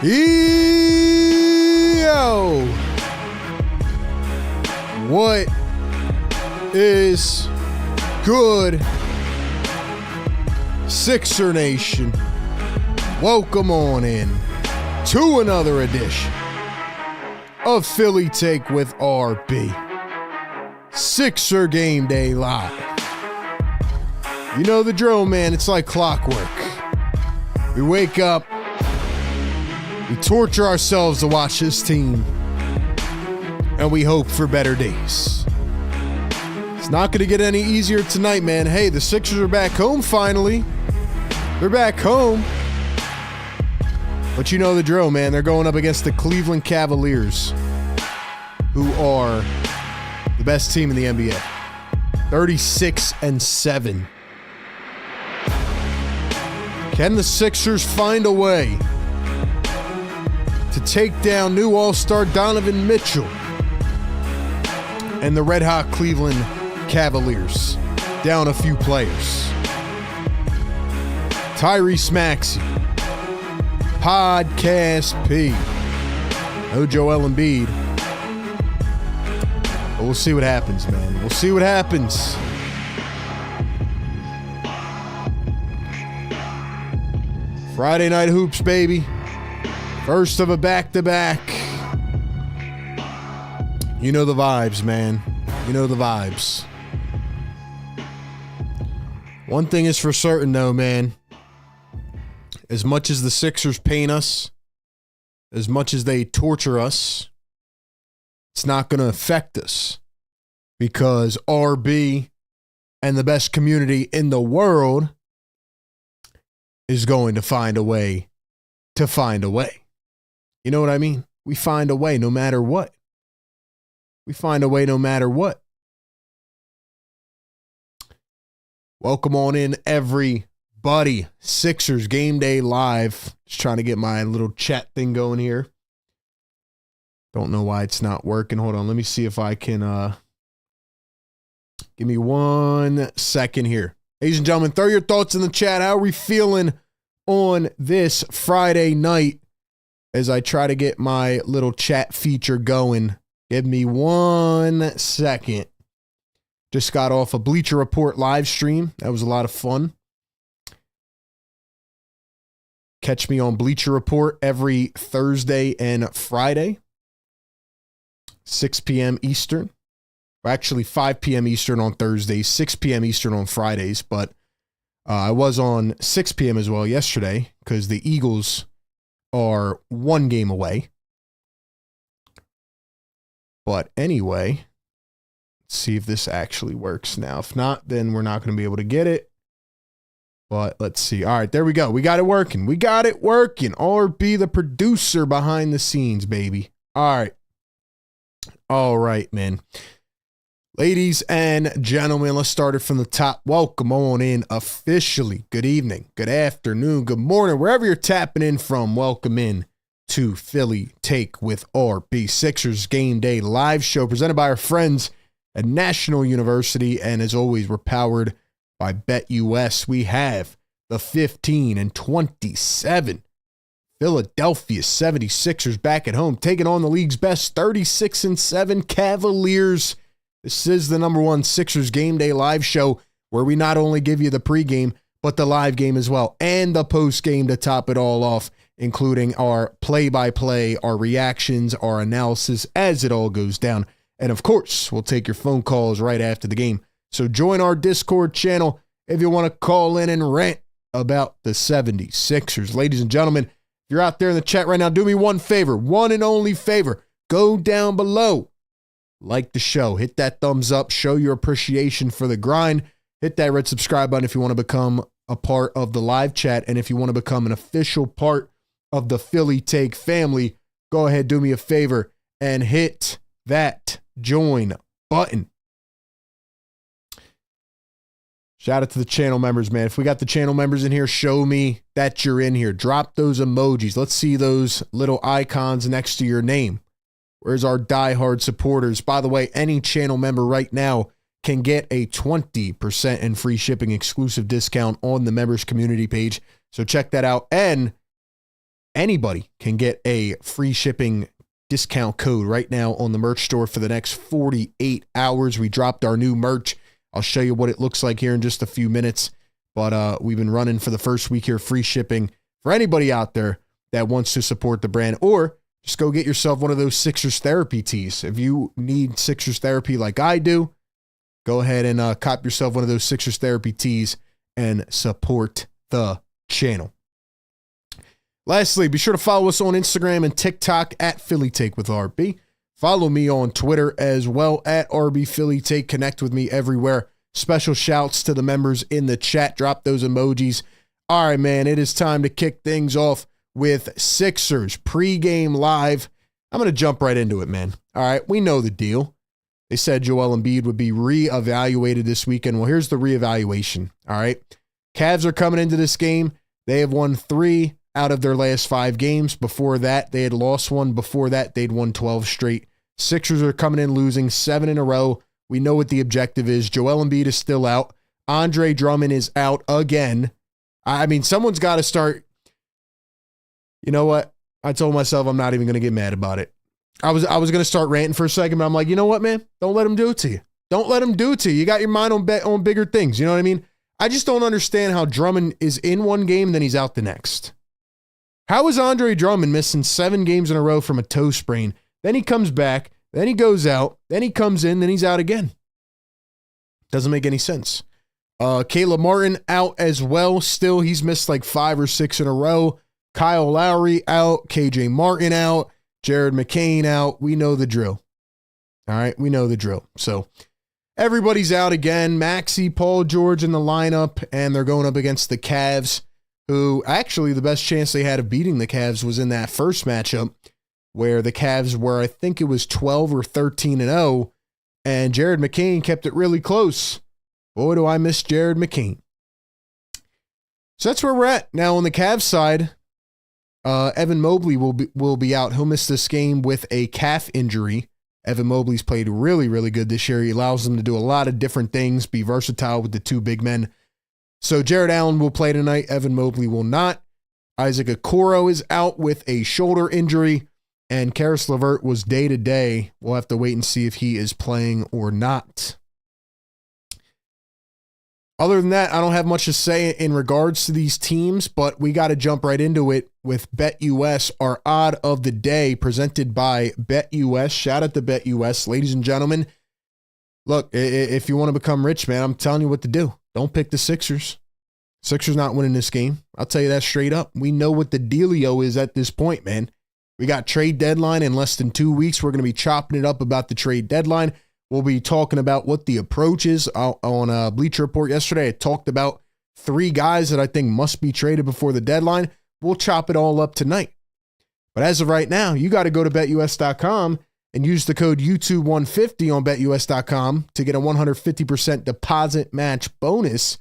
Yo! What is good, Sixer Nation? Welcome on in to another edition of Philly Take with RB. Sixer Game Day Live. You know the drill, man. It's like clockwork. We wake up, we torture ourselves to watch this team, and we hope for better days. It's not going to get any easier tonight, man. Hey, the Sixers are back home finally. They're back home. But you know the drill, man. They're going up against the Cleveland Cavaliers, who are the best team in the NBA. 36-7. Can the Sixers find a way to take down new All-Star Donovan Mitchell and the red-hot Cleveland Cavaliers? Down a few players. Tyrese Maxey, Podcast P, no Joel Embiid. But we'll see what happens, man. We'll see what happens. Friday night hoops, baby. First of a back-to-back. You know the vibes, man. You know the vibes. One thing is for certain, though, man. As much as the Sixers pain us, as much as they torture us, it's not going to affect us. Because RB and the best community in the world is going to find a way to find a way. You know what I mean? We find a way no matter what. We find a way no matter what. Welcome on in, everybody. Sixers Game Day Live. Just trying to get my little chat thing going here. Don't know why it's not working. Hold on. Let me see if I can... Give me 1 second here. Ladies and gentlemen, throw your thoughts in the chat. How are we feeling on this Friday night as I try to get my little chat feature going? Give me 1 second. Just got off a Bleacher Report live stream. That was a lot of fun. Catch me on Bleacher Report every Thursday and Friday, 6 p.m. Eastern. Actually, 5 p.m. Eastern on Thursdays, 6 p.m. Eastern on Fridays. But I was on 6 p.m. as well yesterday because the Eagles are 1 game away. But anyway, let's see if this actually works now. If not, then we're not going to be able to get it. But let's see. All right, there we go. We got it working. We got it working. RB, the producer behind the scenes, baby. All right. All right, man. Ladies and gentlemen, let's start it from the top. Welcome on in officially. Good evening, good afternoon, good morning. Wherever you're tapping in from, welcome in to Philly Take with RB. Sixers Game Day live show presented by our friends at National University. And as always, we're powered by BetUS. We have the 15-27 Philadelphia 76ers back at home, taking on the league's best 36-7 Cavaliers. This is the #1 Sixers Game Day live show where we not only give you the pregame, but the live game as well, and the postgame to top it all off, including our play-by-play, our reactions, our analysis as it all goes down. And of course, we'll take your phone calls right after the game. So join our Discord channel if you want to call in and rant about the 76ers. Ladies and gentlemen, if you're out there in the chat right now, do me one favor, one and only favor. Go down below. Like the show, hit that thumbs up, show your appreciation for the grind. Hit that red subscribe button if you want to become a part of the live chat. And if you want to become an official part of the Philly Take family, go ahead, do me a favor and hit that join button. Shout out to the channel members, man. If we got the channel members in here, show me that you're in here. Drop those emojis. Let's see those little icons next to your name. Where's our diehard supporters? By the way, any channel member right now can get a 20% and free shipping exclusive discount on the members community page. So check that out. And Anybody can get a free shipping discount code right now on the merch store for the next 48 hours. We dropped our new merch. I'll show you what it looks like here in just a few minutes. But we've been running for the first week here, free shipping for anybody out there that wants to support the brand, or just go get yourself one of those Sixers therapy tees. If you need Sixers therapy like I do, go ahead and cop yourself one of those Sixers therapy tees and support the channel. Lastly, be sure to follow us on Instagram and TikTok at Philly Take with RB. Follow me on Twitter as well at RB Philly Take. Connect with me everywhere. Special shouts to the members in the chat. Drop those emojis. All right, man, it is time to kick things off with Sixers pregame live. I'm going to jump right into it, man. All right, we know the deal. They said Joel Embiid would be reevaluated this weekend. Well, here's the reevaluation. All right, Cavs are coming into this game. They have won 3 out of their last 5 games. Before that, they had lost 1. Before that, they'd won 12 straight. Sixers are coming in losing 7 in a row. We know what the objective is. Joel Embiid is still out. Andre Drummond is out again. I mean, someone's got to start. You know what? I told myself I'm not even going to get mad about it. I was going to start ranting for a second, but I'm like, you know what, man? Don't let him do it to you. Don't let him do it to you. You got your mind on bigger things. You know what I mean? I just don't understand how Drummond is in one game, then he's out the next. How is Andre Drummond missing 7 games in a row from a toe sprain? Then he comes back, then he goes out, then he comes in, then he's out again. Doesn't make any sense. Caleb Martin out as well. Still, he's missed like 5 or 6 in a row. Kyle Lowry out. KJ Martin out. Jared McCain out. We know the drill. All right, we know the drill. So everybody's out again. Maxey, Paul George in the lineup, and they're going up against the Cavs, who actually the best chance they had of beating the Cavs was in that first matchup where the Cavs were, I think it was 12 or 13-0, and Jared McCain kept it really close. Boy, do I miss Jared McCain. So that's where we're at. Now on the Cavs side, Evan Mobley will be out. He'll miss this game with a calf injury. Evan Mobley's played really, really good this year. He allows them to do a lot of different things, be versatile with the 2 big men. So Jared Allen will play tonight. Evan Mobley will not. Isaac Okoro is out with a shoulder injury, and Karis LeVert was day-to-day. We'll have to wait and see if he is playing or not. Other than that, I don't have much to say in regards to these teams, but we got to jump right into it with BetUS, our odd of the day, presented by BetUS. Shout out to BetUS. Ladies and gentlemen, look, if you want to become rich, man, I'm telling you what to do. Don't pick the Sixers. Sixers not winning this game. I'll tell you that straight up. We know what the dealio is at this point, man. We got trade deadline in less than 2 weeks. We're going to be chopping it up about the trade deadline. We'll be talking about what the approach is. On Bleacher Report yesterday, I talked about 3 guys that I think must be traded before the deadline. We'll chop it all up tonight. But as of right now, you got to go to BetUS.com and use the code YouTube150 on BetUS.com to get a 150% deposit match bonus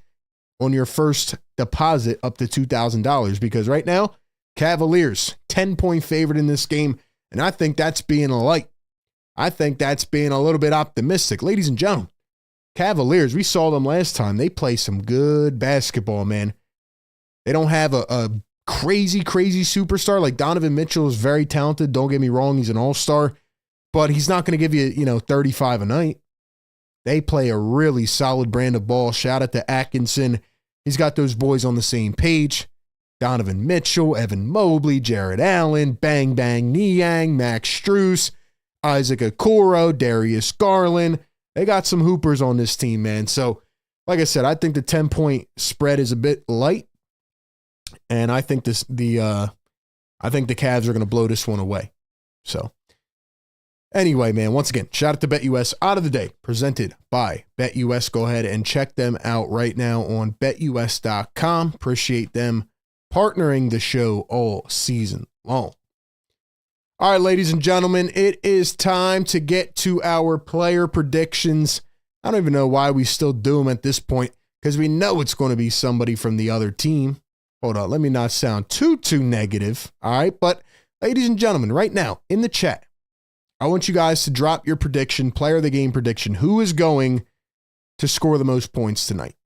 on your first deposit up to $2,000. Because right now, Cavaliers, 10-point favorite in this game, and I think that's being light. I think that's being a little bit optimistic. Ladies and gentlemen, Cavaliers, we saw them last time. They play some good basketball, man. They don't have a crazy superstar. Like Donovan Mitchell is very talented. Don't get me wrong. He's an all-star, but he's not going to give you, 35 a night. They play a really solid brand of ball. Shout out to Atkinson. He's got those boys on the same page. Donovan Mitchell, Evan Mobley, Jared Allen, Bang Bang Niang, Max Strus, Isaac Okoro, Darius Garland. They got some hoopers on this team, man. So, like I said, I think the 10-point spread is a bit light, and I think the Cavs are going to blow this one away. So, anyway, man, once again, shout out to BetUS out of the day, presented by BetUS. Go ahead and check them out right now on BetUS.com. Appreciate them partnering the show all season long. All right, ladies and gentlemen, it is time to get to our player predictions. I don't even know why we still do them at this point, because we know it's going to be somebody from the other team. Hold on, let me not sound too negative. All right, but ladies and gentlemen, right now in the chat, I want you guys to drop your prediction, player of the game prediction. Who is going to score the most points tonight?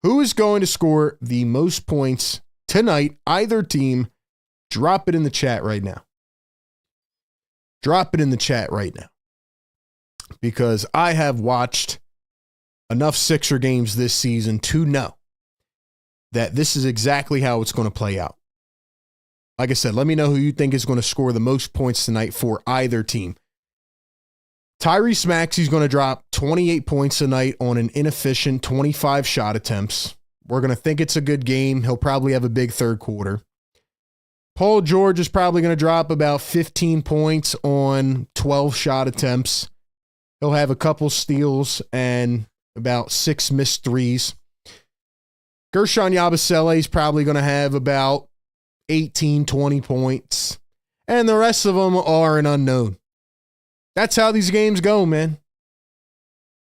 Who is going to score the most points tonight? Either team. Drop it in the chat right now. Drop it in the chat right now. Because I have watched enough Sixer games this season to know that this is exactly how it's going to play out. Like I said, let me know who you think is going to score the most points tonight for either team. Tyrese Maxey's going to drop 28 points tonight on an inefficient 25 shot attempts. We're going to think it's a good game. He'll probably have a big third quarter. Paul George is probably going to drop about 15 points on 12 shot attempts. He'll have a couple steals and about 6 missed threes. Gershon Yabusele is probably going to have about 18, 20 points. And the rest of them are an unknown. That's how these games go, man.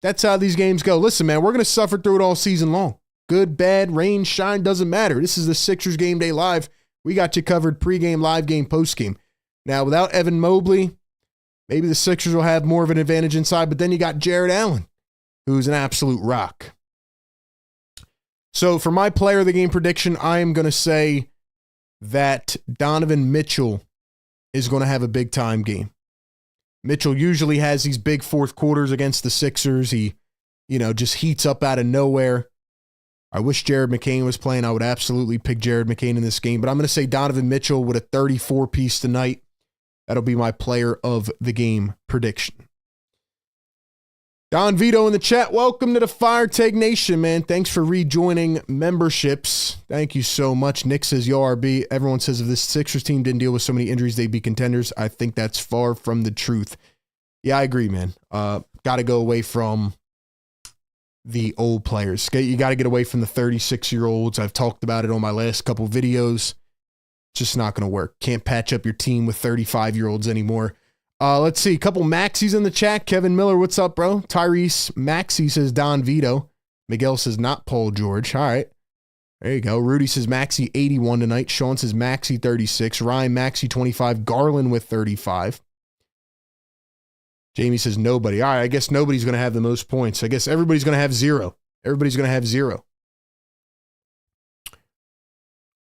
That's how these games go. Listen, man, we're going to suffer through it all season long. Good, bad, rain, shine, doesn't matter. This is the Sixers Game Day Live. We got you covered pregame, live game, postgame. Now, without Evan Mobley, maybe the Sixers will have more of an advantage inside, but then you got Jared Allen, who's an absolute rock. So for my player of the game prediction, I am going to say that Donovan Mitchell is going to have a big time game. Mitchell usually has these big fourth quarters against the Sixers. He, just heats up out of nowhere. I wish Jared McCain was playing. I would absolutely pick Jared McCain in this game, but I'm going to say Donovan Mitchell with a 34 piece tonight. That'll be my player of the game prediction. Don Vito in the chat. Welcome to the Fire Tag Nation, man. Thanks for rejoining memberships. Thank you so much. Nick says, Yo, RB. Everyone says if this Sixers team didn't deal with so many injuries, they'd be contenders. I think that's far from the truth. Yeah, I agree, man. Got to go away from the old players. You got to get away from the 36-year-olds. I've talked about it on my last couple videos. Just not going to work. Can't patch up your team with 35-year-olds anymore. Let's see. A couple Maxies in the chat. Kevin Miller, what's up, bro? Tyrese Maxey says Don Vito. Miguel says not Paul George. All right. There you go. Rudy says Maxey 81 tonight. Sean says Maxey 36. Ryan Maxey 25. Garland with 35. Jamie says nobody. All right. I guess nobody's going to have the most points. I guess everybody's going to have 0. Everybody's going to have 0.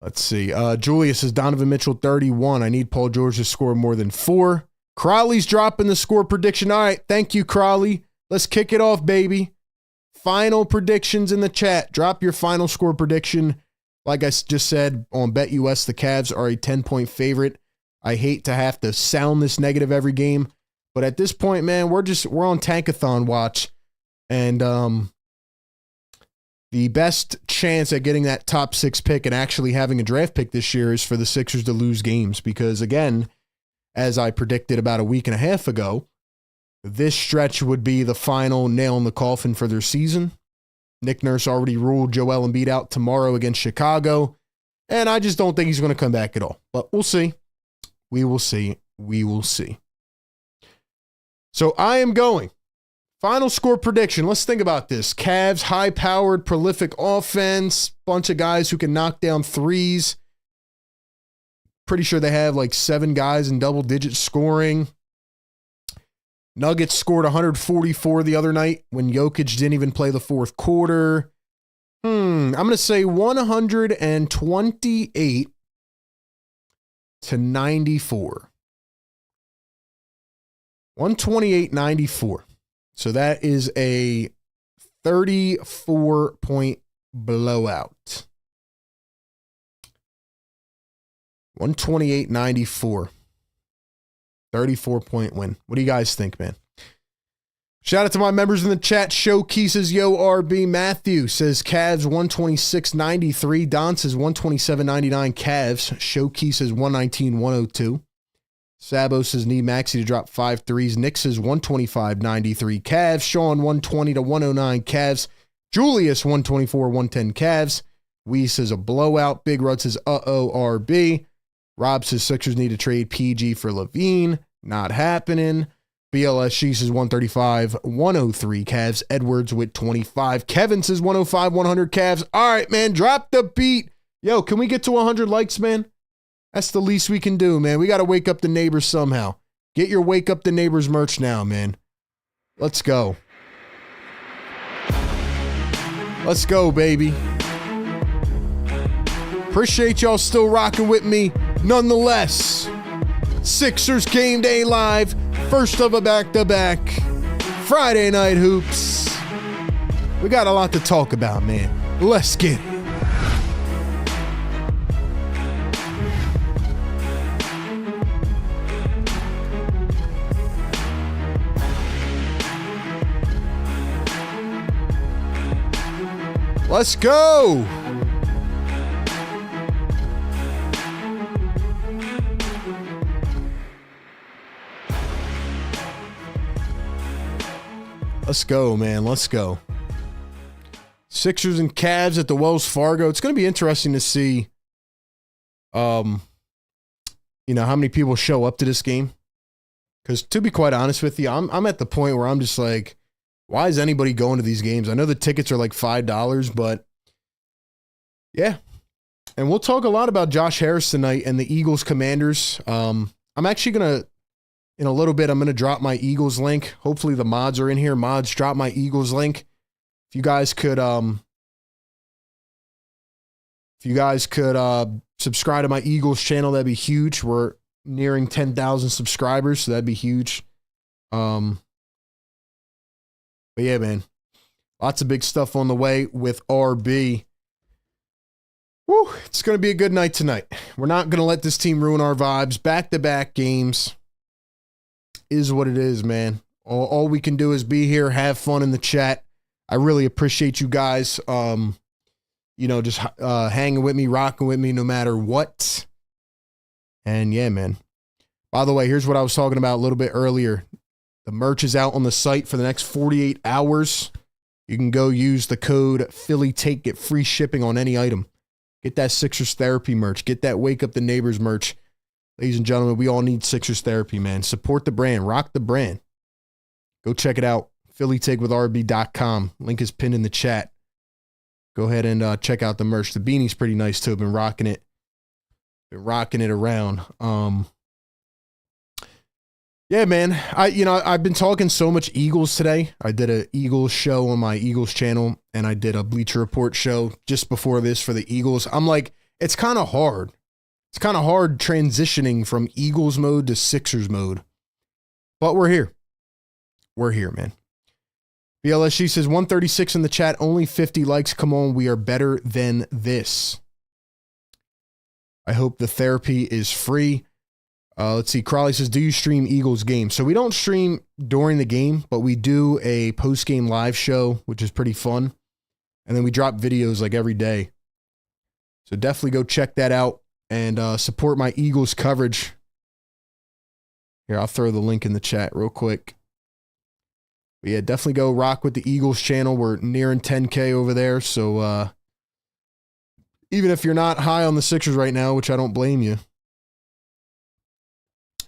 Let's see. Julia says Donovan Mitchell 31. I need Paul George to score more than 4. Crowley's dropping the score prediction. All right. Thank you, Crowley. Let's kick it off, baby. Final predictions in the chat. Drop your final score prediction. Like I just said on BetUS, the Cavs are a 10-point favorite. I hate to have to sound this negative every game, but at this point, man, we're on tankathon watch, and the best chance at getting that top 6 pick and actually having a draft pick this year is for the Sixers to lose games because, again, as I predicted about a week and a half ago, this stretch would be the final nail in the coffin for their season. Nick Nurse already ruled Joel Embiid out tomorrow against Chicago, and I just don't think he's going to come back at all. But we'll see. We will see. We will see. So I am going. Final score prediction. Let's think about this. Cavs, high-powered, prolific offense, bunch of guys who can knock down threes. Pretty sure they have like 7 guys in double-digit scoring. Nuggets scored 144 the other night when Jokic didn't even play the fourth quarter. I'm going to say 128 to 94. 128-94. So that is a 34-point blowout. 128-94. 34-point win. What do you guys think, man? Shout out to my members in the chat. Showkey says, Yo, RB. Matthew says Cavs 126-93. Don says 127-99 Cavs. Showkey says 119-102. Sabo says need Maxey to drop 5 threes. Nick says 125-93 Cavs. Sean 120-109 Cavs. Julius 124-110 Cavs. Wee says a blowout. Big Rod says RB. Rob says Sixers need to trade PG for Levine. Not happening. BLSG says 135-103 Cavs. Edwards with 25. Kevin says 105-100 Cavs. All right, man, drop the beat. Yo, can we get to 100 likes, man? That's the least we can do, man. We got to wake up the neighbors somehow. Get your Wake Up the Neighbors merch now, man. Let's go. Let's go, baby. Appreciate y'all still rocking with me. Nonetheless, Sixers Game Day Live, first of a back-to-back Friday Night Hoops. We got a lot to talk about, man. Let's get it. Let's go. Let's go, man. Let's go. Sixers and Cavs at the Wells Fargo. It's going to be interesting to see, how many people show up to this game. Because to be quite honest with you, I'm at the point where I'm just like, why is anybody going to these games? I know the tickets are like $5, but yeah. And we'll talk a lot about Josh Harris tonight and the Eagles Commanders. I'm actually going to, in a little bit, I'm going to drop my Eagles link. Hopefully the mods are in here. Mods, drop my Eagles link. If you guys could subscribe to my Eagles channel, that'd be huge. We're nearing 10,000 subscribers, so that'd be huge. But yeah, man, lots of big stuff on the way with RB. Woo, it's going to be a good night tonight. We're not going to let this team ruin our vibes. Back-to-back games is what it is, man. All we can do is be here, have fun in the chat. I really appreciate you guys, just hanging with me, rocking with me no matter what. And yeah, man. By the way, here's what I was talking about a little bit earlier. The merch is out on the site for the next 48 hours. You can go use the code PhillyTake, get free shipping on any item. Get that Sixers Therapy merch. Get that Wake Up the Neighbors merch. Ladies and gentlemen, we all need Sixers Therapy, man. Support the brand. Rock the brand. Go check it out. PhillyTakeWithRB.com. Link is pinned in the chat. Go ahead and check out the merch. The beanie's pretty nice, too. Been rocking it. Been rocking it around. Yeah, man. I've been talking so much Eagles today. I did an Eagles show on my Eagles channel, and I did a Bleacher Report show just before this for the Eagles. I'm like, it's kind of hard. It's kind of hard transitioning from Eagles mode to Sixers mode. But we're here. We're here, man. BLSG says 136 in the chat, only 50 likes. Come on, we are better than this. I hope the therapy is free. Let's see. Crawley says, do you stream Eagles games? So we don't stream during the game, but we do a post-game live show, which is pretty fun. And then we drop videos like every day. So definitely go check that out and support my Eagles coverage. Here, I'll throw the link in the chat real quick. But yeah, definitely go rock with the Eagles channel. We're nearing 10K over there. So even if you're not high on the Sixers right now, which I don't blame you,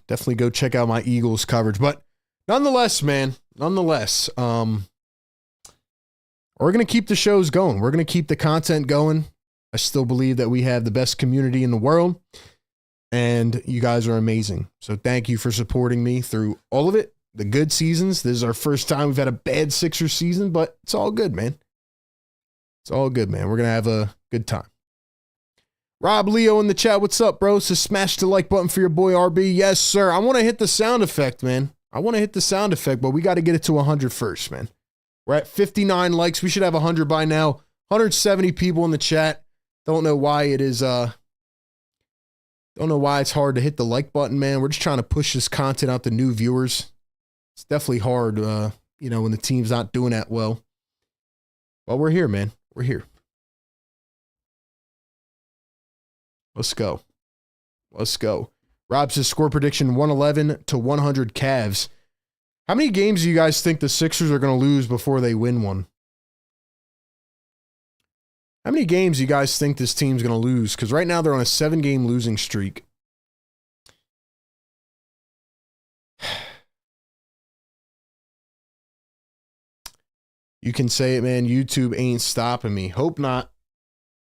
definitely go check out my Eagles coverage. But nonetheless, man, we're going to keep the shows going. We're going to keep the content going. I still believe that we have the best community in the world, and you guys are amazing. So thank you for supporting me through all of it. The good seasons. This is our first time we've had a bad Sixers season, but it's all good, man. It's all good, man. We're going to have a good time. Rob Leo in the chat. What's up, bro? So smash the like button for your boy RB. Yes, sir. I want to hit the sound effect, man. I want to hit the sound effect, but we got to get it to 100 first, man. We're at 59 likes. We should have 100 by now. 170 people in the chat. Don't know why it is, don't know why it's hard to hit the like button, man. We're just trying to push this content out to new viewers. It's definitely hard, when the team's not doing that well. But we're here, man. We're here. Let's go. Let's go. Rob says score prediction 111 to 100 Cavs. How many games do you guys think the Sixers are going to lose before they win one? How many games do you guys think this team's going to lose? Because right now they're on a 7-game losing streak. You can say it, man. YouTube ain't stopping me. Hope not.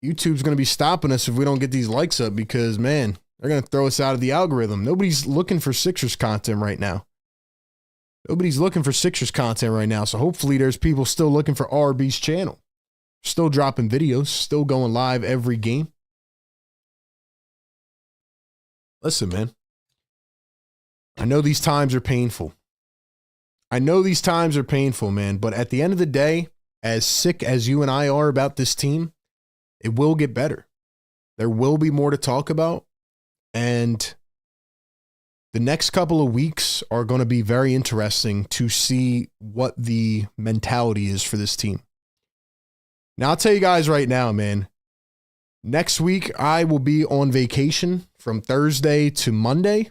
YouTube's going to be stopping us if we don't get these likes up because, man, they're going to throw us out of the algorithm. Nobody's looking for Sixers content right now. Nobody's looking for Sixers content right now. So hopefully there's people still looking for RB's channel. Still dropping videos, still going live every game. Listen, man. I know these times are painful. Man. But at the end of the day, as sick as you and I are about this team, it will get better. There will be more to talk about. And the next couple of weeks are going to be very interesting to see what the mentality is for this team. Now, I'll tell you guys right now, man. Next week, I will be on vacation from Thursday to Monday,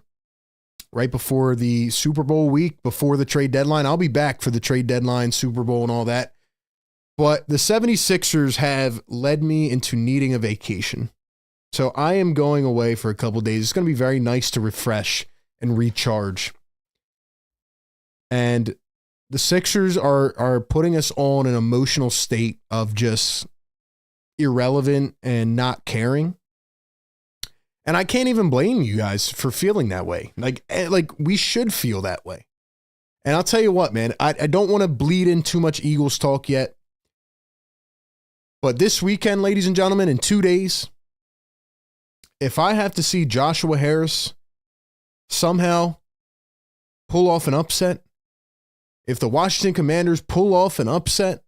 right before the Super Bowl week, before the trade deadline. I'll be back for the trade deadline, Super Bowl, and all that. But the 76ers have led me into needing a vacation. So I am going away for a couple days. It's going to be very nice to refresh and recharge. And the Sixers are putting us on an emotional state of just irrelevant and not caring. And I can't even blame you guys for feeling that way. Like we should feel that way. And I'll tell you what, man, I don't want to bleed in too much Eagles talk yet. But this weekend, ladies and gentlemen, in 2 days, if I have to see Joshua Harris somehow pull off an upset, if the Washington Commanders pull off an upset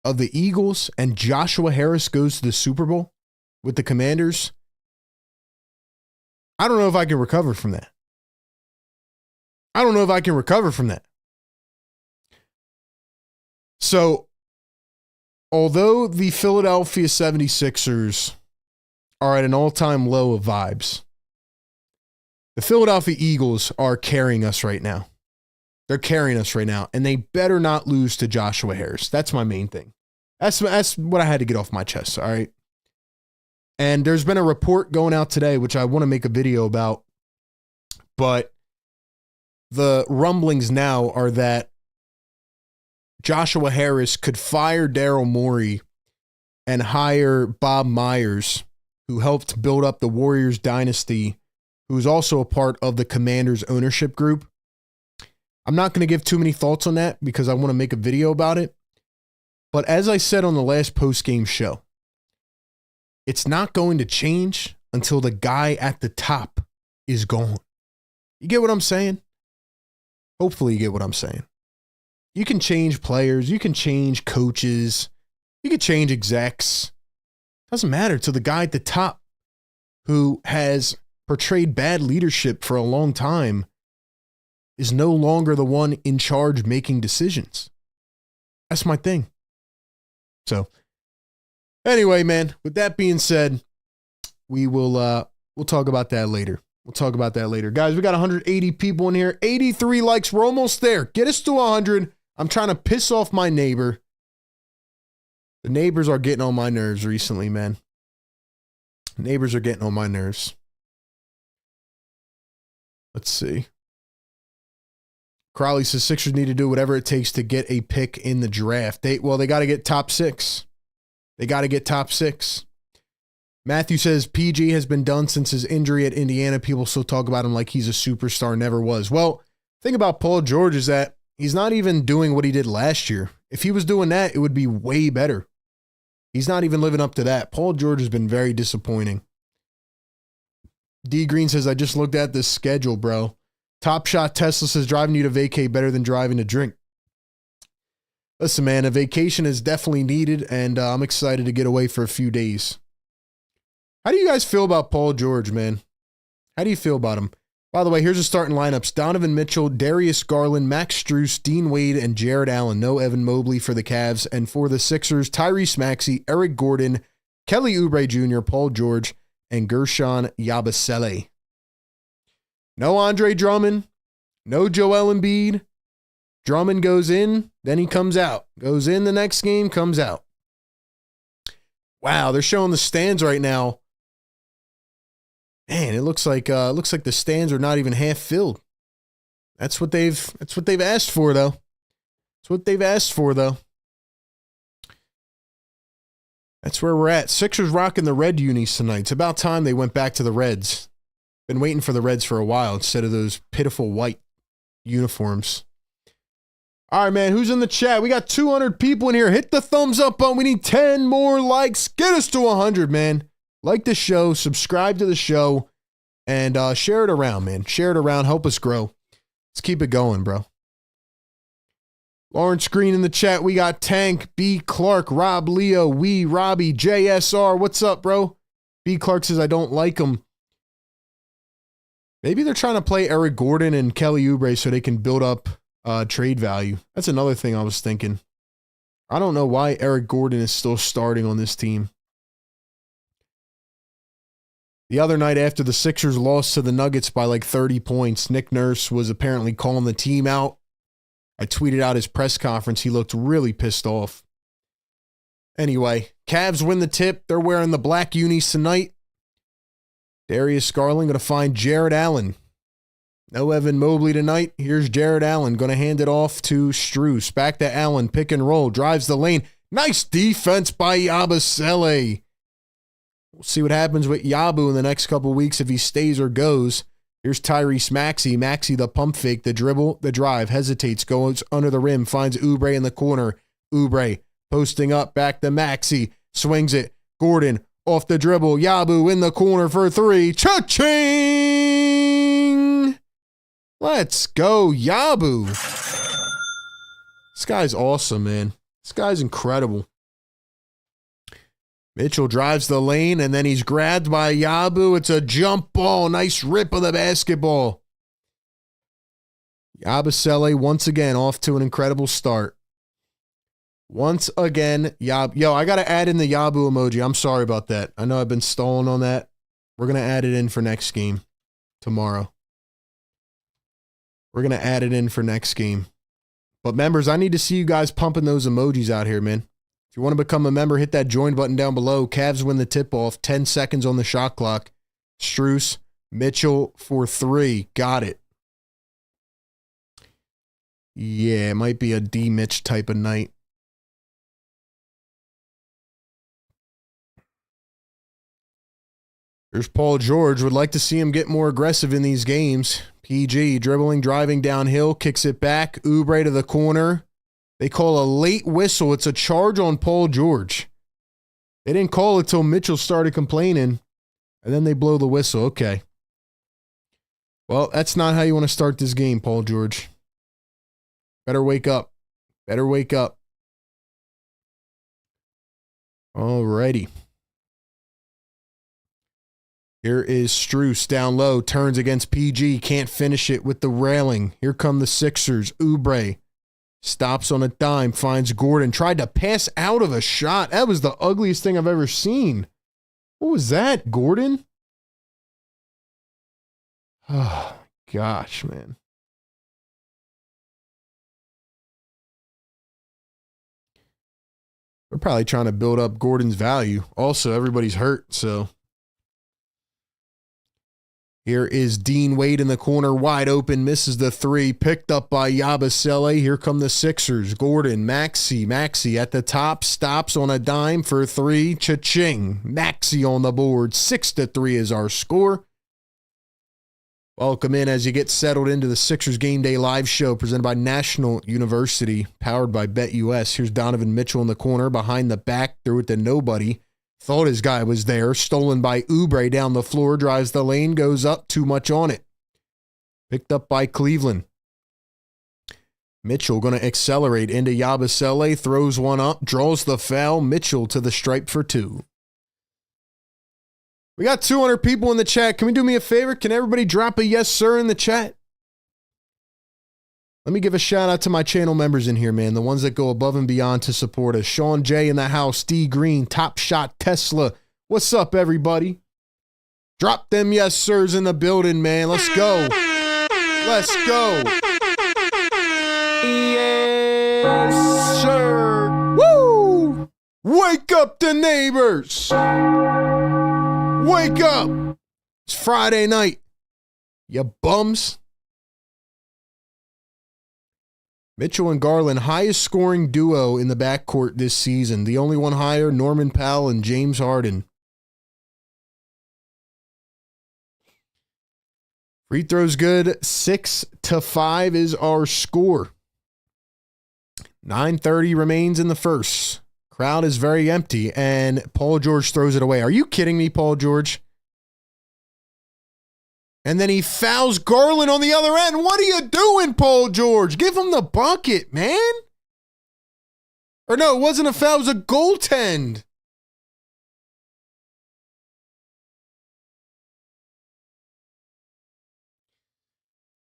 of the Eagles and Joshua Harris goes to the Super Bowl with the Commanders, I don't know if I can recover from that. So, although the Philadelphia 76ers are at an all-time low of vibes, the Philadelphia Eagles are carrying us right now. They're carrying us right now, and they better not lose to Joshua Harris. That's my main thing. That's what I had to get off my chest, all right? And there's been a report going out today, which I want to make a video about, but the rumblings now are that Joshua Harris could fire Daryl Morey and hire Bob Myers, who helped build up the Warriors dynasty, who is also a part of the Commanders ownership group. I'm not going to give too many thoughts on that because I want to make a video about it. But as I said on the last post-game show, it's not going to change until the guy at the top is gone. You get what I'm saying? Hopefully you get what I'm saying. You can change players. You can change coaches. You can change execs. Doesn't matter till the guy at the top who has portrayed bad leadership for a long time is no longer the one in charge making decisions. That's my thing. So anyway, man, with that being said, we'll talk about that later. Guys, we got 180 people in here, 83 likes. We're almost there. Get us to 100. I'm trying to piss off my neighbor. The neighbors are getting on my nerves recently, man. Neighbors are getting on my nerves. Let's see. Crowley says Sixers need to do whatever it takes to get a pick in the draft. They got to get top 6. Matthew says PG has been done since his injury at Indiana. People still talk about him like he's a superstar, never was. Well, the thing about Paul George is that he's not even doing what he did last year. If he was doing that, it would be way better. He's not even living up to that. Paul George has been very disappointing. D Green says, I just looked at this schedule, bro. Top Shot Tesla says driving you to vacay better than driving to drink. Listen, man, a vacation is definitely needed, and I'm excited to get away for a few days. How do you guys feel about Paul George, man? How do you feel about him? By the way, here's the starting lineups. Donovan Mitchell, Darius Garland, Max Strus, Dean Wade, and Jared Allen. No Evan Mobley for the Cavs. And for the Sixers, Tyrese Maxey, Eric Gordon, Kelly Oubre Jr., Paul George, and Gershon Yabusele. No Andre Drummond. No Joel Embiid. Drummond goes in, then he comes out. Goes in the next game, comes out. Wow, they're showing the stands right now. Man, it looks like the stands are not even half filled. That's what they've asked for, though. That's where we're at. Sixers rocking the red unis tonight. It's about time they went back to the Reds. Been waiting for the Reds for a while instead of those pitiful white uniforms. All right, man, who's in the chat? We got 200 people in here. Hit the thumbs up button. We need 10 more likes. Get us to 100, man. Like the show, subscribe to the show, and share it around, man. Share it around. Help us grow. Let's keep it going, bro. Lawrence Green in the chat. We got Tank, B. Clark, Rob, Leo, Robbie, JSR. What's up, bro? B. Clark says, I don't like him. Maybe they're trying to play Eric Gordon and Kelly Oubre so they can build up trade value. That's another thing I was thinking. I don't know why Eric Gordon is still starting on this team. The other night after the Sixers lost to the Nuggets by like 30 points, Nick Nurse was apparently calling the team out. I tweeted out his press conference. He looked really pissed off. Anyway, Cavs win the tip. They're wearing the black unis tonight. Darius Garland going to find Jared Allen. No Evan Mobley tonight. Here's Jared Allen going to hand it off to Strus. Back to Allen. Pick and roll. Drives the lane. Nice defense by Yabusele. We'll see what happens with Yabu in the next couple weeks if he stays or goes. Here's Tyrese Maxey. Maxey, the pump fake, the dribble, the drive, hesitates, goes under the rim, finds Oubre in the corner. Oubre posting up, back to Maxey, swings it. Gordon off the dribble. Yabu in the corner for three. Cha-ching! Let's go, Yabu. This guy's awesome, man. This guy's incredible. Mitchell drives the lane, and then he's grabbed by Yabu. It's a jump ball. Nice rip of the basketball. Yabusele once again off to an incredible start. Once again, Yo, I got to add in the Yabu emoji. I'm sorry about that. I know I've been stalling on that. We're going to add it in for next game tomorrow. We're going to add it in for next game. But members, I need to see you guys pumping those emojis out here, man. If you want to become a member, hit that join button down below. Cavs win the tip-off. 10 seconds on the shot clock. Strus, Mitchell for three. Got it. Yeah, it might be a D-Mitch type of night. There's Paul George. Would like to see him get more aggressive in these games. PG, dribbling, driving downhill, kicks it back. Oubre to the corner. They call a late whistle. It's a charge on Paul George. They didn't call it till Mitchell started complaining, and then they blow the whistle. Okay. Well, that's not how you want to start this game, Paul George. Better wake up. Better wake up. Alrighty. Here is Strus down low, turns against PG, can't finish it with the railing. Here come the Sixers. Oubre stops on a dime, finds Gordon, tried to pass out of a shot. That was the ugliest thing I've ever seen. What was that, Gordon? Oh, gosh, man. We're probably trying to build up Gordon's value. Also, everybody's hurt, so. Here is Dean Wade in the corner, wide open, misses the three, picked up by Yabusele. Here come the Sixers. Gordon, Maxey at the top, stops on a dime for three. Cha-ching. Maxey on the board. 6-3 is our score. Welcome in as you get settled into the Sixers Game Day Live show presented by National University, powered by BetUS. Here's Donovan Mitchell in the corner, behind the back, threw it to nobody. Thought his guy was there. Stolen by Oubre down the floor. Drives the lane. Goes up. Too much on it. Picked up by Cleveland. Mitchell going to accelerate into Yabusele. Throws one up. Draws the foul. Mitchell to the stripe for two. We got 200 people in the chat. Can we do me a favor? Can everybody drop a yes, sir in the chat? Let me give a shout out to my channel members in here, man. The ones that go above and beyond to support us. Sean J in the house. D Green. Top Shot Tesla. What's up, everybody? Drop them yes, sirs in the building, man. Let's go. Let's go. Yes, sir. Woo! Wake up the neighbors. Wake up. It's Friday night. You bums. Mitchell and Garland, highest scoring duo in the backcourt this season. The only one higher, Norman Powell and James Harden. Free throws good. 6-5 is our score. 9:30 remains in the first. Crowd is very empty, and Paul George throws it away. Are you kidding me, Paul George? And then he fouls Garland on the other end. What are you doing, Paul George? Give him the bucket, man. Or no, it wasn't a foul. It was a goaltend.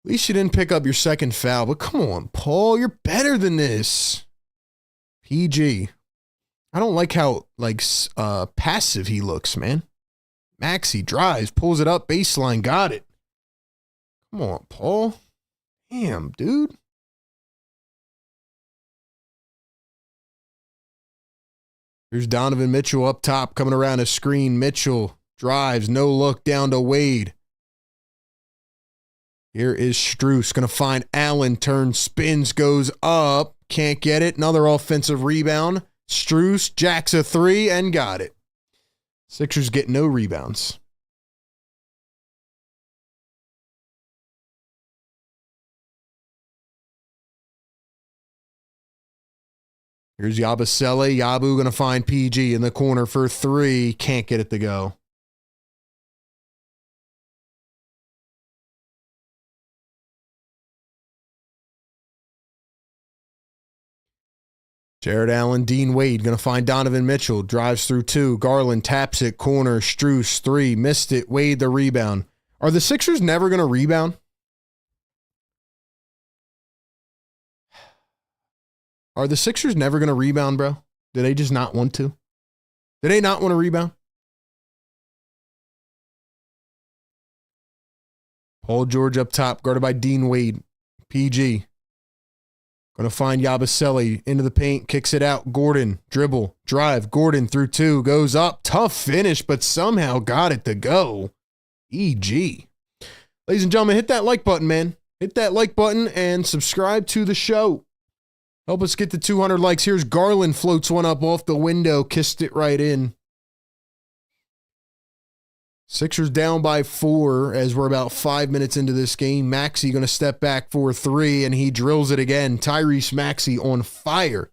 At least you didn't pick up your second foul. But come on, Paul. You're better than this. PG. I don't like how passive he looks, man. Maxey drives, pulls it up, baseline, got it. Come on, Paul. Damn, dude. Here's Donovan Mitchell up top, coming around a screen. Mitchell drives, no look, down to Wade. Here is Strus, going to find Allen, turns, spins, goes up. Can't get it. Another offensive rebound. Strus jacks a three and got it. Sixers get no rebounds. Here's Yabusele. Yabu going to find PG in the corner for three. Can't get it to go. Jared Allen, Dean Wade going to find Donovan Mitchell. Drives through two. Garland taps it. Corner. Strus, three. Missed it. Wade the rebound. Are the Sixers never going to rebound? Are the Sixers never going to rebound, bro? Do they just not want to? Do they not want to rebound? Paul George up top, guarded by Dean Wade. PG. Going to find Yabusele into the paint, kicks it out. Gordon, dribble, drive. Gordon through two, goes up. Tough finish, but somehow got it to go. EG. Ladies and gentlemen, hit that like button, man. Hit that like button and subscribe to the show. Help us get to 200 likes. Here's Garland, floats one up off the window, kissed it right in. Sixers down by 4 as we're about 5 minutes into this game. Maxey going to step back for 3, and he drills it again. Tyrese Maxey on fire.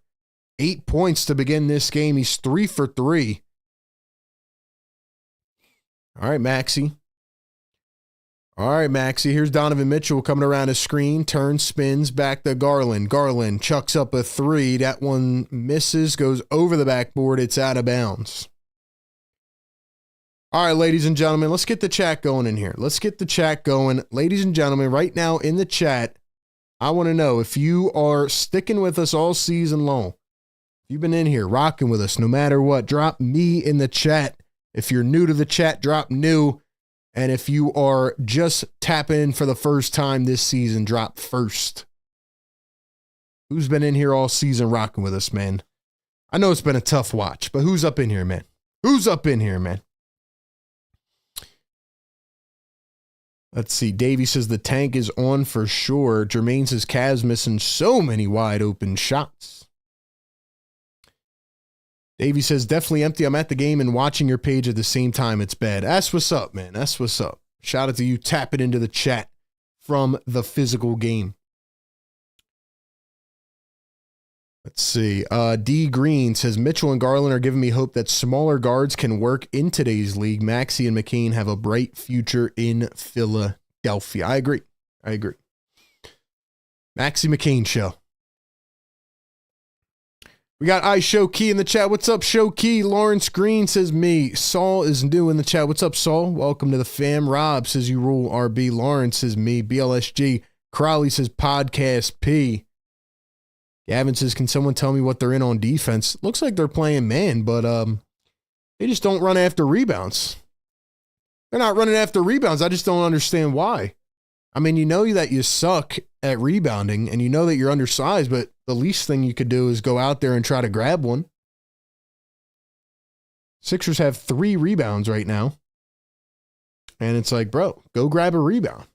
8 points to begin this game. He's 3 for 3. All right, Maxey. Here's Donovan Mitchell coming around a screen. Turns, spins, back to Garland. Garland chucks up a 3. That one misses, goes over the backboard. It's out of bounds. All right, ladies and gentlemen, let's get the chat going in here. Let's get the chat going. Ladies and gentlemen, right now in the chat, I want to know if you are sticking with us all season long. If you've been in here rocking with us no matter what, drop me in the chat. If you're new to the chat, drop new. And if you are just tapping in for the first time this season, drop first. Who's been in here all season rocking with us, man? I know it's been a tough watch, but who's up in here, man? Who's up in here, man? Let's see. Davey says the tank is on for sure. Jermaine says Cavs missing so many wide open shots. Davey says definitely empty. I'm at the game and watching your page at the same time. It's bad. That's what's up, man. That's what's up. Shout out to you tapping into the chat from the physical game. Let's see. D Green says Mitchell and Garland are giving me hope that smaller guards can work in today's league. Maxey and McCain have a bright future in Philadelphia. I agree. Maxey McCain show. We got I Show Key in the chat. What's up, Show Key? Lawrence Green says me. Saul is new in the chat. What's up, Saul? Welcome to the fam. Rob says you rule RB. Lawrence says me. BLSG. Crowley says podcast P. Gavin says, can someone tell me what they're in on defense? Looks like they're playing man, but they just don't run after rebounds. They're not running after rebounds. I just don't understand why. I mean, you know that you suck at rebounding and you know that you're undersized, but the least thing you could do is go out there and try to grab one. Sixers have 3 rebounds right now. And it's like, bro, go grab a rebound.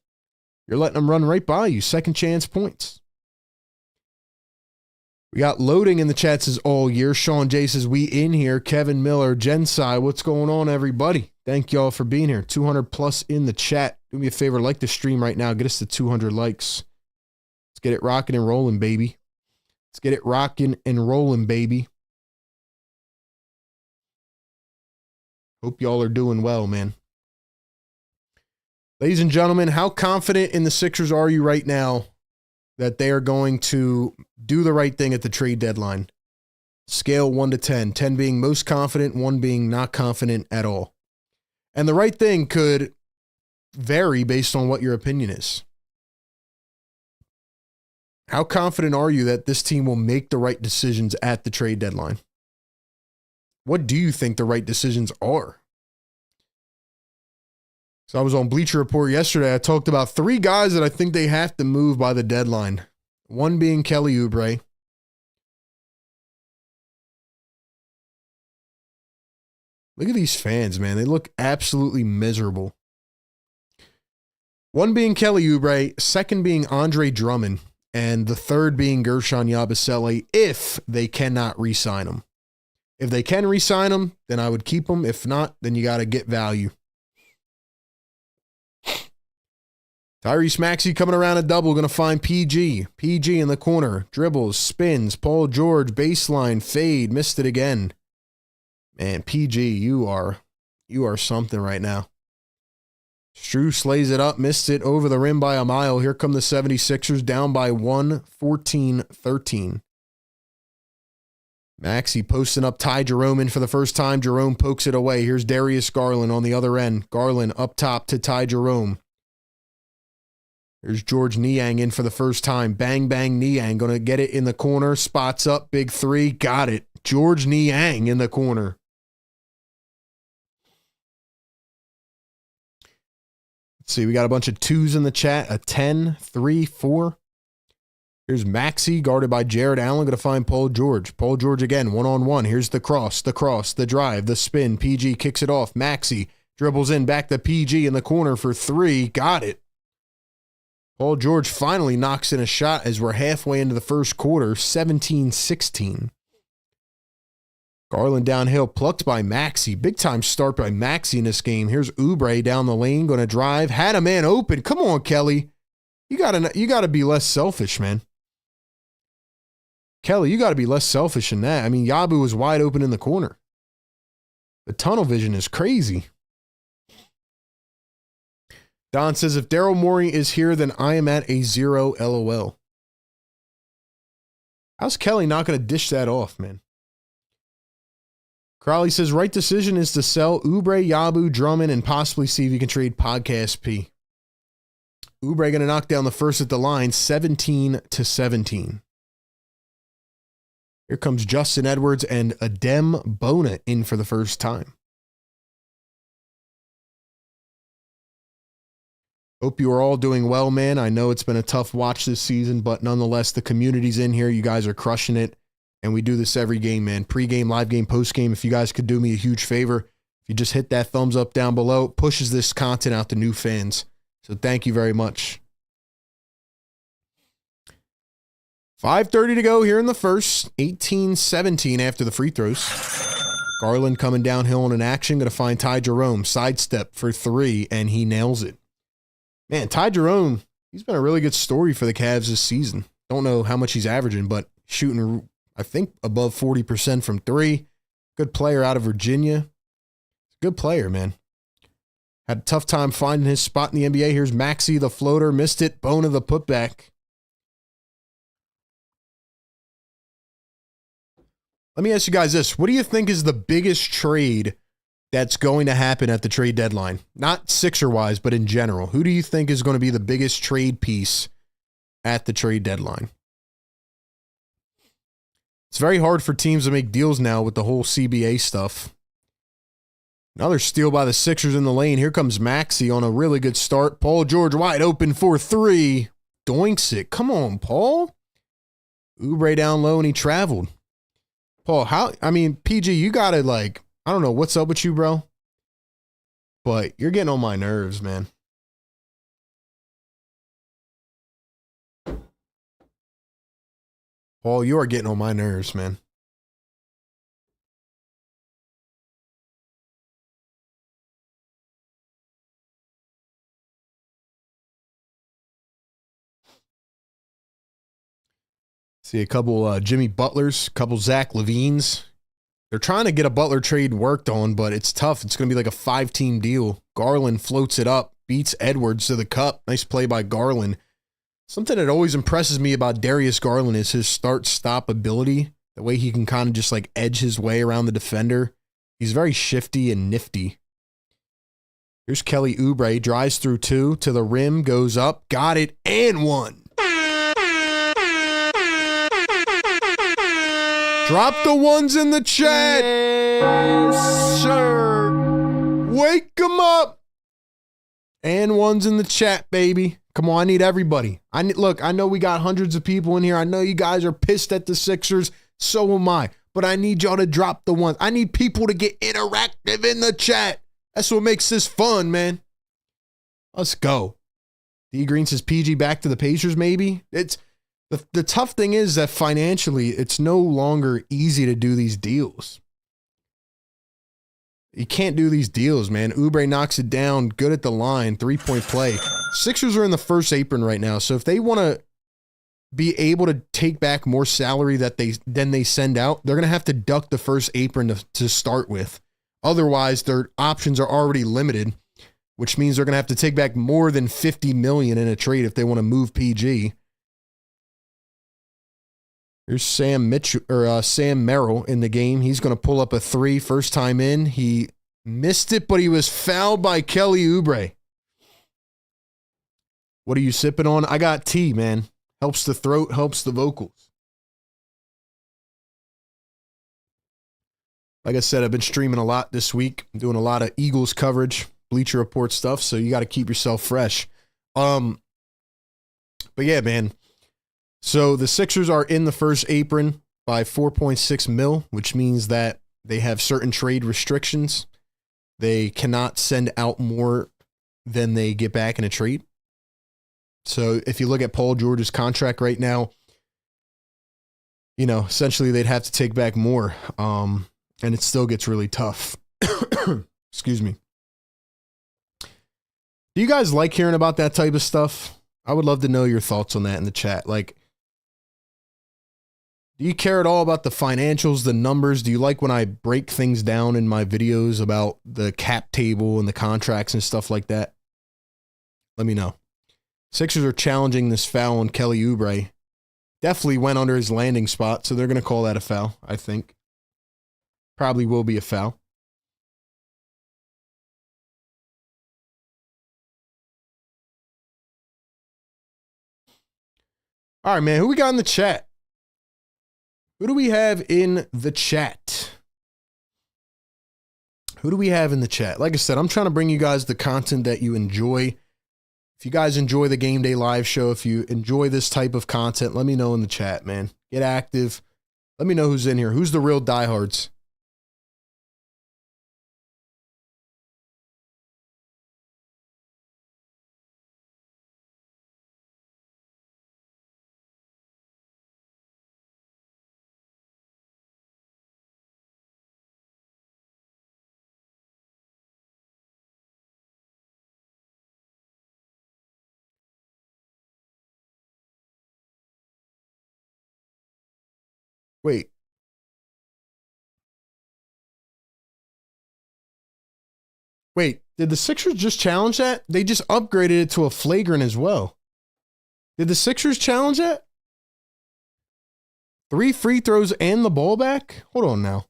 You're letting them run right by you. Second chance points. We got loading in the chat says all year. Sean J says we in here. Kevin Miller, Jensai, what's going on, everybody? Thank y'all for being here. 200 plus in the chat. Do me a favor, like the stream right now. Get us to 200 likes. Let's get it rocking and rolling, baby. Let's get it rocking and rolling, baby. Hope y'all are doing well, man. Ladies and gentlemen, how confident in the Sixers are you right now that they are going to do the right thing at the trade deadline? Scale 1 to 10, 10 being most confident, 1 being not confident at all. And the right thing could vary based on what your opinion is. How confident are you that this team will make the right decisions at the trade deadline? What do you think the right decisions are? So I was on Bleacher Report yesterday. I talked about 3 guys that I think they have to move by the deadline. 1 being Kelly Oubre. Look at these fans, man. They look absolutely miserable. 1 being Kelly Oubre, 2nd being Andre Drummond, and the 3rd being Gershon Yabusele if they cannot re-sign him. If they can re-sign him, then I would keep him. If not, then you got to get value. Tyrese Maxey coming around a double, going to find PG. PG in the corner, dribbles, spins, Paul George, baseline, fade, missed it again. Man, PG, you are something right now. Strus slays it up, missed it over the rim by a mile. Here come the 76ers down by 1, 14-13. Maxey posting up Ty Jerome in for the first time. Jerome pokes it away. Here's Darius Garland on the other end. Garland up top to Ty Jerome. There's George Niang in for the first time. Bang, bang, Niang. Going to get it in the corner. Spots up. Big 3. Got it. George Niang in the corner. Let's see. We got a bunch of 2s in the chat. A 10, 3, 4. Here's Maxey guarded by Jared Allen. Going to find Paul George. Paul George again. One-on-one. Here's the cross, the drive, the spin. PG kicks it off. Maxey dribbles in. Back to PG in the corner for 3. Got it. Paul George finally knocks in a shot as we're halfway into the first quarter, 17-16. Garland downhill, plucked by Maxey. Big time start by Maxey in this game. Here's Oubre down the lane, going to drive. Had a man open. Come on, Kelly. You gotta be less selfish, man. Kelly, you got to be less selfish than that. I mean, Yabu was wide open in the corner. The tunnel vision is crazy. Don says, if Daryl Morey is here, then I am at a 0, LOL. How's Kelly not going to dish that off, man? Crowley says, right decision is to sell Oubre, Yabu, Drummond, and possibly see if you can trade Podcast P. Oubre going to knock down the first at the line, 17-17. Here comes Justin Edwards and Adem Bona in for the first time. Hope you are all doing well, man. I know it's been a tough watch this season, but nonetheless, the community's in here. You guys are crushing it, and we do this every game, man. Pre-game, live game, post-game. If you guys could do me a huge favor, if you just hit that thumbs up down below, it pushes this content out to new fans. So thank you very much. 5:30 to go here in the first. 18-17 after the free throws. Garland coming downhill in an action. Going to find Ty Jerome. Sidestep for 3, and he nails it. Man, Ty Jerome, he's been a really good story for the Cavs this season. Don't know how much he's averaging, but shooting, I think, above 40% from 3. Good player out of Virginia. Good player, man. Had a tough time finding his spot in the NBA. Here's Maxey, the floater. Missed it. Bona, the putback. Let me ask you guys this. What do you think is the biggest trade that's going to happen at the trade deadline? Not Sixer-wise, but in general. Who do you think is going to be the biggest trade piece at the trade deadline? It's very hard for teams to make deals now with the whole CBA stuff. Another steal by the Sixers in the lane. Here comes Maxey on a really good start. Paul George wide open for 3. Doinks it. Come on, Paul. Oubre down low, and he traveled. Paul, PG, you got to, I don't know what's up with you, bro, but you're getting on my nerves, man. Paul, you are getting on my nerves, man. See a couple Jimmy Butlers, a couple Zach LaVines. They're trying to get a Butler trade worked on, but it's tough. It's going to be like a 5-team deal. Garland floats it up, beats Edwards to the cup. Nice play by Garland. Something that always impresses me about Darius Garland is his start-stop ability. The way he can kind of just like edge his way around the defender. He's very shifty and nifty. Here's Kelly Oubre. Drives through 2 to the rim. Goes up. Got it. And 1. Drop the ones in the chat. Yes, sir. Wake them up. And 1's in the chat, baby. Come on, I need everybody. Look, I know we got hundreds of people in here. I know you guys are pissed at the Sixers. So am I. But I need y'all to drop the ones. I need people to get interactive in the chat. That's what makes this fun, man. Let's go. D Green says PG back to the Pacers, maybe. It's the tough thing is that financially, it's no longer easy to do these deals. You can't do these deals, man. Oubre knocks it down. Good at the line. 3-point play. Sixers are in the first apron right now. So if they want to be able to take back more salary than they send out, they're going to have to duck the first apron to start with. Otherwise, their options are already limited, which means they're going to have to take back more than $50 million in a trade if they want to move PG. Here's Sam Merrill in the game. He's going to pull up a 3 first time in. He missed it, but he was fouled by Kelly Oubre. What are you sipping on? I got tea, man. Helps the throat, helps the vocals. Like I said, I've been streaming a lot this week. I'm doing a lot of Eagles coverage, Bleacher Report stuff, so you got to keep yourself fresh. But yeah, man. So the Sixers are in the first apron by 4.6 mil, which means that they have certain trade restrictions. They cannot send out more than they get back in a trade. So if you look at Paul George's contract right now, you know, essentially they'd have to take back more. And it still gets really tough. Excuse me. Do you guys like hearing about that type of stuff? I would love to know your thoughts on that in the chat. Like, do you care at all about the financials, the numbers? Do you like when I break things down in my videos about the cap table and the contracts and stuff like that? Let me know. Sixers are challenging this foul on Kelly Oubre. Definitely went under his landing spot, so they're going to call that a foul, I think. Probably will be a foul. All right, man. Who we got in the chat? Who do we have in the chat? Who do we have in the chat? Like I said, I'm trying to bring you guys the content that you enjoy. If you guys enjoy the Game Day Live show, if you enjoy this type of content, let me know in the chat, man. Get active. Let me know who's in here. Who's the real diehards? Wait. Wait, did the Sixers just challenge that? They just upgraded it to a flagrant as well. Did the Sixers challenge that? 3 free throws and the ball back? Hold on now.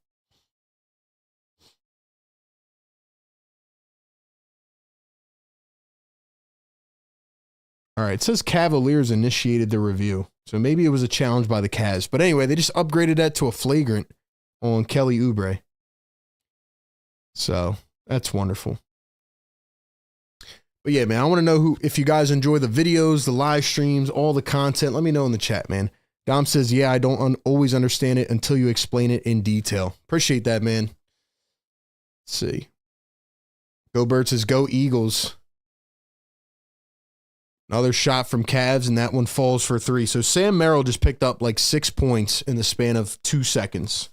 All right, it says Cavaliers initiated the review. So maybe it was a challenge by the Cavs. But anyway, they just upgraded that to a flagrant on Kelly Oubre. So that's wonderful. But yeah, man, I want to know if you guys enjoy the videos, the live streams, all the content. Let me know in the chat, man. Dom says, yeah, I don't always understand it until you explain it in detail. Appreciate that, man. Let's see. Go Bird says, go Eagles. Another shot from Cavs, and that one falls for 3. So Sam Merrill just picked up like 6 points in the span of 2 seconds.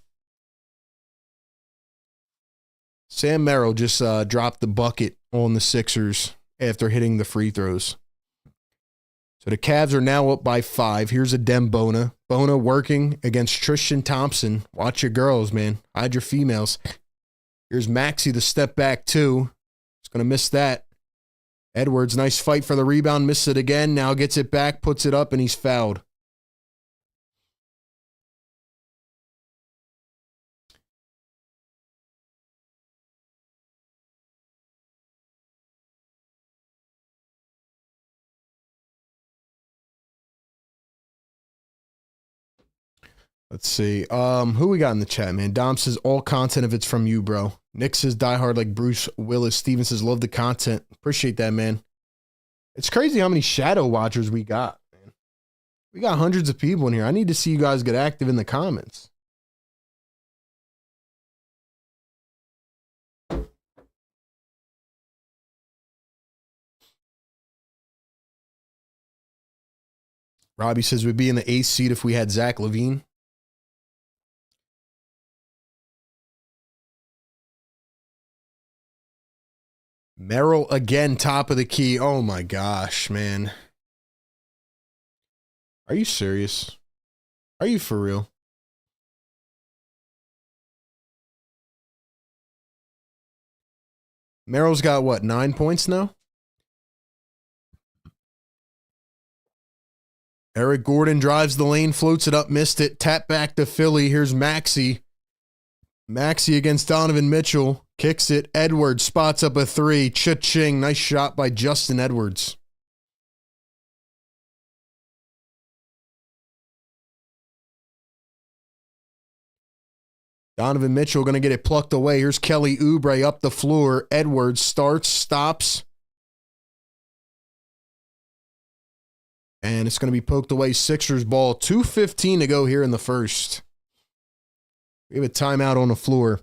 Sam Merrill just dropped the bucket on the Sixers after hitting the free throws. So the Cavs are now up by 5. Here's a Dem Bona. Bona working against Tristan Thompson. Watch your girls, man. Hide your females. Here's Maxey, the step back 2. He's going to miss that. Edwards, nice fight for the rebound. Missed it again. Now gets it back, puts it up, and he's fouled. Let's see. Who we got in the chat, man? Dom says, all content if it's from you, bro. Nick says, diehard like Bruce Willis. Steven says, love the content. Appreciate that, man. It's crazy how many shadow watchers we got, man. We got hundreds of people in here. I need to see you guys get active in the comments. Robbie says, we'd be in the 8th seed if we had Zach LaVine. Merrill again, top of the key. Oh my gosh, man. Are you serious? Are you for real? Merrill's got what, 9 points now? Eric Gordon drives the lane, floats it up, missed it. Tap back to Philly. Here's Maxey. Maxey against Donovan Mitchell. Kicks it. Edwards spots up a three. Cha-ching. Nice shot by Justin Edwards. Donovan Mitchell going to get it plucked away. Here's Kelly Oubre up the floor. Edwards starts, stops. And it's going to be poked away. Sixers ball. 2:15 to go here in the first. We have a timeout on the floor.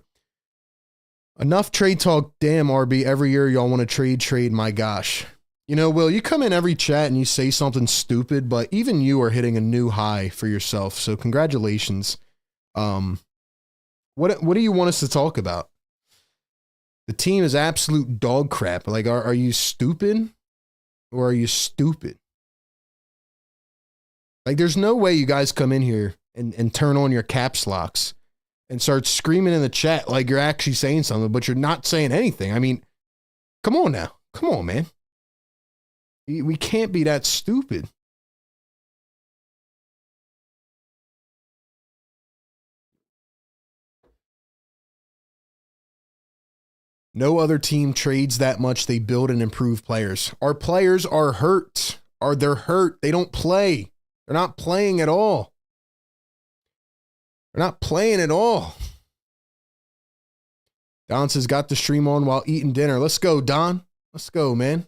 Enough trade talk. Damn, RB. Every year y'all want to trade. My gosh. You know, Will, you come in every chat and you say something stupid, but even you are hitting a new high for yourself. So congratulations. What do you want us to talk about? The team is absolute dog crap. Like, are you stupid? Or are you stupid? Like, there's no way you guys come in here and turn on your caps locks and start screaming in the chat like you're actually saying something, but you're not saying anything. I mean, come on now. Come on, man. We can't be that stupid. No other team trades that much. They build and improve players. Our players are hurt. They're hurt. They don't play. They're not playing at all. They're not playing at all. Don says, got the stream on while eating dinner. Let's go, Don. Let's go, man.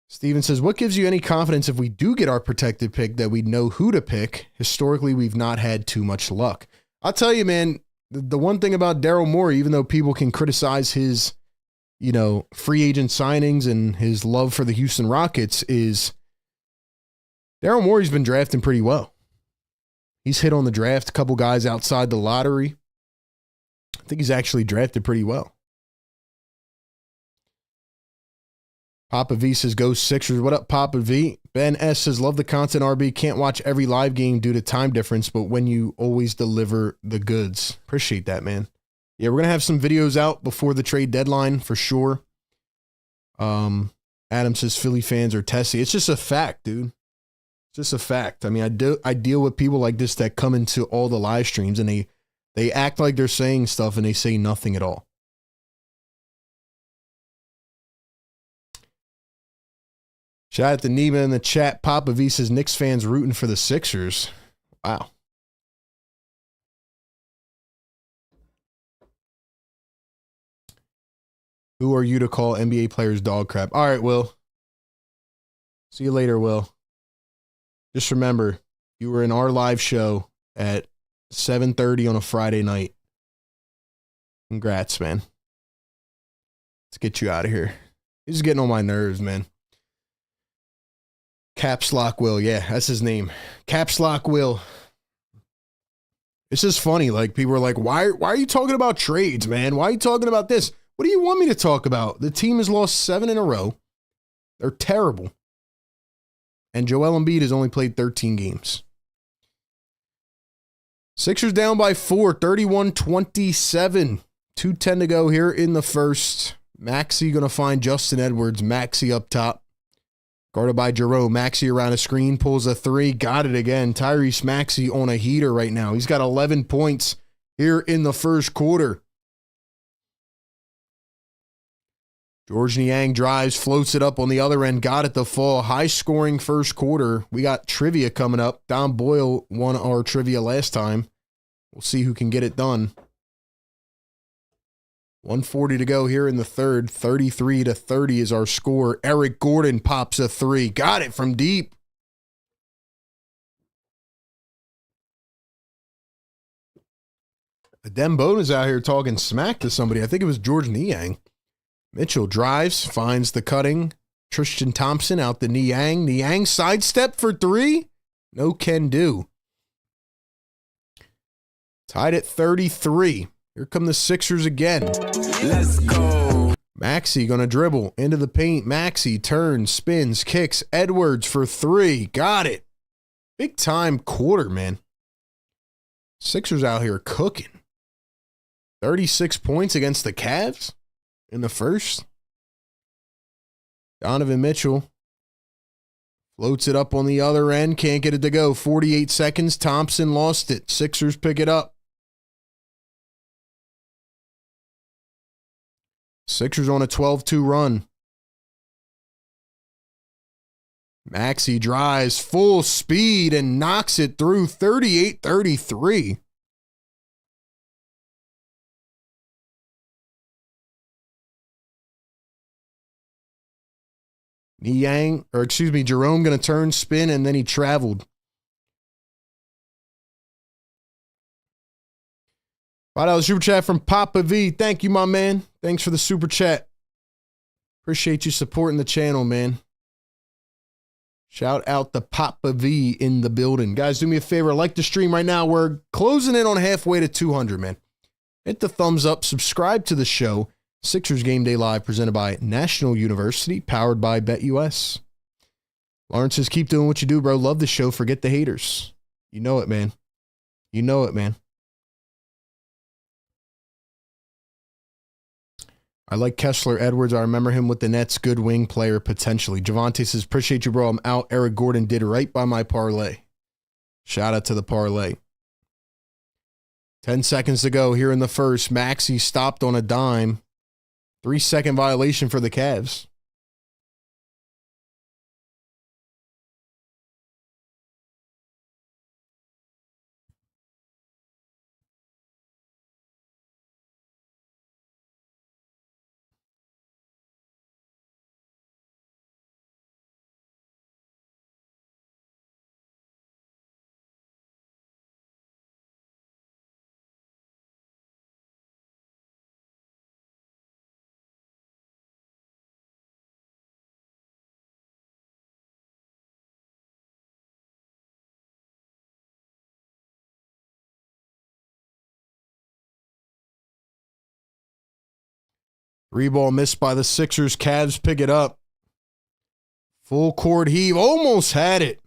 Steven says, what gives you any confidence if we do get our protected pick that we know who to pick? Historically, we've not had too much luck. I'll tell you, man, the one thing about Daryl Morey, even though people can criticize his, free agent signings and his love for the Houston Rockets, is Daryl Morey's been drafting pretty well. He's hit on the draft, a couple guys outside the lottery. I think he's actually drafted pretty well. Papa V says, go Sixers. What up, Papa V? Ben S says, love the content, RB. Can't watch every live game due to time difference, but when you always deliver the goods. Appreciate that, man. Yeah, we're going to have some videos out before the trade deadline for sure. Adam says, Philly fans are testy. It's just a fact, dude. It's just a fact. I mean, I deal with people like this that come into all the live streams and they act like they're saying stuff and they say nothing at all. Shout out to Nima in the chat. Papa V says, Knicks fans rooting for the Sixers. Wow. Who are you to call NBA players dog crap? All right, Will. See you later, Will. Just remember, you were in our live show at 7:30 on a Friday night. Congrats, man. Let's get you out of here. This is getting on my nerves, man. Caps Lock Will. Yeah, that's his name. Caps Lock Will. It's just funny. Like, people are like, why are you talking about trades, man? Why are you talking about this? What do you want me to talk about? The team has lost 7 in a row. They're terrible. And Joel Embiid has only played 13 games. Sixers down by 4, 31-27. 2:10 to go here in the first. Maxey going to find Justin Edwards. Maxey up top. Guarded by Jerome. Maxey around a screen. Pulls a three. Got it again. Tyrese Maxey on a heater right now. He's got 11 points here in the first quarter. George Niang drives, floats it up on the other end, got it to fall. High-scoring first quarter. We got trivia coming up. Don Boyle won our trivia last time. We'll see who can get it done. 1:40 to go here in the third. 33-30 is our score. Eric Gordon pops a three. Got it from deep. Adem Bona's out here talking smack to somebody. I think it was George Niang. Mitchell drives, finds the cutting. Tristan Thompson out to Niang. Niang sidestep for three. No can do. Tied at 33. Here come the Sixers again. Let's go. Maxey going to dribble into the paint. Maxey turns, spins, kicks. Edwards for three. Got it. Big time quarter, man. Sixers out here cooking. 36 points against the Cavs in the first. Donovan Mitchell floats it up on the other end. Can't get it to go. 48 seconds. Thompson lost it. Sixers pick it up. Sixers on a 12-2 run. Maxey drives full speed and knocks it through. 38-33. Jerome going to turn, spin, and then he traveled. $5 super chat from Papa V. Thank you, my man. Thanks for the super chat. Appreciate you supporting the channel, man. Shout out to Papa V in the building. Guys, do me a favor. Like the stream right now. We're closing in on halfway to 200, man. Hit the thumbs up. Subscribe to the show. Sixers Game Day Live presented by National University, powered by BetUS. Lawrence says, keep doing what you do, bro. Love the show. Forget the haters. You know it, man. You know it, man. I like Kessler Edwards. I remember him with the Nets. Good wing player, potentially. Javante says, appreciate you, bro. I'm out. Eric Gordon did right by my parlay. Shout out to the parlay. 10 seconds to go here in the first. Maxey stopped on a dime. 3-second violation for the Cavs. Three ball missed by the Sixers. Cavs pick it up. Full court heave. Almost had it.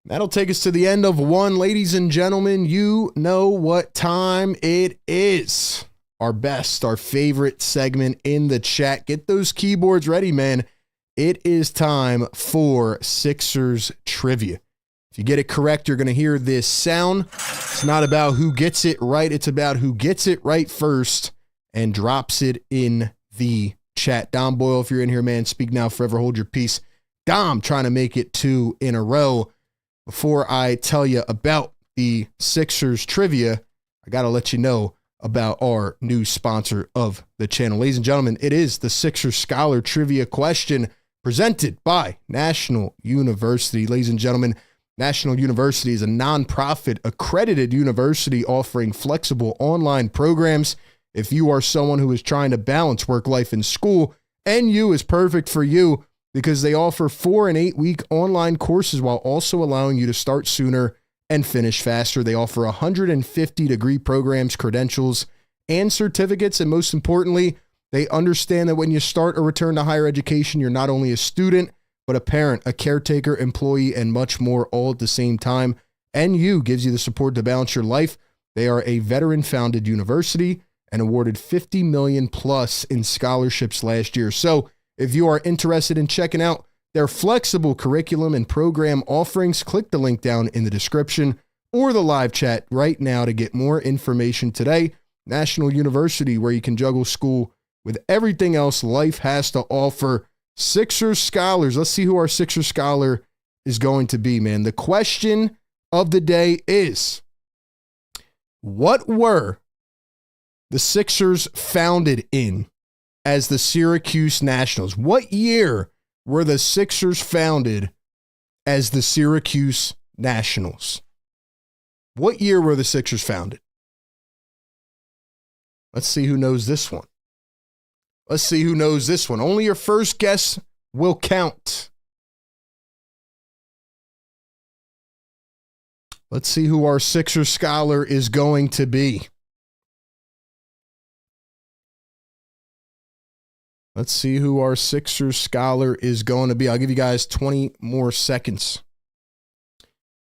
That'll take us to the end of one. Ladies and gentlemen, you know what time it is. Our best, our favorite segment in the chat. Get those keyboards ready, man. It is time for Sixers Trivia. If you get it correct, you're going to hear this sound. It's not about who gets it right. It's about who gets it right first and drops it in the chat. Dom Boyle, if you're in here, man, speak now, forever hold your peace. Dom trying to make it 2 in a row. Before I tell you about the Sixers trivia, I got to let you know about our new sponsor of the channel. Ladies and gentlemen, it is the Sixers Scholar Trivia question presented by National University. Ladies and gentlemen, National University is a nonprofit accredited university offering flexible online programs. If you are someone who is trying to balance work life and school, NU is perfect for you because they offer 4 and 8 week online courses while also allowing you to start sooner and finish faster. They offer 150 degree programs, credentials, and certificates. And most importantly, they understand that when you start or return to higher education, you're not only a student, but a parent, a caretaker, employee, and much more all at the same time. NU gives you the support to balance your life. They are a veteran-founded university, and awarded $50 million plus in scholarships last year. So if you are interested in checking out their flexible curriculum and program offerings, click the link down in the description or the live chat right now to get more information today. National University, where you can juggle school with everything else life has to offer. Sixers scholars. Let's see who our Sixers scholar is going to be, man. The question of the day is, what were the Sixers founded in as the Syracuse Nationals? What year were the Sixers founded as the Syracuse Nationals? What year were the Sixers founded? Let's see who knows this one. Let's see who knows this one. Only your first guess will count. Let's see who our Sixers scholar is going to be. Let's see who our Sixers scholar is going to be. I'll give you guys 20 more seconds.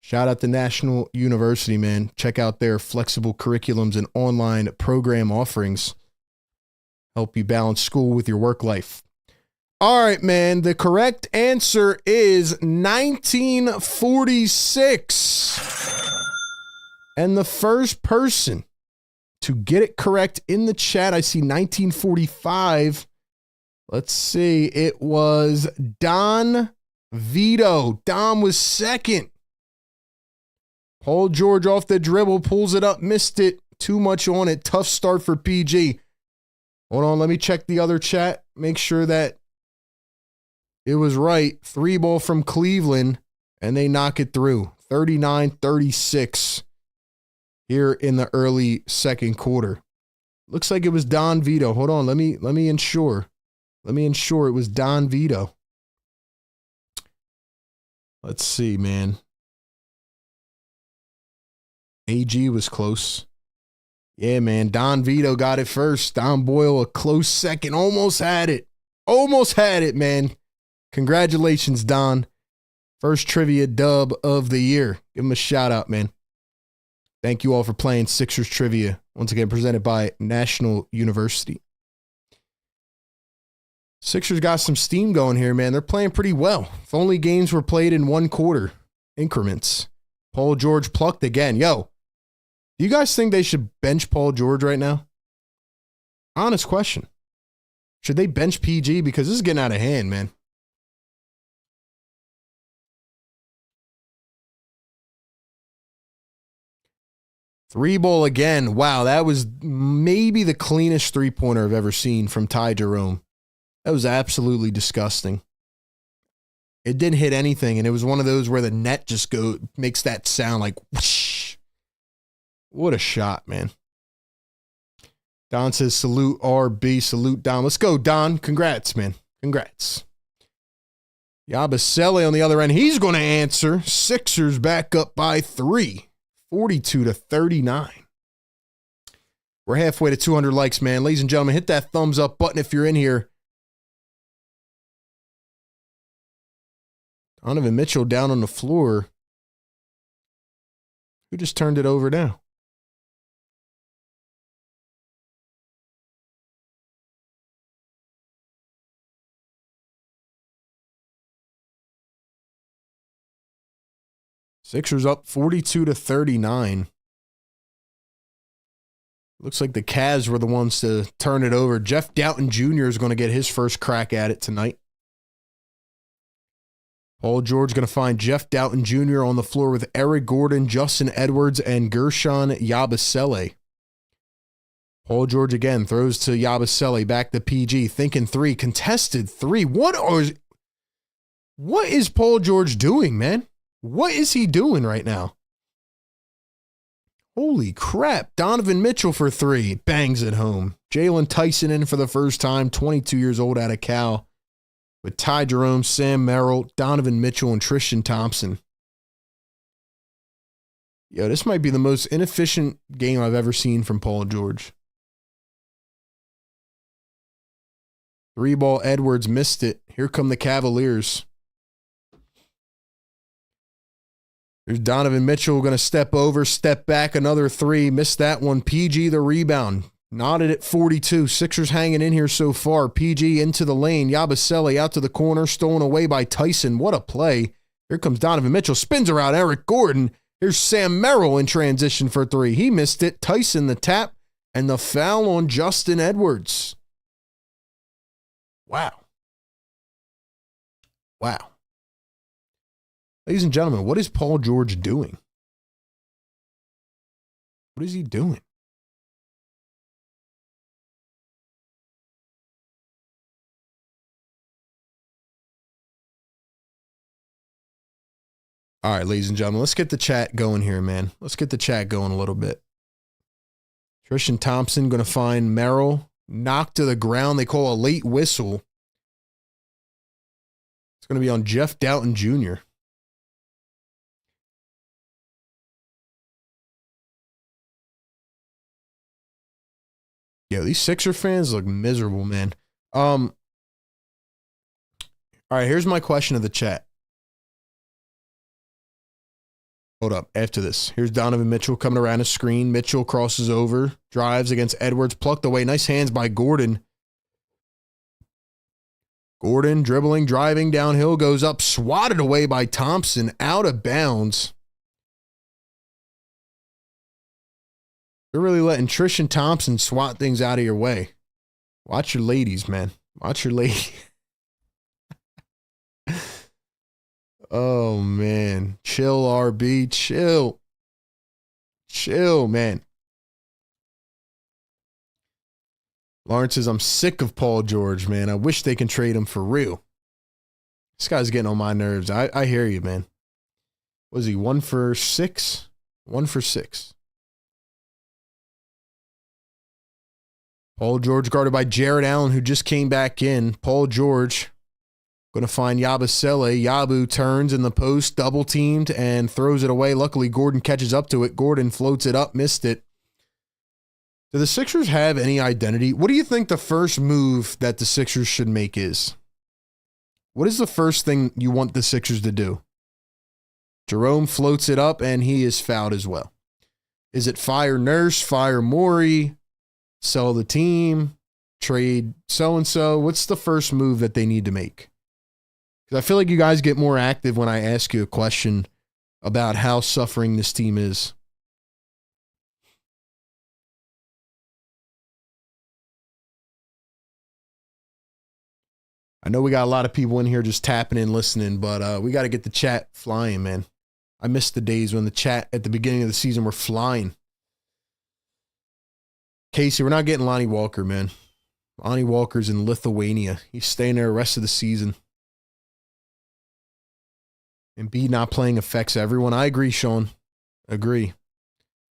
Shout out to National University, man. Check out their flexible curriculums and online program offerings. Help you balance school with your work life. All right, man. The correct answer is 1946. And the first person to get it correct in the chat, I see 1945. Let's see. It was Don Vito. Don was second. Paul George off the dribble, pulls it up, missed it. Too much on it. Tough start for PG. Hold on, let me check the other chat. Make sure that it was right. 3-ball from Cleveland, and they knock it through. 39-36 here in the early second quarter. Looks like it was Don Vito. Hold on, let me ensure. Let me ensure it was Don Vito. Let's see, man. AG was close. Yeah, man. Don Vito got it first. Don Boyle, a close second. Almost had it. Almost had it, man. Congratulations, Don. First trivia dub of the year. Give him a shout out, man. Thank you all for playing Sixers Trivia. Once again, presented by National University. Sixers got some steam going here, man. They're playing pretty well. If only games were played in 1 quarter increments. Paul George plucked again. Yo, do you guys think they should bench Paul George right now? Honest question. Should they bench PG? Because this is getting out of hand, man. Three-ball again. Wow, that was maybe the cleanest three-pointer I've ever seen from Ty Jerome. That was absolutely disgusting. It didn't hit anything, and it was one of those where the net just makes that sound like whoosh. What a shot, man. Don says, salute RB, salute Don. Let's go, Don. Congrats, man. Congrats. Yabusele on the other end. He's going to answer. Sixers back up by 3, 42-39. We're halfway to 200 likes, man. Ladies and gentlemen, hit that thumbs up button if you're in here. Donovan Mitchell down on the floor. Who just turned it over now? Sixers up 42-39. Looks like the Cavs were the ones to turn it over. Jeff Doughton Jr. is going to get his first crack at it tonight. Paul George going to find Jeff Doughton Jr. on the floor with Eric Gordon, Justin Edwards, and Gershon Yabusele. Paul George again throws to Yabusele, back to PG, thinking 3, contested 3. What is Paul George doing, man? What is he doing right now? Holy crap. Donovan Mitchell for 3. Bangs it home. Jalen Tyson in for the first time, 22 years old out of Cal. With Ty Jerome, Sam Merrill, Donovan Mitchell, and Tristan Thompson. Yo, this might be the most inefficient game I've ever seen from Paul George. 3-ball Edwards missed it. Here come the Cavaliers. There's Donovan Mitchell going to step over, step back, another 3. Missed that one. PG the rebound. Knotted at 42. Sixers hanging in here so far. PG into the lane. Yabusele out to the corner. Stolen away by Tyson. What a play. Here comes Donovan Mitchell. Spins around Eric Gordon. Here's Sam Merrill in transition for three. He missed it. Tyson the tap. And the foul on Justin Edwards. Wow. Wow. Ladies and gentlemen, what is Paul George doing? What is he doing? All right, ladies and gentlemen, let's get the chat going here, man. Let's get the chat going a little bit. Tristan Thompson going to find Merrill. Knocked to the ground. They call a late whistle. It's going to be on Jeff Doughton Jr. Yo, these Sixer fans look miserable, man. All right, here's my question of the chat. Hold up. After this, here's Donovan Mitchell coming around a screen. Mitchell crosses over, drives against Edwards, plucked away. Nice hands by Gordon. Gordon dribbling, driving downhill, goes up, swatted away by Thompson, out of bounds. They're really letting Tristan Thompson swat things out of your way. Watch your ladies, man. Watch your ladies. Oh, man. Chill, RB. Chill. Chill, man. Lawrence says, I'm sick of Paul George, man. I wish they can trade him for real. This guy's getting on my nerves. I hear you, man. Was he 1 for 6? 1 for 6. Paul George guarded by Jared Allen, who just came back in. Paul George going to find Yabusele. Yabu turns in the post, double teamed, and throws it away. Luckily, Gordon catches up to it. Gordon floats it up, missed it. Do the Sixers have any identity? What do you think the first move that the Sixers should make is? What is the first thing you want the Sixers to do? Jerome floats it up, and he is fouled as well. Is it fire Nurse, fire Morey, sell the team, trade so-and-so? What's the first move that they need to make? Because I feel like you guys get more active when I ask you a question about how suffering this team is. I know we got a lot of people in here just tapping in, listening, but we got to get the chat flying, man. I miss the days when the chat at the beginning of the season were flying. Casey, we're not getting Lonnie Walker, man. Lonnie Walker's in Lithuania. He's staying there the rest of the season. Embiid not playing affects everyone. I agree, Sean. Agree.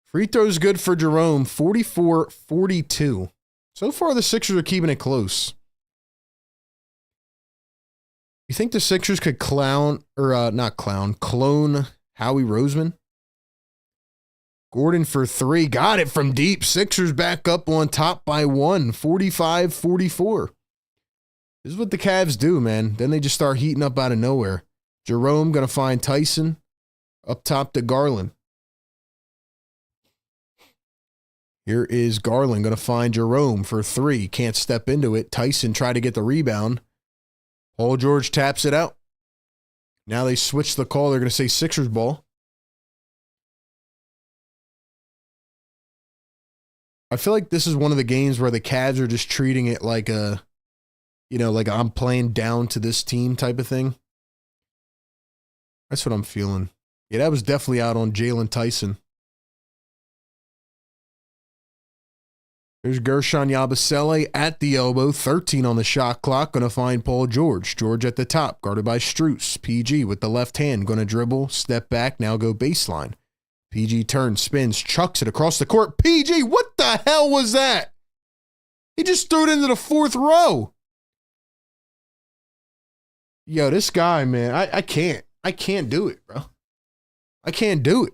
Free throws good for Jerome, 44-42. So far, the Sixers are keeping it close. You think the Sixers could clone Howie Roseman? Gordon for 3. Got it from deep. Sixers back up on top by 1, 45-44. This is what the Cavs do, man. Then they just start heating up out of nowhere. Jerome going to find Tyson. Up top to Garland. Here is Garland going to find Jerome for 3. Can't step into it. Tyson tried to get the rebound. Paul George taps it out. Now they switch the call. They're going to say Sixers ball. I feel like this is one of the games where the Cavs are just treating it like a, like I'm playing down to this team type of thing. That's what I'm feeling. Yeah, that was definitely out on Jalen Tyson. There's Gershon Yabusele at the elbow, 13 on the shot clock, going to find Paul George. George at the top, guarded by Strus. PG with the left hand, going to dribble, step back, now go baseline. PG turns, spins, chucks it across the court. PG, what the hell was that? He just threw it into the 4th row. Yo, this guy, man, I can't. I can't do it, bro. I can't do it.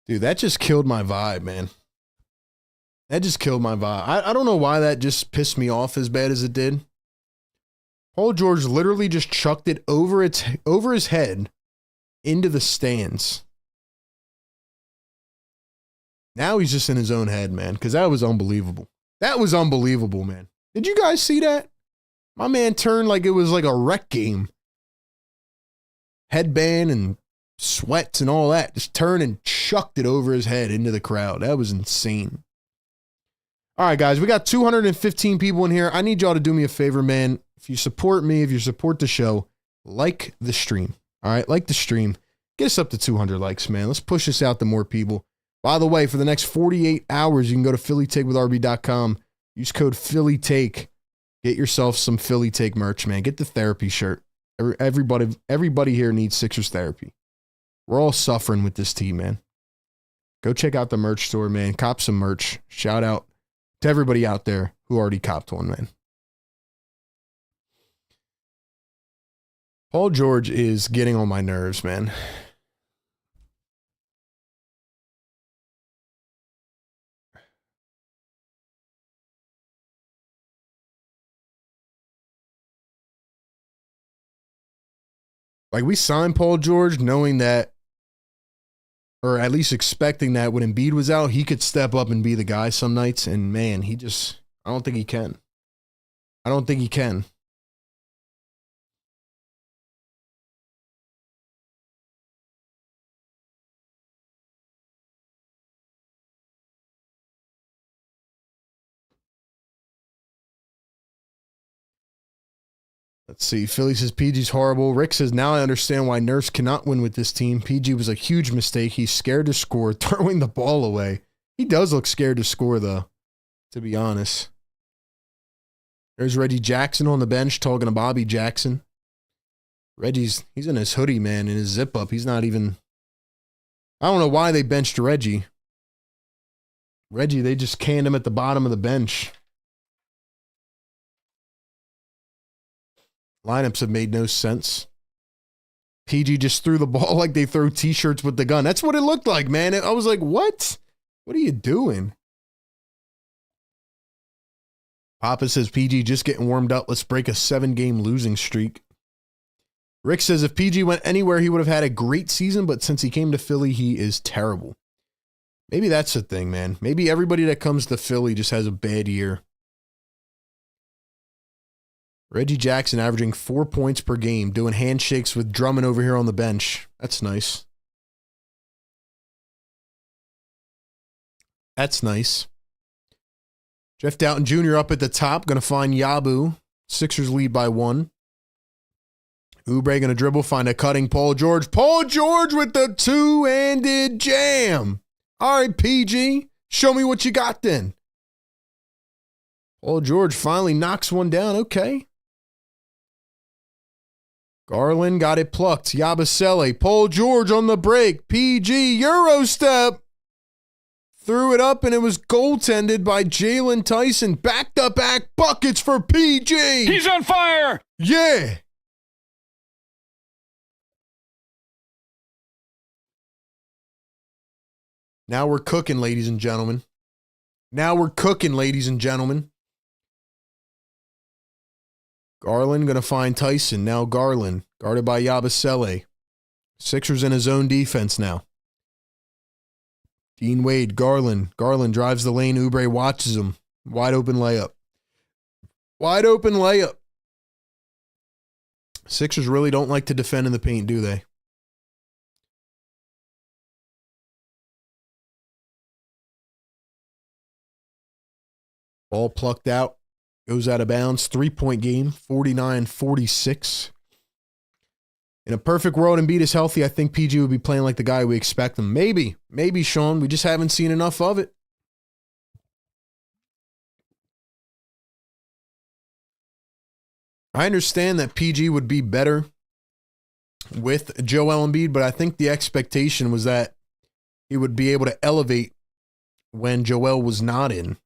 Dude, that just killed my vibe, man. That just killed my vibe. I don't know why that just pissed me off as bad as it did. Paul George literally just chucked it over his head into the stands. Now he's just in his own head, man, because that was unbelievable. That was unbelievable, man. Did you guys see that? My man turned like it was like a rec game. Headband and sweats and all that. Just turned and chucked it over his head into the crowd. That was insane. All right, guys, we got 215 people in here. I need y'all to do me a favor, man. If you support me, if you support the show, like the stream. All right, like the stream. Get us up to 200 likes, man. Let's push this out to more people. By the way, for the next 48 hours, you can go to phillytakewithrb.com. Use code PhillyTake. Get yourself some Philly Take merch, man. Get the therapy shirt. Everybody here needs Sixers therapy. We're all suffering with this team, man. Go check out the merch store, man. Cop some merch. Shout out to everybody out there who already copped one, man. Paul George is getting on my nerves, man. Like, we signed Paul George knowing that, or at least expecting that when Embiid was out, he could step up and be the guy some nights. And, man, I don't think he can. I don't think he can. Let's see. Philly says PG's horrible. Rick says, now I understand why Nurse cannot win with this team. PG was a huge mistake. He's scared to score, throwing the ball away. He does look scared to score, though, to be honest. There's Reggie Jackson on the bench talking to Bobby Jackson. He's in his hoodie, man, in his zip-up. He's not even... I don't know why they benched Reggie. Reggie, they just canned him at the bottom of the bench. Lineups have made no sense. PG just threw the ball like they throw T-shirts with the gun. That's what it looked like, man. I was like, what? What are you doing? Papa says, PG just getting warmed up. Let's break a 7-game losing streak. Rick says, if PG went anywhere, he would have had a great season, but since he came to Philly, he is terrible. Maybe that's the thing, man. Maybe everybody that comes to Philly just has a bad year. Reggie Jackson averaging 4 points per game, doing handshakes with Drummond over here on the bench. That's nice. That's nice. Jeff Doughton Jr. up at the top, going to find Yabu. Sixers lead by 1. Oubre going to dribble, find a cutting Paul George. Paul George with the two-handed jam. All right, PG, show me what you got then. Paul George finally knocks one down. Okay. Garland got it plucked. Yabusele. Paul George on the break. PG. Euro step. Threw it up and it was goaltended by Jalen Tyson. Back-to-back buckets for PG. He's on fire. Yeah. Now we're cooking, ladies and gentlemen. Now we're cooking, ladies and gentlemen. Garland going to find Tyson. Now Garland, guarded by Yabusele. Sixers in his own defense now. Dean Wade, Garland. Garland drives the lane. Oubre watches him. Wide open layup. Wide open layup. Sixers really don't like to defend in the paint, do they? Ball plucked out. Goes out of bounds. 3-point game. 49-46. In a perfect world, Embiid is healthy. I think PG would be playing like the guy we expect him. Maybe. Maybe, Sean. We just haven't seen enough of it. I understand that PG would be better with Joel Embiid, but I think the expectation was that he would be able to elevate when Joel was not in.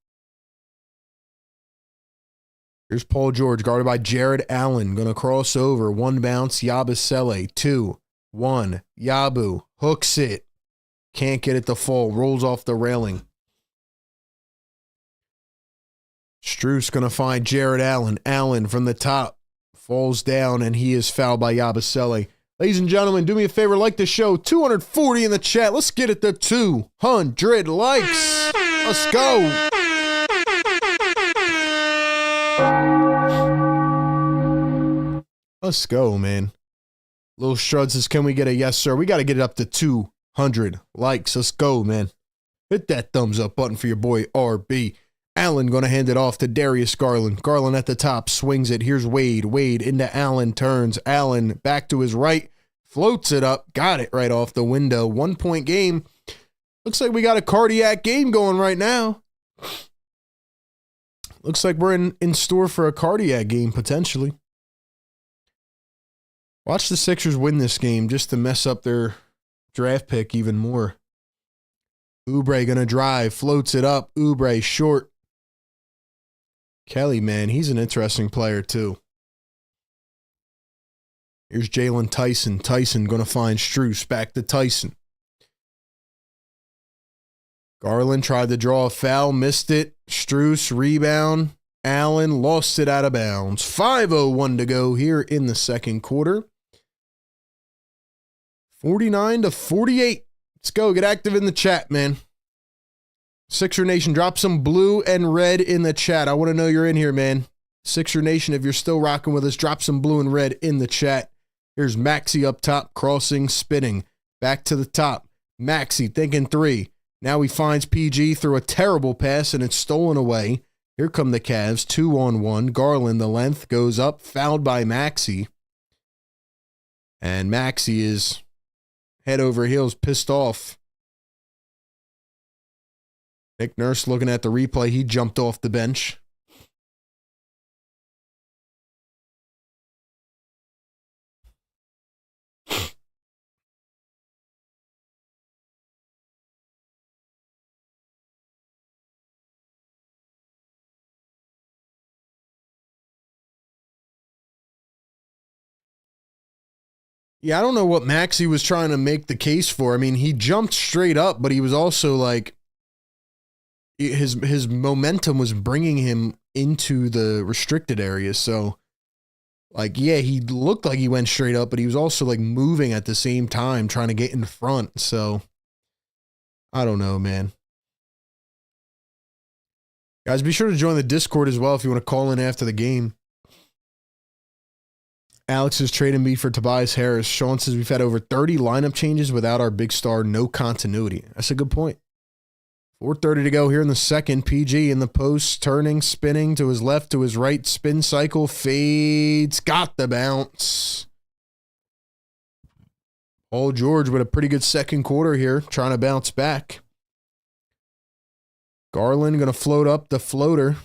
Here's Paul George, guarded by Jared Allen. Going to cross over. One bounce. Yabusele. 2-1. Yabu. Hooks it. Can't get it to fall. Rolls off the railing. Strus going to find Jared Allen. Allen from the top. Falls down, and he is fouled by Yabusele. Ladies and gentlemen, do me a favor, like the show. 240 in the chat. Let's get it to 200 likes. Let's go. Let's go, man. Little Strud says, can we get a yes, sir? We got to get it up to 200 likes. Let's go, man. Hit that thumbs up button for your boy, RB. Allen going to hand it off to Darius Garland. Garland at the top, swings it. Here's Wade. Wade into Allen, turns. Allen back to his right, floats it up. Got it right off the window. 1 point game. Looks like we got a cardiac game going right now. Looks like we're in store for a cardiac game, potentially. Watch the Sixers win this game just to mess up their draft pick even more. Oubre going to drive, floats it up. Oubre short. Kelly, man, he's an interesting player too. Here's Jalen Tyson. Tyson going to find Strus. Back to Tyson. Garland tried to draw a foul, missed it. Strus, rebound. Allen lost it out of bounds. 5:01 to go here in the second quarter. 49-48. Let's go. Get active in the chat, man. Sixer Nation, drop some blue and red in the chat. I want to know you're in here, man. Sixer Nation, if you're still rocking with us, drop some blue and red in the chat. Here's Maxey up top, crossing, spinning. Back to the top. Maxey thinking three. Now he finds PG through a terrible pass, and it's stolen away. Here come the Cavs, 2-on-1. Garland, the length, goes up, fouled by Maxey. And Maxey is head over heels, pissed off. Nick Nurse looking at the replay. He jumped off the bench. Yeah, I don't know what Maxey was trying to make the case for. I mean, he jumped straight up, but he was also like, his momentum was bringing him into the restricted area. So, like, yeah, he looked like he went straight up, but he was also like moving at the same time, trying to get in front. So, I don't know, man. Guys, be sure to join the Discord as well if you want to call in after the game. Alex is trading me for Tobias Harris. Sean says we've had over 30 lineup changes without our big star. No continuity. That's a good point. 4:30 to go here in the second. PG in the post, turning, spinning to his left, to his right. Spin cycle, fades. Got the bounce. Paul George with a pretty good second quarter here, trying to bounce back. Garland going to float up the floater.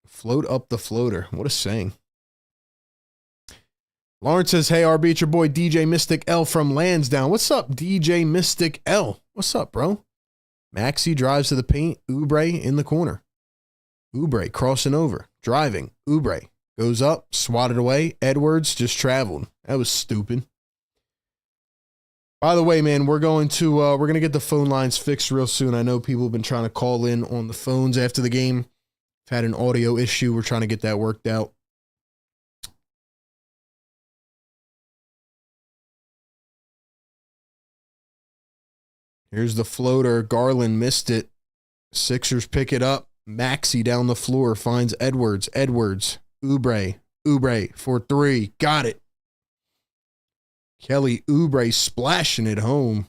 Float up the floater. What a saying. Lawrence says, hey, RB, it's your boy DJ Mystic L from Lansdowne. What's up, DJ Mystic L? What's up, bro? Maxey drives to the paint. Oubre in the corner. Oubre crossing over. Driving. Oubre goes up. Swatted away. Edwards just traveled. That was stupid. By the way, man, we're going to get the phone lines fixed real soon. I know people have been trying to call in on the phones after the game. Had an audio issue. We're trying to get that worked out. Here's the floater. Garland missed it. Sixers pick it up. Maxey down the floor finds Edwards. Edwards. Oubre. Oubre for three. Got it. Kelly Oubre splashing it home.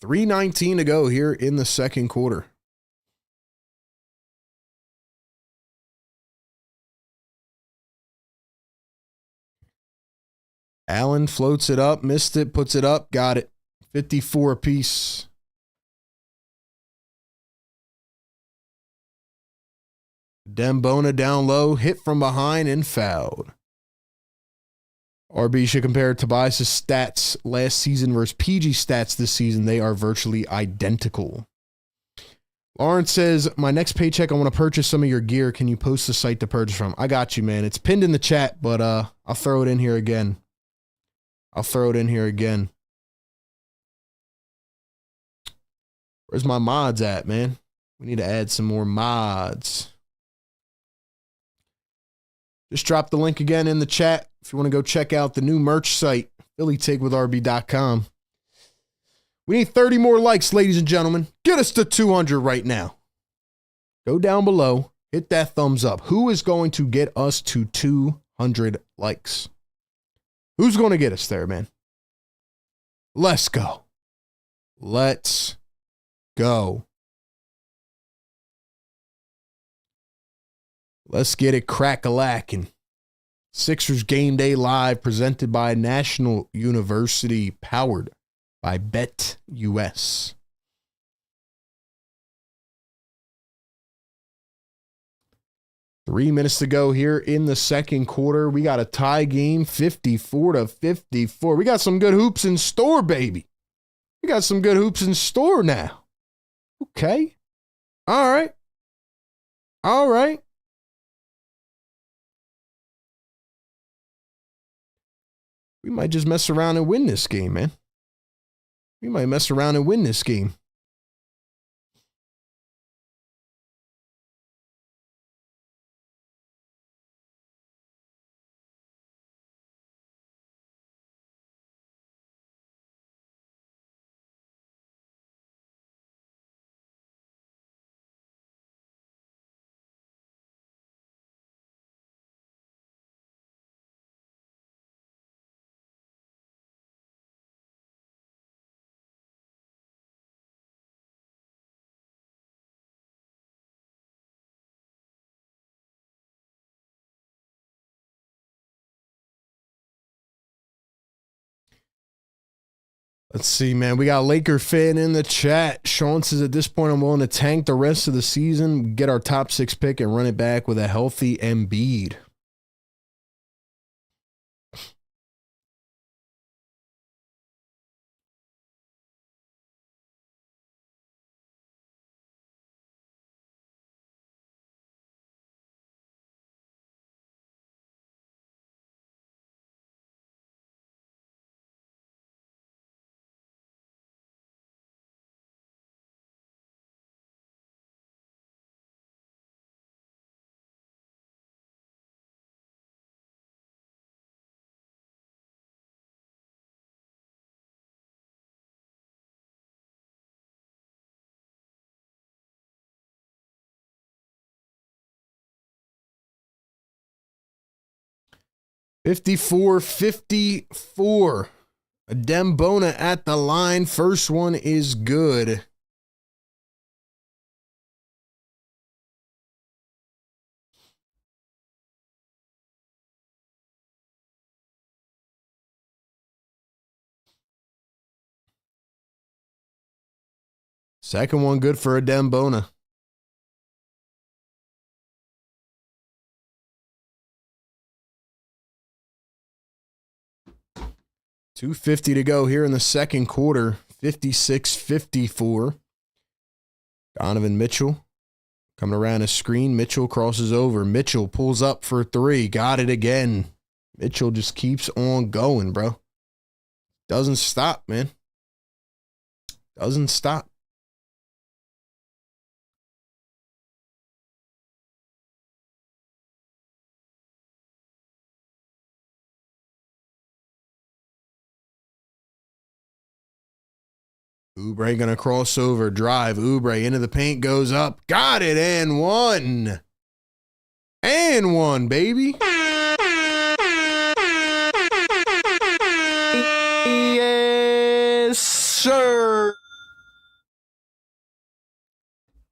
$3:19 to go here in the second quarter. Allen floats it up, missed it, puts it up, got it. 54 apiece. Dembona down low, hit from behind and fouled. RB should compare Tobias' stats last season versus PG stats this season. They are virtually identical. Lawrence says, my next paycheck, I want to purchase some of your gear. Can you post the site to purchase from? I got you, man. It's pinned in the chat, but I'll throw it in here again. Where's my mods at, man? We need to add some more mods. Just drop the link again in the chat if you want to go check out the new merch site, phillytakewithrb.com. We need 30 more likes, ladies and gentlemen. Get us to 200 right now. Go down below, hit that thumbs up. Who is going to get us to 200 likes? Who's going to get us there, man? Let's go. Let's go. Let's get it crack-a-lackin'. Sixers Game Day Live presented by National University, powered by BetUS. Three minutes to go here in the second quarter. We got a tie game, 54-54. We got some good hoops in store, baby. We got some good hoops in store now. Okay. All right. All right. We might just mess around and win this game, man. We might mess around and win this game. Let's see, man. We got Laker fan in the chat. Sean says, at this point, I'm willing to tank the rest of the season, get our top 6 pick, and run it back with a healthy Embiid. $54-54. Dembona at the line. First one is good. Second one good for a Dembona. $2:50 to go here in the second quarter. 56-54. Donovan Mitchell coming around a screen. Mitchell crosses over. Mitchell pulls up for 3. Got it again. Mitchell just keeps on going, bro. Doesn't stop, man. Doesn't stop. Oubre going to cross over, drive. Oubre into the paint, goes up. Got it, and one. And one, baby. Yes, sir.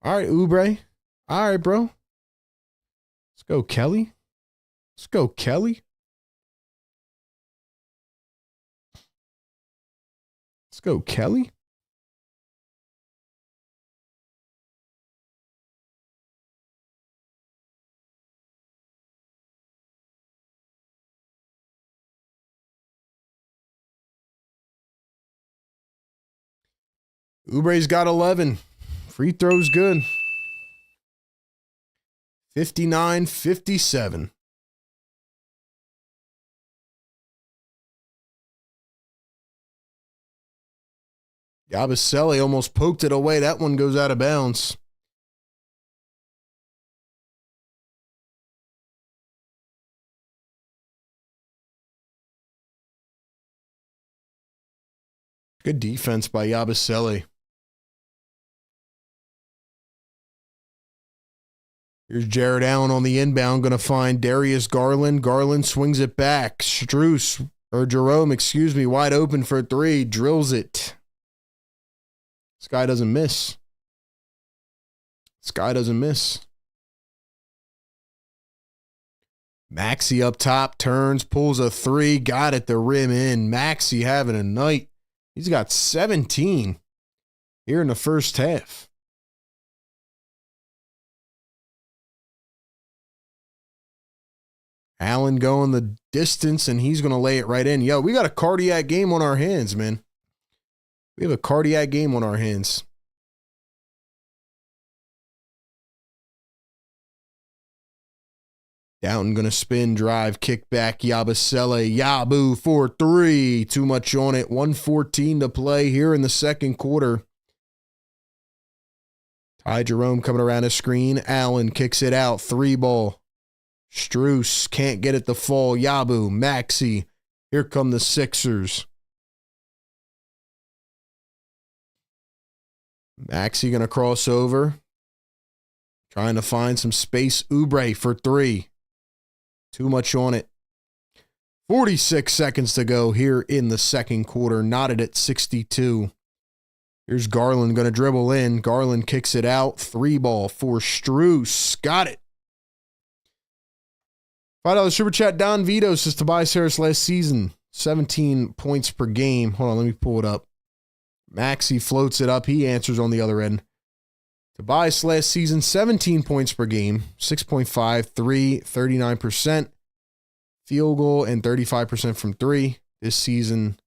All right, Oubre. All right, bro. Let's go, Kelly. Let's go, Kelly. Let's go, Kelly. Oubre's got 11. Free throw's good. 59-57. Yabusele almost poked it away. That one goes out of bounds. Good defense by Yabusele. Here's Jared Allen on the inbound, going to find Darius Garland. Garland swings it back. Jerome, wide open for three. Drills it. This guy doesn't miss. Maxey up top, turns, pulls a three, got at the rim in. Maxey having a night. He's got 17 here in the first half. Allen going the distance, and he's going to lay it right in. Yo, we got a cardiac game on our hands, man. We have a cardiac game on our hands. Downton going to spin, drive, kick back. Yabusele, Yabu for three. Too much on it. 1:14 to play here in the second quarter. Ty Jerome coming around the screen. Allen kicks it out. Three ball. Strus can't get it to fall. Yabu, Maxey. Here come the Sixers. Maxey going to cross over. Trying to find some space. Oubre for three. Too much on it. 46 seconds to go here in the second quarter. Knotted at 62. Here's Garland going to dribble in. Garland kicks it out. Three ball for Strus. Got it. $5 super chat. Don Vito says Tobias Harris last season, 17 points per game. Hold on, let me pull it up. Maxey floats it up. He answers on the other end. Tobias last season, 17 points per game, 6.5, 3, 39% field goal, and 35% from three. This season,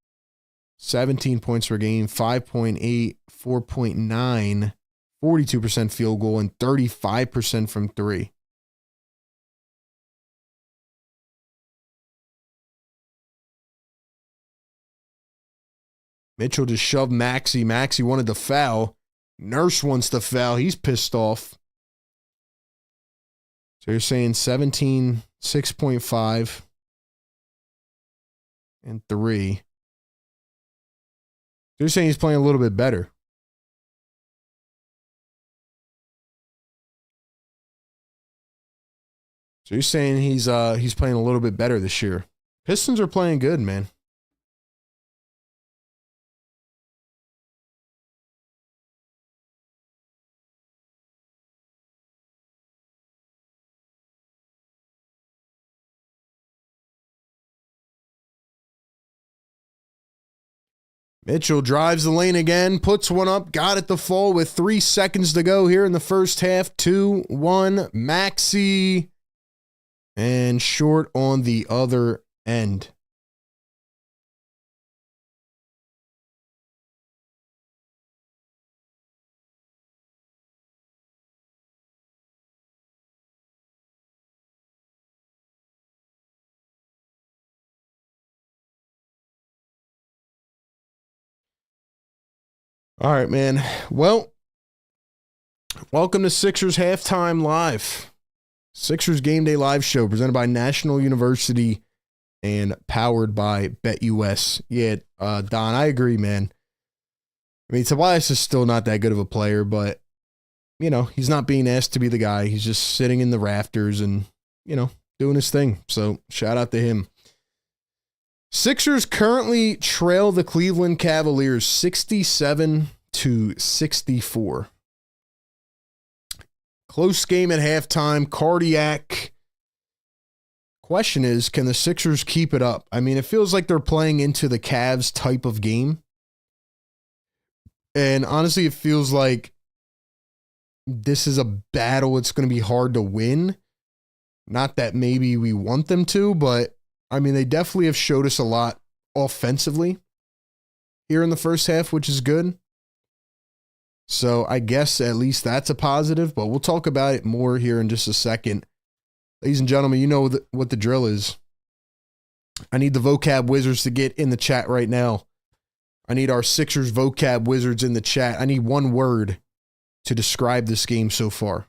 17 points per game, 5.8, 4.9, 42% field goal, and 35% from three. Mitchell just shoved Maxey. Maxey wanted to foul. Nurse wants to foul. He's pissed off. So you're saying 17, 6.5, and 3. So you're saying he's playing a little bit better. So you're saying he's playing a little bit better this year. Pistons are playing good, man. Mitchell drives the lane again, puts one up, got it to fall with 3 seconds to go here in the first half. 2-1, Maxey, and short on the other end. All right, man. Well, welcome to Sixers Halftime Live. Sixers Game Day Live Show presented by National University and powered by BetUS. Yeah, Don, I agree, man. I mean, Tobias is still not that good of a player, but, you know, he's not being asked to be the guy. He's just sitting in the rafters and, you know, doing his thing. So shout out to him. Sixers currently trail the Cleveland Cavaliers 67-64. Close game at halftime, cardiac. Question is, can the Sixers keep it up? I mean, it feels like they're playing into the Cavs type of game. And honestly, it feels like this is a battle it's going to be hard to win. Not that maybe we want them to, but I mean, they definitely have showed us a lot offensively here in the first half, which is good. So I guess at least that's a positive, but we'll talk about it more here in just a second. Ladies and gentlemen, you know what the drill is. I need the vocab wizards to get in the chat right now. I need our Sixers vocab wizards in the chat. I need one word to describe this game so far.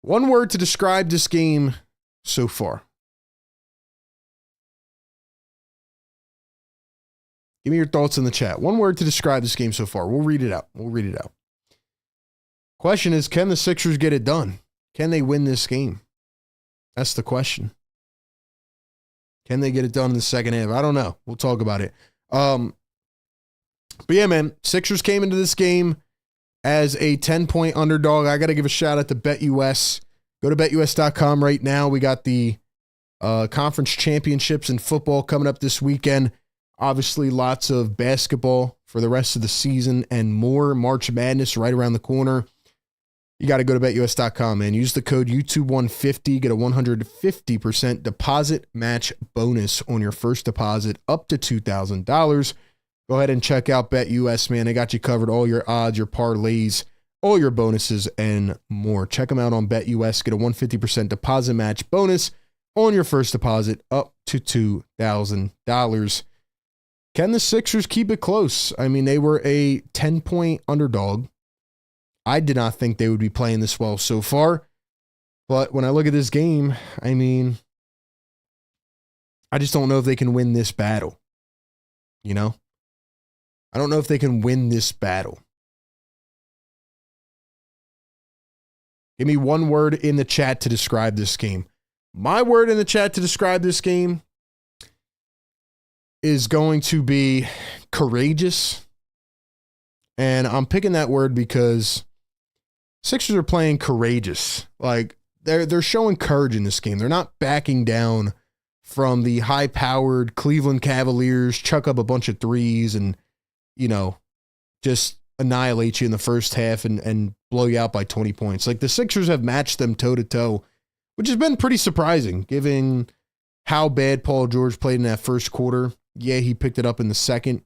One word to describe this game so far. Give me your thoughts in the chat. One word to describe this game so far. We'll read it out. Question is, can the Sixers get it done? Can they win this game? That's the question. Can they get it done in the second half? I don't know. We'll talk about it. But yeah, man, Sixers came into this game as a 10-point underdog. I got to give a shout out to BetUS. Go to betus.com right now. We got the conference championships in football coming up this weekend. Obviously, lots of basketball for the rest of the season and more. March Madness right around the corner. You got to go to betus.com, man. Use the code YouTube150. Get a 150% deposit match bonus on your first deposit up to $2,000. Go ahead and check out BetUS, man. They got you covered. All your odds, your parlays, all your bonuses, and more. Check them out on BetUS. Get a 150% deposit match bonus on your first deposit up to $2,000. Can the Sixers keep it close? I mean, they were a 10-point underdog. I did not think they would be playing this well so far. But when I look at this game, I mean, I just don't know if they can win this battle. You know? I don't know if they can win this battle. Give me one word in the chat to describe this game. My word in the chat to describe this game is going to be courageous. And I'm picking that word because Sixers are playing courageous. Like they're showing courage in this game. They're not backing down from the high-powered Cleveland Cavaliers, chuck up a bunch of threes and, you know, just annihilate you in the first half and blow you out by 20 points. Like the Sixers have matched them toe-to-toe, which has been pretty surprising given how bad Paul George played in that first quarter. Yeah, he picked it up in the second.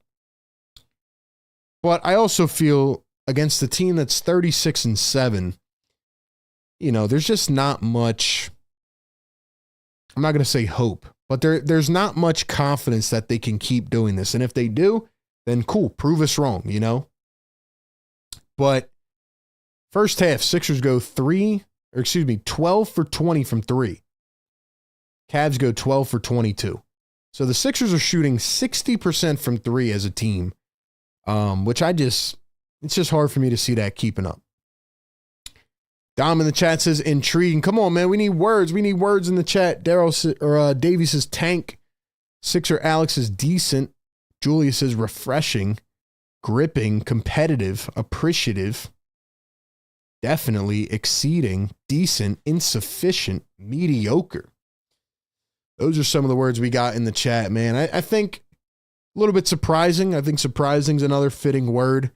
But I also feel against the team that's 36-7, you know, there's just not much, I'm not going to say hope, but there's not much confidence that they can keep doing this. And if they do, then cool, prove us wrong, you know? But first half, Sixers go 12 for 20 from three. Cavs go 12 for 22. So the Sixers are shooting 60% from three as a team, which it's just hard for me to see that keeping up. Dom in the chat says intriguing. Come on, man. We need words. We need words in the chat. Davey says tank. Sixer Alex is decent. Julia says refreshing, gripping, competitive, appreciative, definitely, exceeding, decent, insufficient, mediocre. Those are some of the words we got in the chat, man. I think a little bit surprising. I think surprising is another fitting word.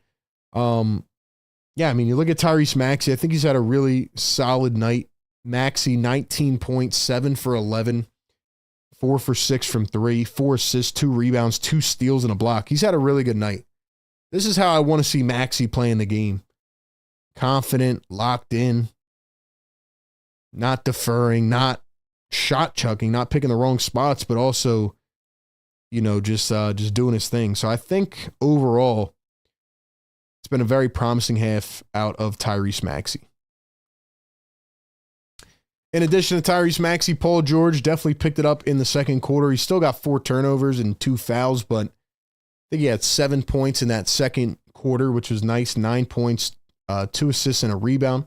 Yeah, I mean, you look at Tyrese Maxey. I think he's had a really solid night. Maxey, 19 points, 7 for 11, 4 for 6 from 3, 4 assists, 2 rebounds, 2 steals, and a block. He's had a really good night. This is how I want to see Maxey playing the game. Confident, locked in, not deferring, not shot chucking, not picking the wrong spots, but also, you know, just doing his thing. So I think overall, it's been a very promising half out of Tyrese Maxey. In addition to Tyrese Maxey, Paul George definitely picked it up in the second quarter. He still got 4 turnovers and 2 fouls, but I think he had 7 points in that second quarter, which was nice. 9 points, 2 assists, and a rebound.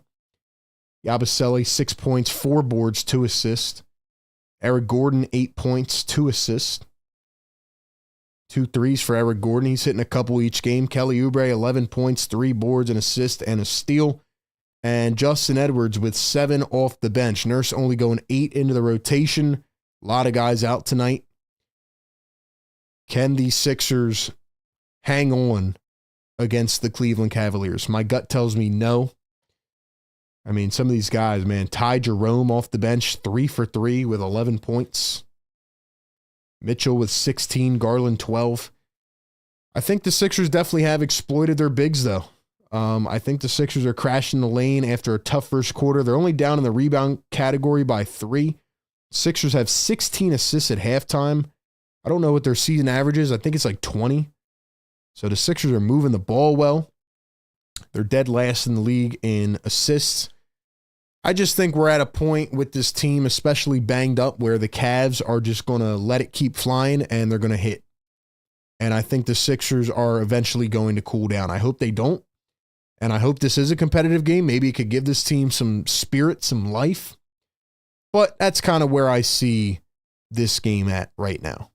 Yabusele, 6 points, 4 boards, 2 assists. Eric Gordon, 8 points, 2 assists. 2 threes for Eric Gordon. He's hitting a couple each game. Kelly Oubre, 11 points, 3 boards, an assist, and a steal. And Justin Edwards with 7 off the bench. Nurse only going 8 into the rotation. A lot of guys out tonight. Can the Sixers hang on against the Cleveland Cavaliers? My gut tells me no. I mean, some of these guys, man. Ty Jerome off the bench, 3 for 3 with 11 points. Mitchell with 16, Garland 12. I think the Sixers definitely have exploited their bigs, though. I think the Sixers are crashing the lane after a tough first quarter. They're only down in the rebound category by 3. Sixers have 16 assists at halftime. I don't know what their season average is. I think it's like 20. So the Sixers are moving the ball well. They're dead last in the league in assists. I just think we're at a point with this team, especially banged up, where the Cavs are just going to let it keep flying and they're going to hit. And I think the Sixers are eventually going to cool down. I hope they don't. And I hope this is a competitive game. Maybe it could give this team some spirit, some life. But that's kind of where I see this game at right now.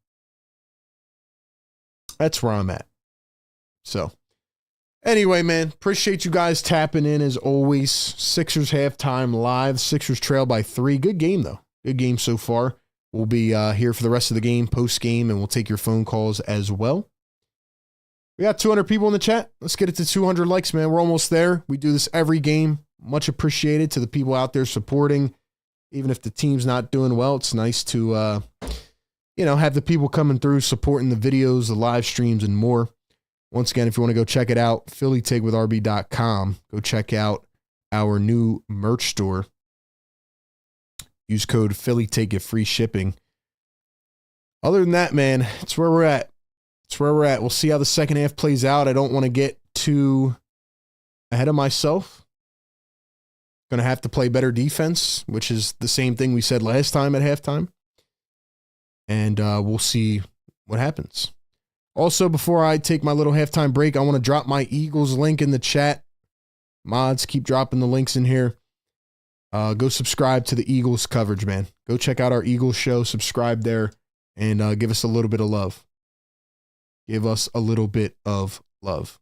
That's where I'm at. So, anyway, man, appreciate you guys tapping in as always. Sixers halftime live. Sixers trail by 3. Good game, though. Good game so far. We'll be here for the rest of the game, post-game, and we'll take your phone calls as well. We got 200 people in the chat. Let's get it to 200 likes, man. We're almost there. We do this every game. Much appreciated to the people out there supporting. Even if the team's not doing well, it's nice to, have the people coming through, supporting the videos, the live streams, and more. Once again, if you want to go check it out, phillytigwithrb.com. Go check out our new merch store. Use code PhillyTig, get free shipping. Other than that, man, it's where we're at. It's where we're at. We'll see how the second half plays out. I don't want to get too ahead of myself. Going to have to play better defense, which is the same thing we said last time at halftime. And we'll see what happens. Also, before I take my little halftime break, I want to drop my Eagles link in the chat. Mods, keep dropping the links in here. Go subscribe to the Eagles coverage, man. Go check out our Eagles show. Subscribe there and give us a little bit of love. Give us a little bit of love.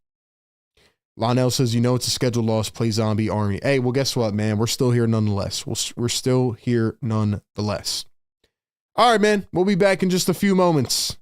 Lionel says, it's a scheduled loss. Play Zombie Army. Hey, well, guess what, man? We're still here nonetheless. We're still here nonetheless. All right, man. We'll be back in just a few moments.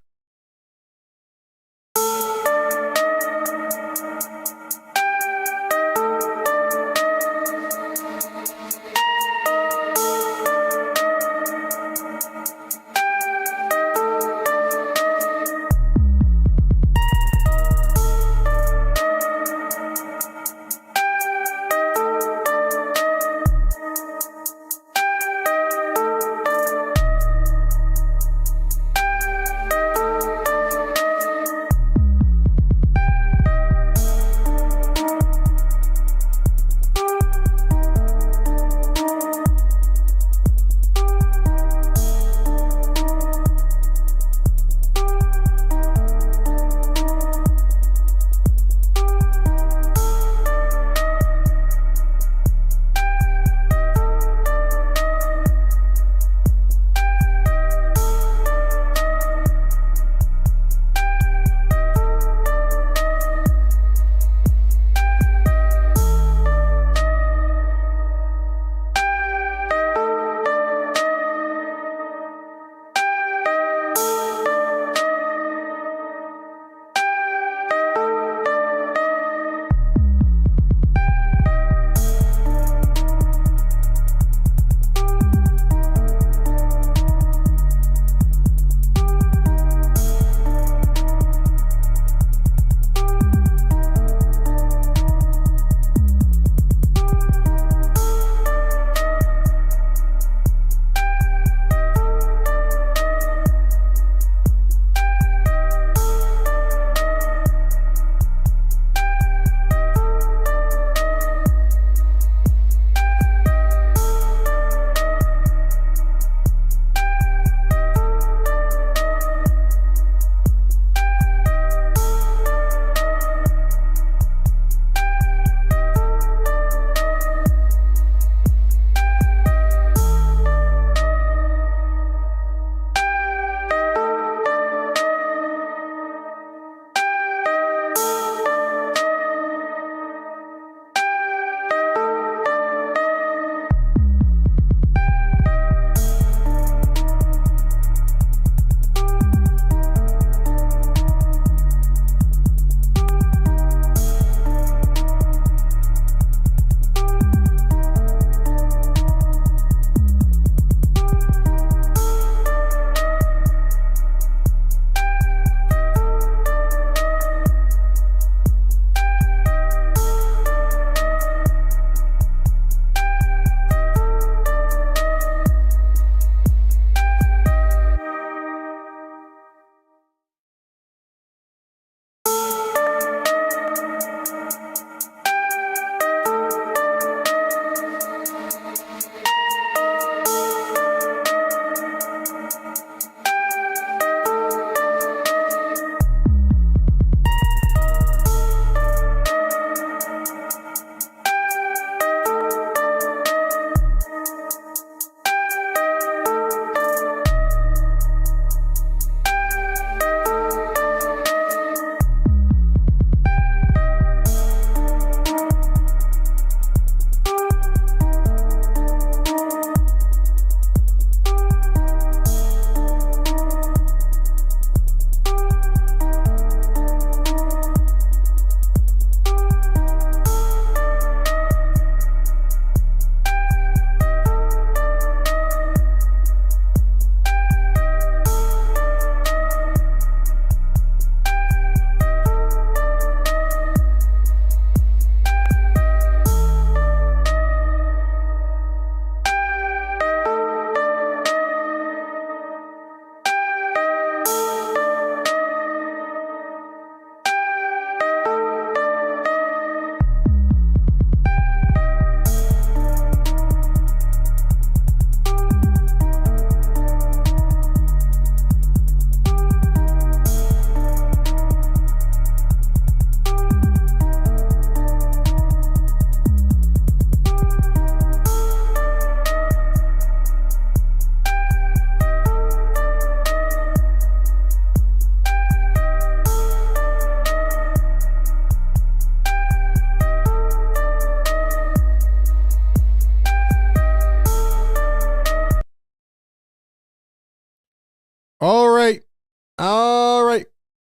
All right.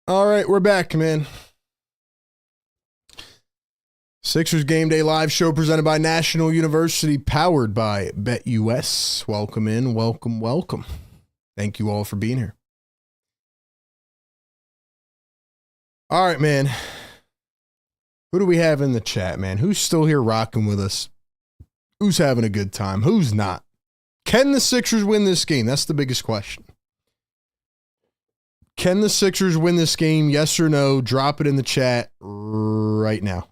We're back, man. Sixers Game Day Live Show presented by National University, powered by BetUS. Welcome in. Welcome. Thank you all for being here. All right, man. Who do we have in the chat, man? Who's still here rocking with us? Who's having a good time? Who's not? Can the Sixers win this game? That's the biggest question. Can the Sixers win this game? Yes or no? Drop it in the chat right now.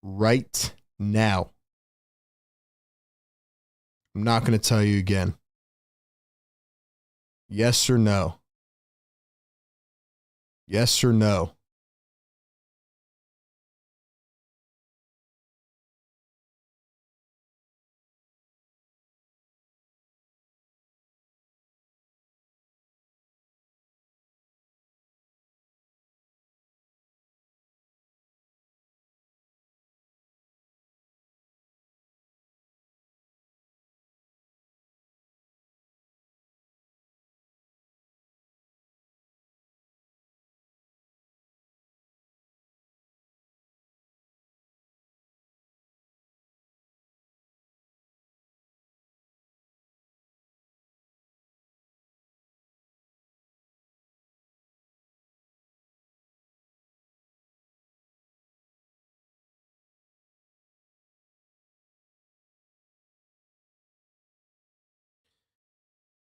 Right now. I'm not going to tell you again. Yes or no? Yes or no?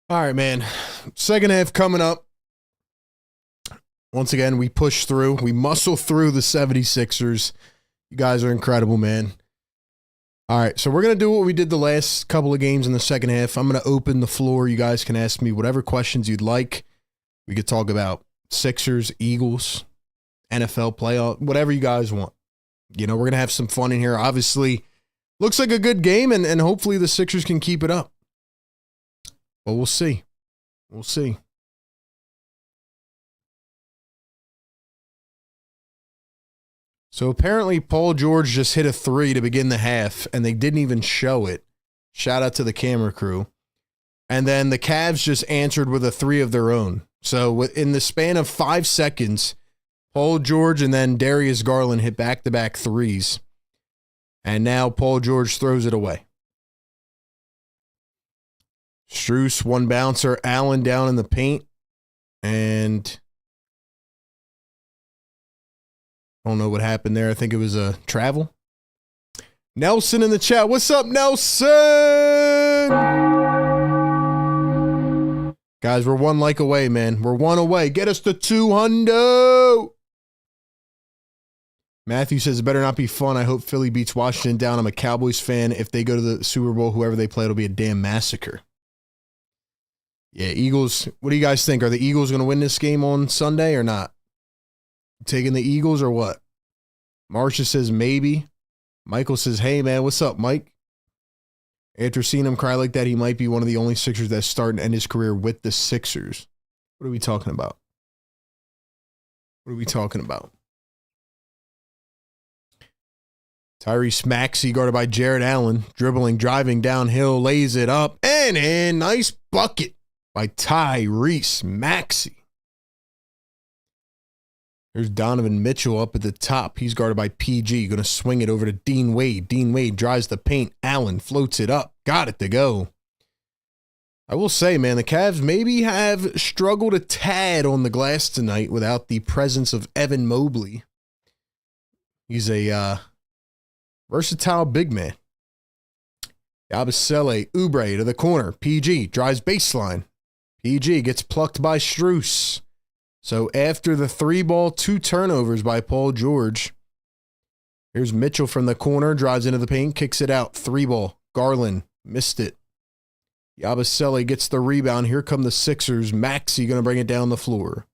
All right, man. Second half coming up. Once again, we push through. We muscle through the 76ers. You guys are incredible, man. All right, so we're going to do what we did the last couple of games in the second half. I'm going to open the floor. You guys can ask me whatever questions you'd like. We could talk about Sixers, Eagles, NFL playoff, whatever you guys want. You know, we're going to have some fun in here. Obviously, looks like a good game, and hopefully the Sixers can keep it up. But we'll see. We'll see. So apparently Paul George just hit a 3 to begin the half, and they didn't even show it. Shout out to the camera crew. And then the Cavs just answered with a 3 of their own. So in the span of 5 seconds, Paul George and then Darius Garland hit back-to-back threes. And now Paul George throws it away. Strus, one bouncer, Allen down in the paint, and I don't know what happened there. I think it was a travel. Nelson in the chat. What's up, Nelson? Guys, we're 1 like away, man. We're 1 away. Get us to 200. Matthew says it better not be fun. I hope Philly beats Washington down. I'm a Cowboys fan. If they go to the Super Bowl, whoever they play, it'll be a damn massacre. Yeah, Eagles. What do you guys think? Are the Eagles going to win this game on Sunday or not? Taking the Eagles or what? Marcia says maybe. Michael says, hey, man, what's up, Mike? After seeing him cry like that, he might be one of the only Sixers that start and end his career with the Sixers. What are we talking about? What are we talking about? Tyrese Maxey guarded by Jared Allen. Dribbling, driving downhill, lays it up, and in. Nice bucket by Tyrese Maxey. There's Donovan Mitchell up at the top. He's guarded by PG. Going to swing it over to Dean Wade. Dean Wade drives the paint. Allen floats it up. Got it to go. I will say, man, the Cavs maybe have struggled a tad on the glass tonight without the presence of Evan Mobley. He's a versatile big man. Yabusele, Oubre to the corner. PG drives baseline. PG gets plucked by Strus. So after the 3-ball, 2 turnovers by Paul George, here's Mitchell from the corner, drives into the paint, kicks it out. 3-ball. Garland missed it. Yabusele gets the rebound. Here come the Sixers. Maxey going to bring it down the floor.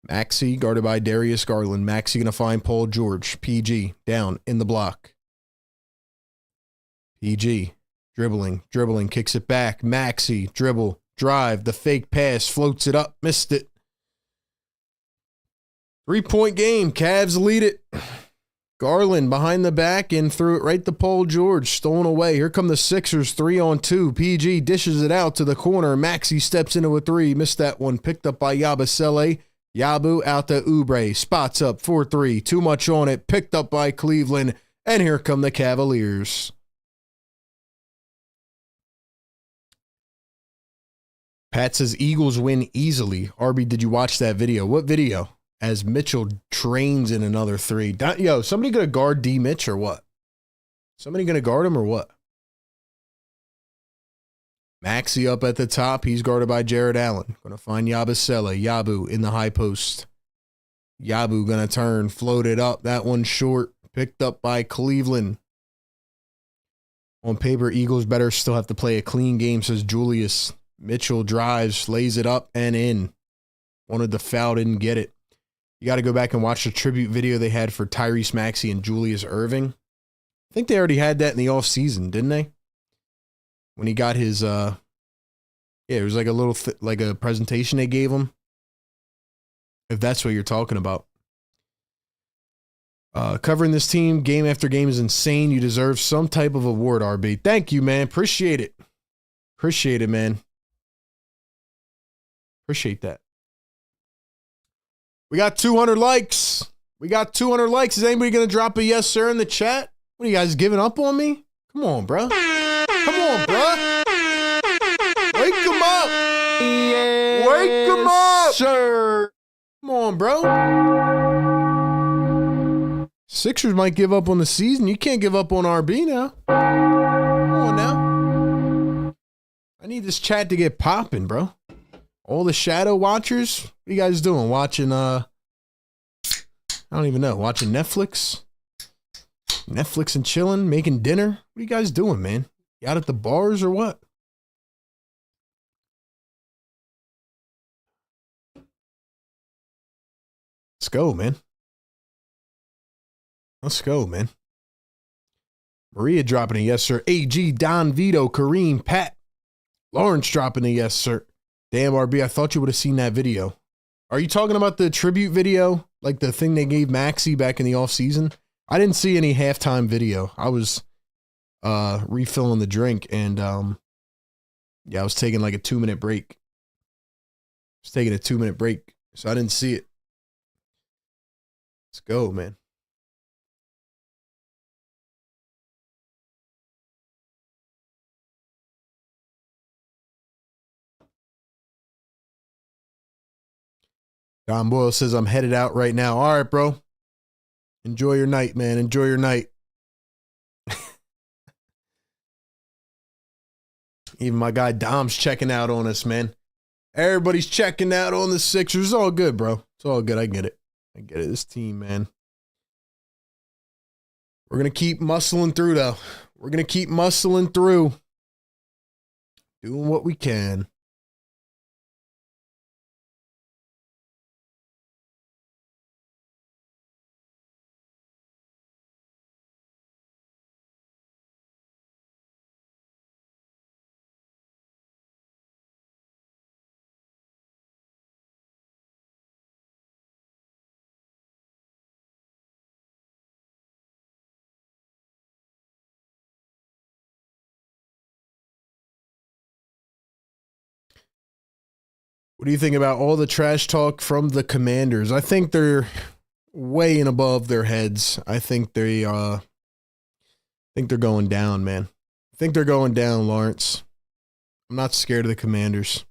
Maxey guarded by Darius Garland. Maxey going to find Paul George. PG down in the block. PG dribbling, kicks it back. Maxey dribble, drive, the fake pass, floats it up, missed it. 3-point game. Cavs lead it. Garland behind the back and threw it right to Paul George. Stolen away. Here come the Sixers, 3-on-2. PG dishes it out to the corner. Maxey steps into a three. Missed that one. Picked up by Yabusele. Yabu out to Oubre. Spots up 4-3. Too much on it. Picked up by Cleveland. And here come the Cavaliers. Pat says Eagles win easily. Arby, did you watch that video? What video? As Mitchell drains in another three. Yo, somebody going to guard D. Mitch or what? Somebody going to guard him or what? Maxey up at the top. He's guarded by Jared Allen. Going to find Yabusele. Yabu in the high post. Yabu going to turn. Float it up. That one short. Picked up by Cleveland. On paper, Eagles better still have to play a clean game, says Julius. Mitchell drives, lays it up and in. Wanted the foul, didn't get it. You got to go back and watch the tribute video they had for Tyrese Maxey and Julius Erving. I think they already had that in the offseason, didn't they? When he got his, yeah, it was like a little, like a presentation they gave him. If that's what you're talking about. Covering this team game after game is insane. You deserve some type of award, RB. Thank you, man. Appreciate it. Appreciate it, man. Appreciate that. We got 200 likes. We got 200 likes. Is anybody going to drop a yes, sir, in the chat? What are you guys giving up on me? Come on, bro. Come on, bro. Wake them up. Yes, wake them up, sir. Come on, bro. Sixers might give up on the season. You can't give up on RB now. Come on now. I need this chat to get popping, bro. All the shadow watchers, what are you guys doing? Watching, I don't even know. Watching Netflix? Netflix and chilling, making dinner? What are you guys doing, man? You out at the bars or what? Let's go, man. Let's go, man. Maria dropping a yes, sir. AG, Don, Vito, Kareem, Pat. Lawrence dropping a yes, sir. Damn, RB, I thought you would have seen that video. Are you talking about the tribute video? Like the thing they gave Maxey back in the offseason? I didn't see any halftime video. I was refilling the drink and yeah, I was taking like a 2-minute break. I was taking a 2-minute break, so I didn't see it. Let's go, man. Don Boyle says, I'm headed out right now. All right, bro. Enjoy your night, man. Enjoy your night. Even my guy Dom's checking out on us, man. Everybody's checking out on the Sixers. It's all good, bro. It's all good. I get it. I get it. This team, man. We're going to keep muscling through, though. We're going to keep muscling through. Doing what we can. What do you think about all the trash talk from the Commanders? I think they're way and above their heads. I think they're going down, man. I think they're going down, Lawrence. I'm not scared of the Commanders.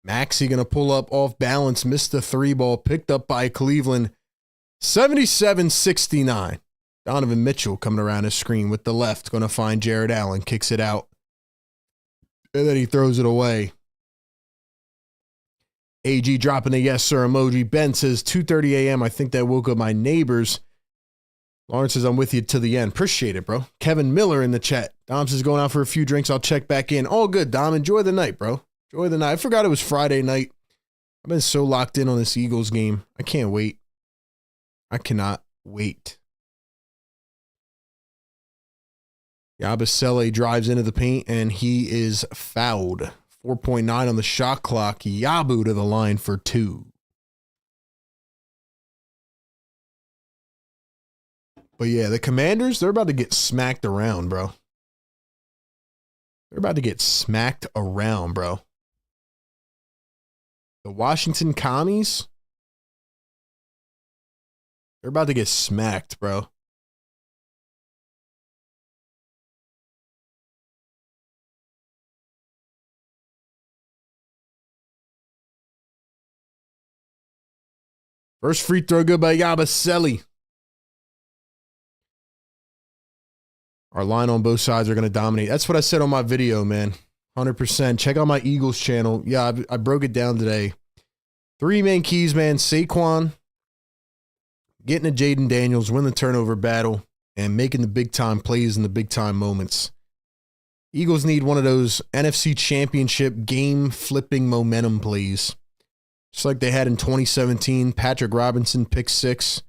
Maxey going to pull up off balance, missed the 3 ball, picked up by Cleveland. 77-69. Donovan Mitchell coming around his screen with the left, going to find Jared Allen, kicks it out. And then he throws it away. AG dropping a yes, sir emoji. Ben says 2:30 a.m. I think that woke up my neighbors. Lawrence says, I'm with you to the end. Appreciate it, bro. Kevin Miller in the chat. Dom says, going out for a few drinks. I'll check back in. All good, Dom. Enjoy the night, bro. Enjoy the night. I forgot it was Friday night. I've been so locked in on this Eagles game. I can't wait. I cannot wait. Yabusele drives into the paint, and he is fouled. 4.9 on the shot clock. Yabu to the line for 2. But yeah, the Commanders, they're about to get smacked around, bro. They're about to get smacked around, bro. The Washington Commies, they're about to get smacked, bro. First free throw good by Yabusele. Our line on both sides are going to dominate. That's what I said on my video, man. 100%. Check out my Eagles channel. Yeah, I broke it down today. 3 main keys, man. Saquon, getting to Jaden Daniels, win the turnover battle, and making the big-time plays in the big-time moments. Eagles need one of those NFC Championship game-flipping momentum plays. Just like they had in 2017, Patrick Robinson, pick 6.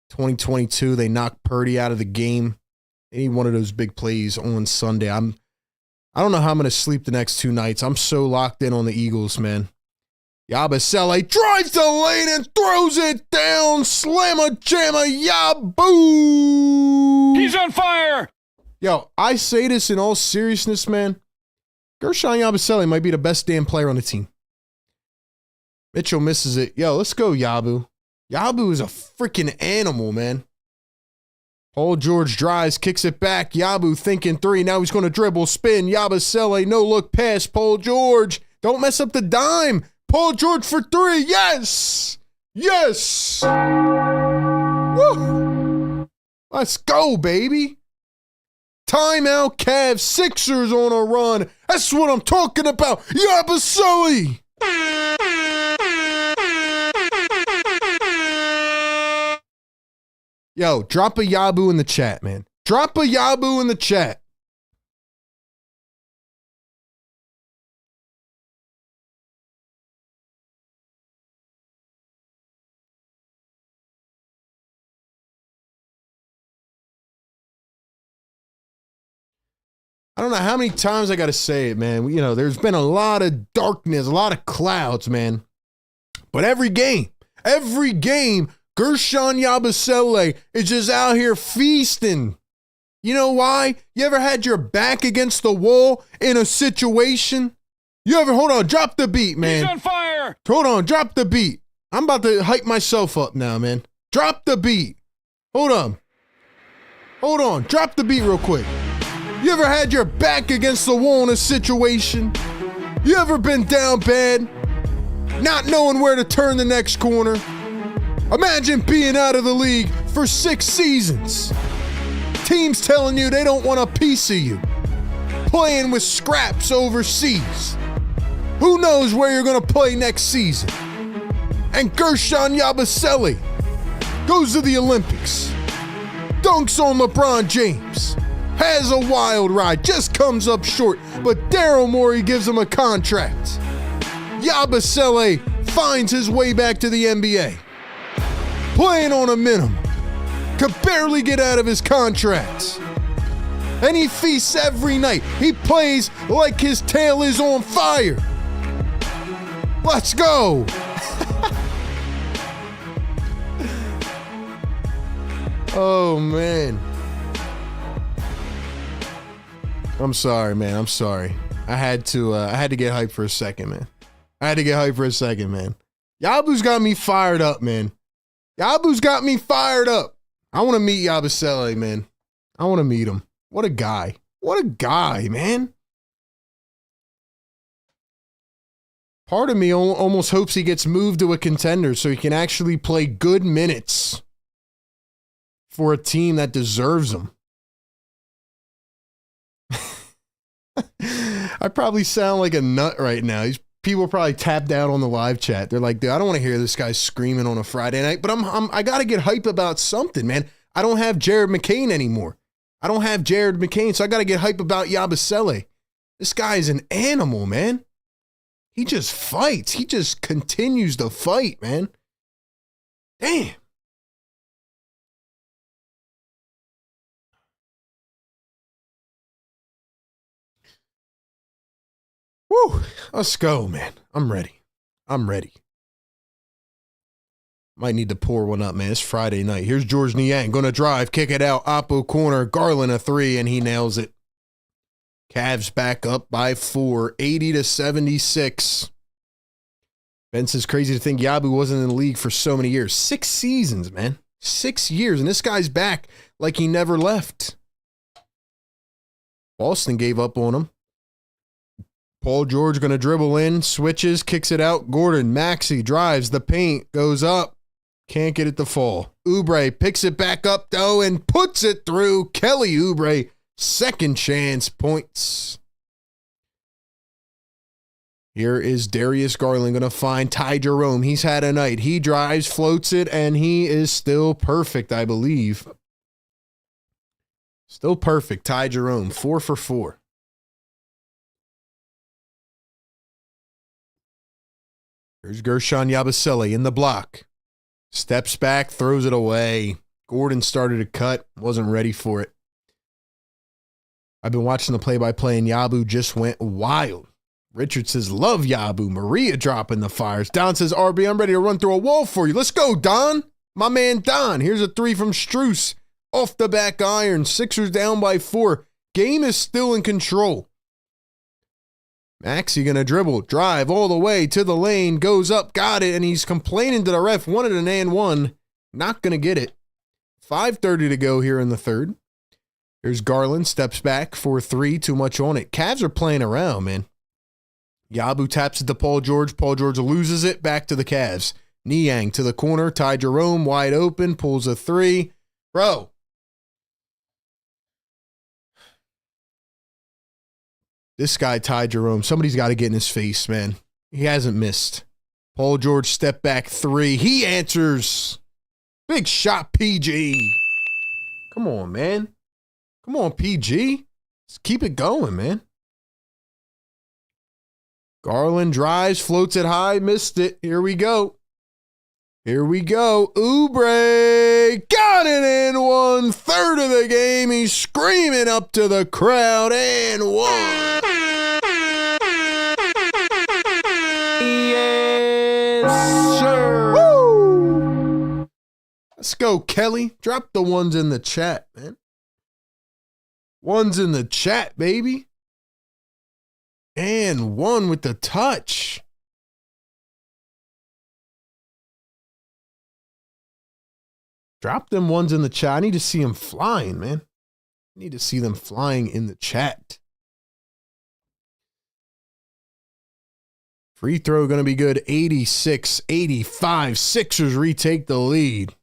2022, they knocked Purdy out of the game. They need one of those big plays on Sunday. I don't know how I'm going to sleep the next 2 nights. I'm so locked in on the Eagles, man. Yabusele drives the lane and throws it down. Slamma-jamma, Yaboo! He's on fire! Yo, I say this in all seriousness, man. Gershon Yabusele might be the best damn player on the team. Mitchell misses it. Yo, let's go, Yabu. Yabu is a freaking animal, man. Paul George drives, kicks it back. Yabu thinking 3. Now he's going to dribble, spin. Yabusele, no look pass. Paul George. Don't mess up the dime. Paul George for 3. Yes. Yes. Woo. Let's go, baby. Timeout, Cavs. Sixers on a run. That's what I'm talking about. Yabusele. Yo, drop a Yabu in the chat, man. Drop a Yabu in the chat. I don't know how many times I got to say it, man. You know, there's been a lot of darkness, a lot of clouds, man. But every game, Gershon Yabusele is just out here feasting. You know why? You ever had your back against the wall in a situation? Hold on, drop the beat, man. He's on fire! Hold on, drop the beat. I'm about to hype myself up now, man. Drop the beat. Hold on, drop the beat real quick. You ever had your back against the wall in a situation? You ever been down bad? Not knowing where to turn the next corner? Imagine being out of the league for 6 seasons. Teams telling you they don't want a piece of you. Playing with scraps overseas. Who knows where you're going to play next season? And Gershon Yabusele goes to the Olympics. Dunks on LeBron James. Has a wild ride. Just comes up short. But Daryl Morey gives him a contract. Yabusele finds his way back to the NBA. Playing on a minimum. Could barely get out of his contract. And he feasts every night. He plays like his tail is on fire. Let's go. Oh, man. I'm sorry, man. I'm sorry. I had to get hyped for a second, man. Yabu's got me fired up, man. Yabu's got me fired up. I want to meet Yabusele, man. I want to meet him. What a guy. What a guy, man. Part of me almost hopes he gets moved to a contender so he can actually play good minutes for a team that deserves him. I probably sound like a nut right now. These people probably tapped out on the live chat. They're like, dude, I don't want to hear this guy screaming on a Friday night, but I got to get hype about something, man. I don't have Jared McCain anymore. So I got to get hype about Yabusele. This guy is an animal, man. He just fights. He just continues to fight, man. Damn. Woo, let's go, man. I'm ready. Might need to pour one up, man. It's Friday night. Here's George Niang. Going to drive, kick it out. Oppo corner. Garland a 3, and he nails it. Cavs back up by 4, 80-76. Ben says crazy to think Yabu wasn't in the league for so many years. 6 seasons, man. 6 years, and this guy's back like he never left. Boston gave up on him. Paul George going to dribble in, switches, kicks it out. Gordon, Maxey drives the paint, goes up. Can't get it to fall. Oubre picks it back up, though, and puts it through. Kelly Oubre, second chance points. Here is Darius Garland going to find Ty Jerome. He's had a night. He drives, floats it, and he is still perfect, I believe. Still perfect. Ty Jerome, 4 for 4. Here's Gershon Yabusele in the block. Steps back, throws it away. Gordon started to cut, wasn't ready for it. I've been watching the play-by-play, and Yabu just went wild. Richard says, love Yabu. Maria dropping the fires. Don says, RB, I'm ready to run through a wall for you. Let's go, Don. My man, Don. Here's a 3 from Strus. Off the back iron. Sixers down by 4. Game is still in control. Maxey going to dribble, drive all the way to the lane, goes up, got it, and he's complaining to the ref, wanted an and one, not going to get it. 5:30 to go here in the third. Here's Garland, steps back for 3, too much on it. Cavs are playing around, man. Yabu taps it to Paul George. Paul George loses it, back to the Cavs. Niang to the corner, Ty Jerome wide open, pulls a 3. Bro. This guy, Ty Jerome, somebody's got to get in his face, man. He hasn't missed. Paul George, step back 3. He answers. Big shot, PG. Come on, man. Come on, PG. Let's keep it going, man. Garland drives, floats it high, missed it. Here we go. Here we go. Oubre got it in 1/3 of the game. He's screaming up to the crowd and 1. Yes, sir. Woo! Let's go, Kelly. Drop the ones in the chat, man. Ones in the chat, baby. And 1 with the touch. Drop them ones in the chat. I need to see them flying, man. I need to see them flying in the chat. Free throw going to be good. 86-85. Sixers retake the lead.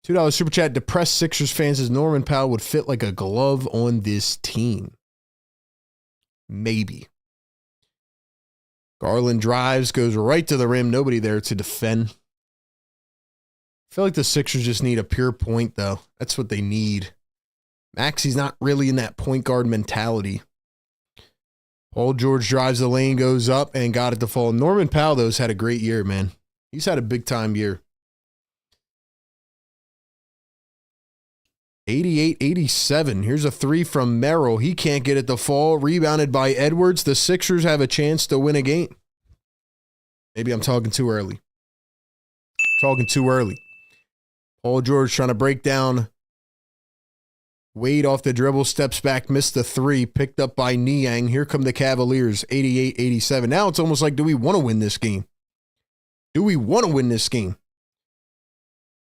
$2 super chat. Depressed Sixers fans says Norman Powell would fit like a glove on this team. Maybe. Garland drives, goes right to the rim. Nobody there to defend. I feel like the Sixers just need a pure point, though. That's what they need. Maxey's not really in that point guard mentality. Paul George drives the lane, goes up, and got it to fall. Norman Powell, though, has had a great year, man. He's had a big-time year. 88-87. Here's a 3 from Merrill. He can't get it to fall. Rebounded by Edwards. The Sixers have a chance to win a game. Maybe I'm talking too early. Talking too early. Paul George trying to break down. Wade off the dribble, steps back, missed the 3, picked up by Niang. Here come the Cavaliers, 88-87. Now it's almost like, do we want to win this game? Do we want to win this game?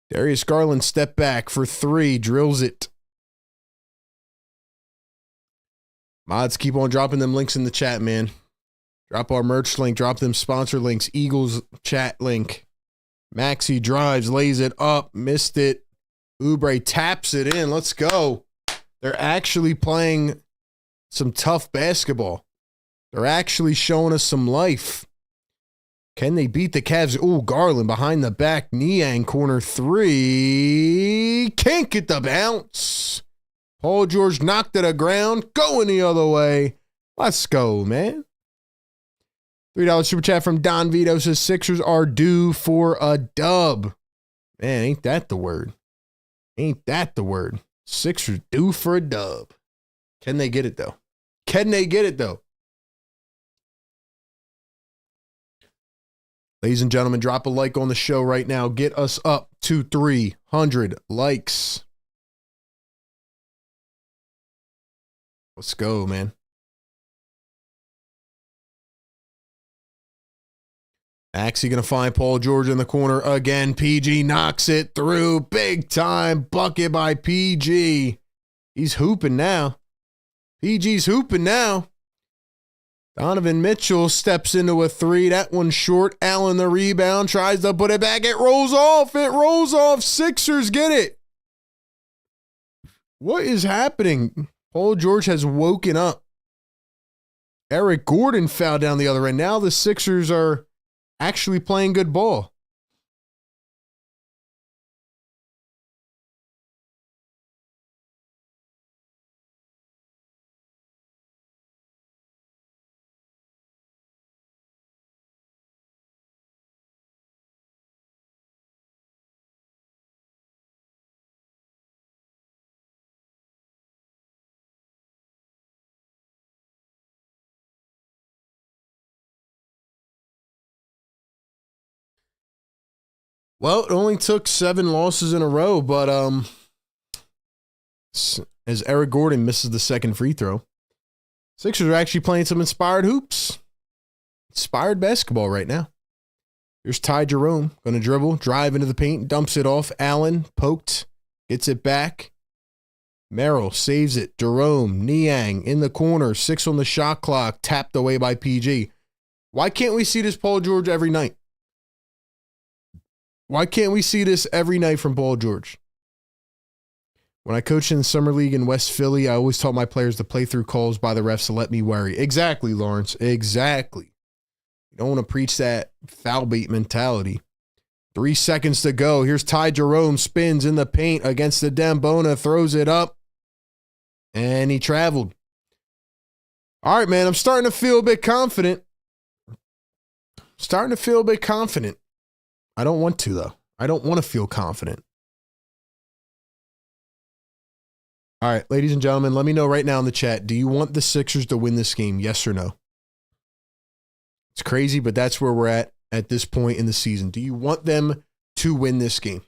Darius Garland step back for 3, drills it. Mods, keep on dropping them links in the chat, man. Drop our merch link, drop them sponsor links, Eagles chat link. Maxey drives, lays it up, missed it. Oubre taps it in. Let's go. They're actually playing some tough basketball. They're actually showing us some life. Can they beat the Cavs? Ooh, Garland behind the back. Niang corner 3. Can't get the bounce. Paul George knocked it aground. Going the other way. Let's go, man. $3 super chat from Don Vito says Sixers are due for a dub. Man, ain't that the word? Ain't that the word? Sixers due for a dub. Can they get it, though? Can they get it, though? Ladies and gentlemen, drop a like on the show right now. Get us up to 300 likes. Let's go, man. Maxey going to find Paul George in the corner again. PG knocks it through. Big time bucket by PG. He's hooping now. PG's hooping now. Donovan Mitchell steps into a three. That one's short. Allen the rebound. Tries to put it back. It rolls off. It rolls off. Sixers get it. What is happening? Paul George has woken up. Eric Gordon fouled down the other end. Now the Sixers are actually playing good ball. Well, it only took 7 losses in a row, but as Eric Gordon misses the second free throw, Sixers are actually playing some inspired hoops. Inspired basketball right now. Here's Ty Jerome, going to dribble, drive into the paint, dumps it off. Allen, poked, gets it back. Merrill saves it. Jerome, Niang in the corner, 6 on the shot clock, tapped away by PG. Why can't we see this Paul George every night? Why can't we see this every night from Paul George? When I coached in the summer league in West Philly, I always taught my players to play through calls by the refs to let me worry. Exactly, Lawrence. Exactly. You don't want to preach that foul bait mentality. 3 seconds to go. Here's Ty Jerome, spins in the paint against the Dembona, throws it up, and he traveled. All right, man, I'm starting to feel a bit confident. I don't want to, though. I don't want to feel confident. All right, ladies and gentlemen, let me know right now in the chat. Do you want the Sixers to win this game? Yes or no? It's crazy, but that's where we're at this point in the season. Do you want them to win this game?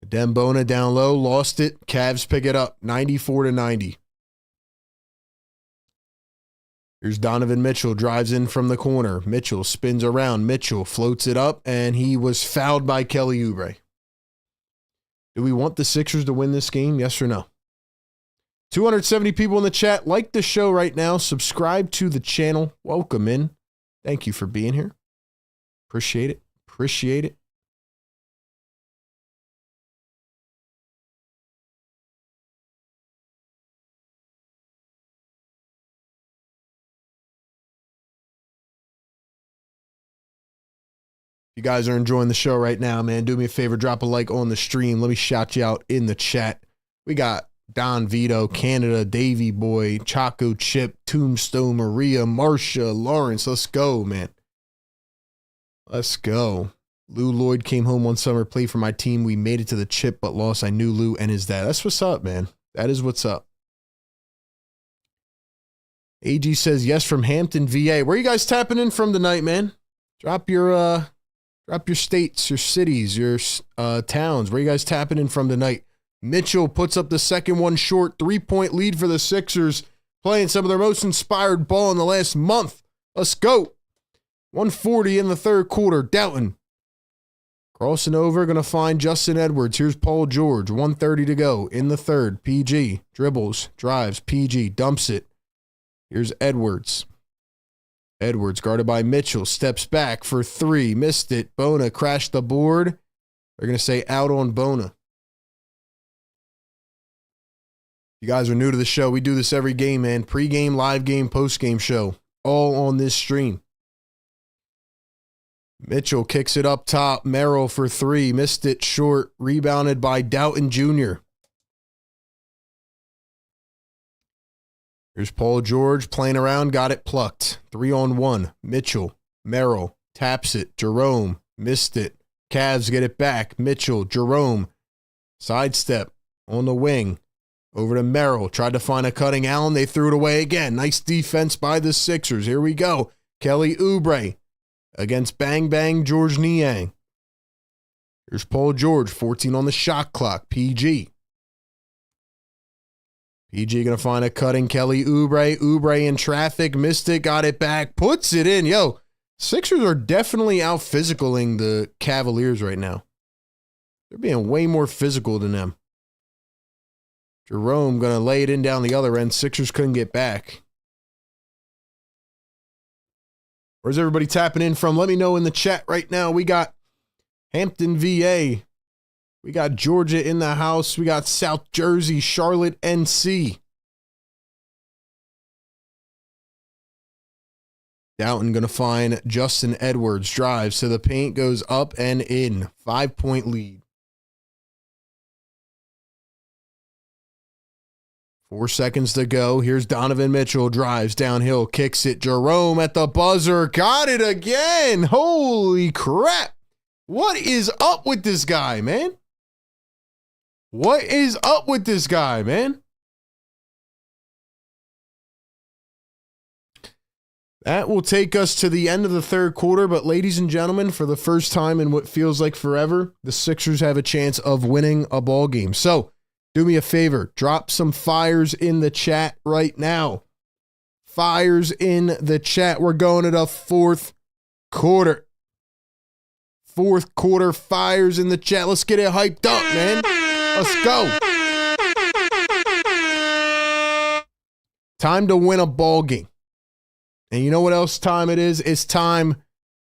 Dembona down low, lost it. Cavs pick it up, 94-90. Here's Donovan Mitchell, drives in from the corner. Mitchell spins around. Mitchell floats it up, and he was fouled by Kelly Oubre. Do we want the Sixers to win this game? Yes or no? 270 people in the chat. Like the show right now. Subscribe to the channel. Welcome in. Thank you for being here. Appreciate it. Appreciate it. You guys are enjoying the show right now, man. Do me a favor, drop a like on the stream. Let me shout you out in the chat. We got Don Vito, Canada, Davey Boy, Choco Chip, Tombstone, Maria, Marcia, Lawrence. Let's go, man. Let's go. Lou Lloyd came home one summer, played for my team. We made it to the chip, but lost. I knew Lou and his dad. That's what's up, man. That is what's up. AG says yes from Hampton, VA. Where are you guys tapping in from tonight, man? Drop your states, your cities, your towns. Where you guys tapping in from tonight? Mitchell puts up the second one short. 3-point lead for the Sixers. Playing some of their most inspired ball in the last month. Let's go. 140 in the third quarter. Doughton. Crossing over. Going to find Justin Edwards. Here's Paul George. 1:30 to go in the third. PG dribbles, drives. PG dumps it. Here's Edwards. Edwards guarded by Mitchell, steps back for 3, missed it. Bona crashed the board. They're going to say out on Bona. You guys are new to the show. We do this every game, man. Pre-game, live game, post-game show. All on this stream. Mitchell kicks it up top. Merrill for 3, missed it short. Rebounded by Doughton Jr. Here's Paul George playing around, got it plucked. 3-on-1. Mitchell, Merrill, taps it. Jerome, missed it. Cavs get it back. Mitchell, Jerome, sidestep on the wing. Over to Merrill, tried to find a cutting Allen. They threw it away again. Nice defense by the Sixers. Here we go. Kelly Oubre against Bang Bang George Niang. Here's Paul George, 14 on the shot clock. PG. PG going to find a cutting Kelly Oubre. Oubre in traffic. Missed it. Got it back. Puts it in. Yo, Sixers are definitely out physicaling the Cavaliers right now. They're being way more physical than them. Jerome going to lay it in down the other end. Sixers couldn't get back. Where's everybody tapping in from? Let me know in the chat right now. We got Hampton, VA. We got Georgia in the house. We got South Jersey, Charlotte, NC. Downton going to find Justin Edwards. Drives to the paint, goes up and in. 5-point lead. 4 seconds to go. Here's Donovan Mitchell. Drives downhill, kicks it. Jerome at the buzzer. Got it again. Holy crap. What is up with this guy, man? What is up with this guy, man? That will take us to the end of the third quarter, but ladies and gentlemen, for the first time in what feels like forever, the Sixers have a chance of winning a ball game. So, do me a favor, drop some fires in the chat right now. Fires in the chat. We're going to the fourth quarter. Fourth quarter fires in the chat. Let's get it hyped up, man. Let's go. Time to win a ball game. And you know what else time it is? It's time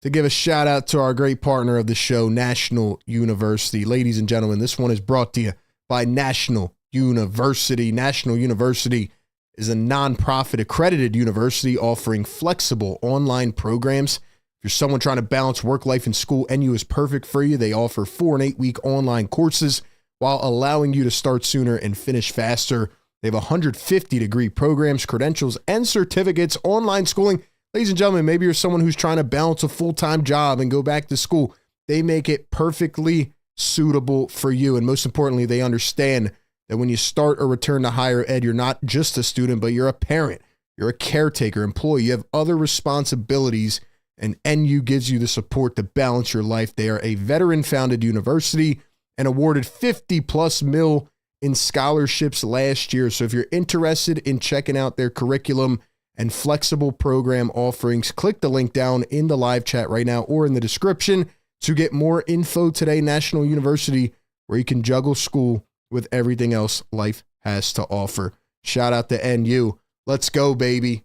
to give a shout out to our great partner of the show, National University. Ladies and gentlemen, this one is brought to you by National University. National University is a nonprofit accredited university offering flexible online programs. If you're someone trying to balance work life and school, NU is perfect for you. They offer 4 and 8 week online courses while allowing you to start sooner and finish faster. They have 150 degree programs, credentials, and certificates, online schooling. Ladies and gentlemen, maybe you're someone who's trying to balance a full-time job and go back to school. They make it perfectly suitable for you. And most importantly, they understand that when you start or return to higher ed, you're not just a student, but you're a parent, you're a caretaker, employee. You have other responsibilities, and NU gives you the support to balance your life. They are a veteran-founded university and awarded 50+ mil in scholarships last year. So if you're interested in checking out their curriculum and flexible program offerings, click the link down in the live chat right now or in the description to get more info today. National University, where you can juggle school with everything else life has to offer. Shout out to NU. Let's go, baby.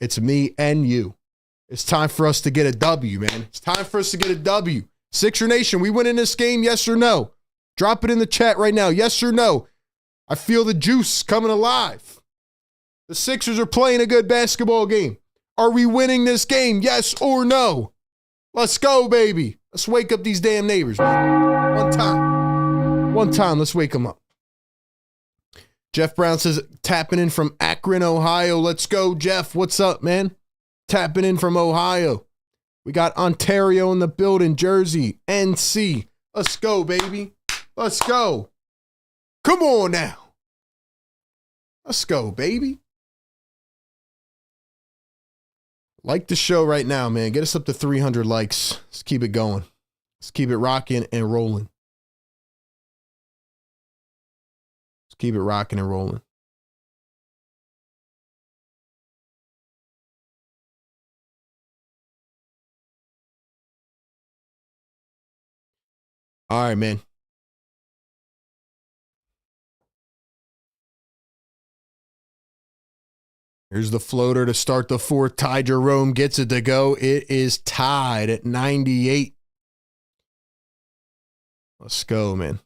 It's me and you. It's time for us to get a W, man. It's time for us to get a W. Sixer Nation, we win in this game, yes or no? Drop it in the chat right now, yes or no? I feel the juice coming alive. The Sixers are playing a good basketball game. Are we winning this game, yes or no? Let's go, baby. Let's wake up these damn neighbors, man. One time. One time, let's wake them up. Jeff Brown says, tapping in from Akron, Ohio. Let's go, Jeff. What's up, man? Tapping in from Ohio. We got Ontario in the building, Jersey, NC. Let's go, baby. Let's go. Come on now. Let's go, baby. Like the show right now, man. Get us up to 300 likes. Let's keep it going. Let's keep it rocking and rolling. Let's keep it rocking and rolling. All right, man. Here's the floater to start the fourth. Ty Jerome gets it to go. It is tied at 98. Let's go, man.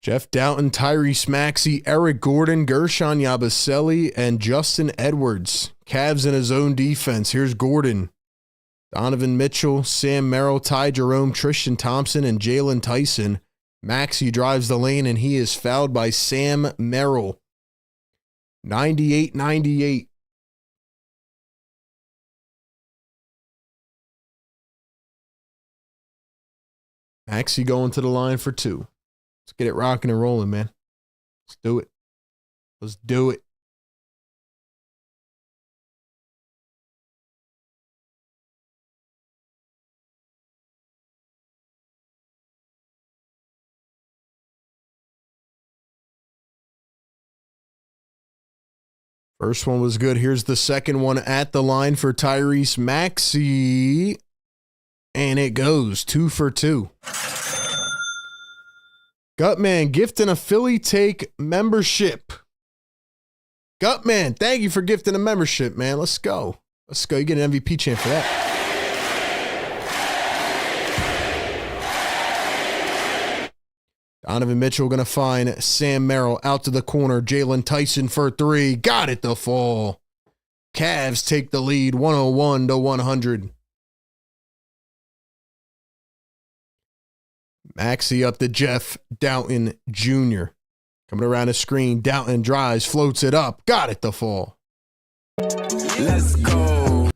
Jeff Doughton, Tyrese Maxey, Eric Gordon, Gershon Yabusele, and Justin Edwards. Cavs in his own defense. Here's Gordon. Donovan Mitchell, Sam Merrill, Ty Jerome, Tristan Thompson, and Jalen Tyson. Maxey drives the lane, and he is fouled by Sam Merrill. 98-98. Maxey going to the line for 2. Let's get it rocking and rolling, man. Let's do it. Let's do it. First one was good. Here's the second one at the line for Tyrese Maxey. And it goes 2 for 2. Gutman gifting a Philly Take membership. Gutman, thank you for gifting a membership, man. Let's go. Let's go. You get an MVP chant for that. Donovan Mitchell going to find Sam Merrill out to the corner. Jalen Tyson for 3. Got it to fall. Cavs take the lead 101-100. Maxey up to Jeff Doughton Jr. Coming around the screen. Doughton drives, floats it up. Got it to fall. Let's go.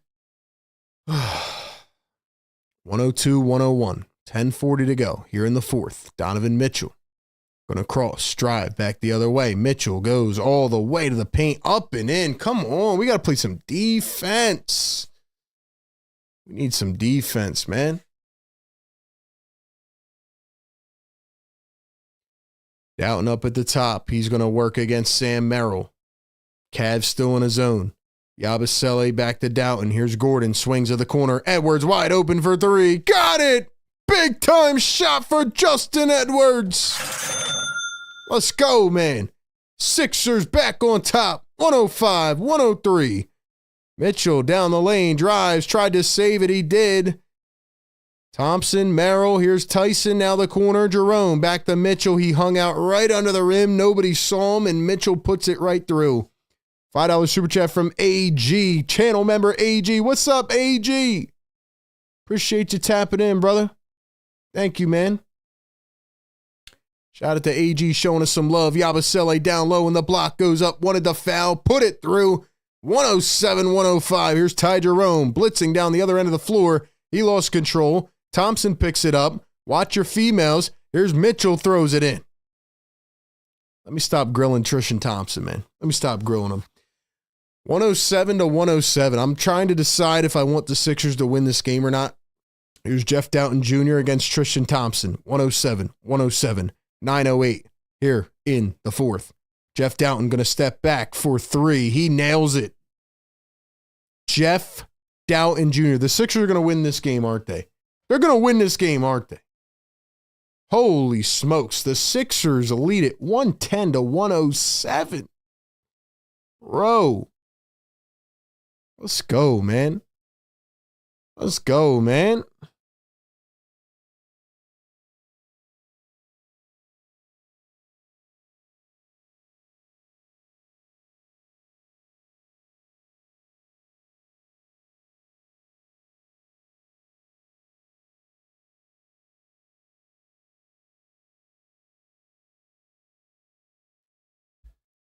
102-101. 10:40 to go here in the fourth. Donovan Mitchell going to cross, drive back the other way. Mitchell goes all the way to the paint, up and in. Come on, we got to play some defense. We need some defense, man. Doughton up at the top. He's going to work against Sam Merrill. Cavs still in his own. Yabusele back to Doughton. Here's Gordon. Swings to the corner. Edwards wide open for 3. Got it! Big time shot for Justin Edwards. Let's go, man. Sixers back on top. 105-103. Mitchell down the lane. Drives. Tried to save it. He did. Thompson, Merrill. Here's Tyson. Now the corner. Jerome back to Mitchell. He hung out right under the rim. Nobody saw him, and Mitchell puts it right through. $5 super chat from AG. Channel member AG. What's up, AG? Appreciate you tapping in, brother. Thank you, man. Shout out to AG showing us some love. Yabusele down low and the block goes up. Wanted the foul. Put it through. 107-105. Here's Ty Jerome blitzing down the other end of the floor. He lost control. Thompson picks it up. Watch your females. Here's Mitchell throws it in. Let me stop grilling Tristan Thompson, man. Let me stop grilling him. 107-107. I'm trying to decide if I want the Sixers to win this game or not. Here's Jeff Doughton Jr. against Tristan Thompson. 107-107. 9:08 here in the fourth. Jeff Doughton going to step back for 3. He nails it. Jeff Doughton Jr. The Sixers are going to win this game, aren't they? They're going to win this game, aren't they? Holy smokes. The Sixers lead it 110-107. Bro. Let's go, man. Let's go, man.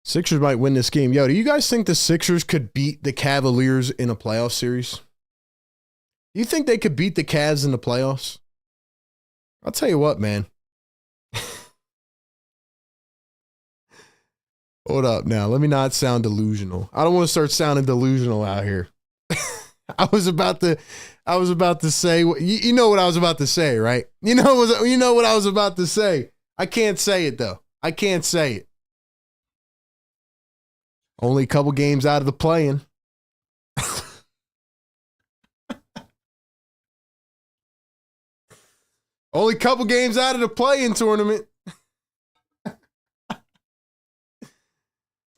Sixers might win this game. Yo, do you guys think the Sixers could beat the Cavaliers in a playoff series? Do you think they could beat the Cavs in the playoffs? I'll tell you what, man. Hold up now. Let me not sound delusional. I don't want to start sounding delusional out here. I was about to say, you know what I was about to say, right? You know what I was about to say. I can't say it, though. I can't say it. Only a couple games out of the play-in. Only a couple games out of the play-in tournament.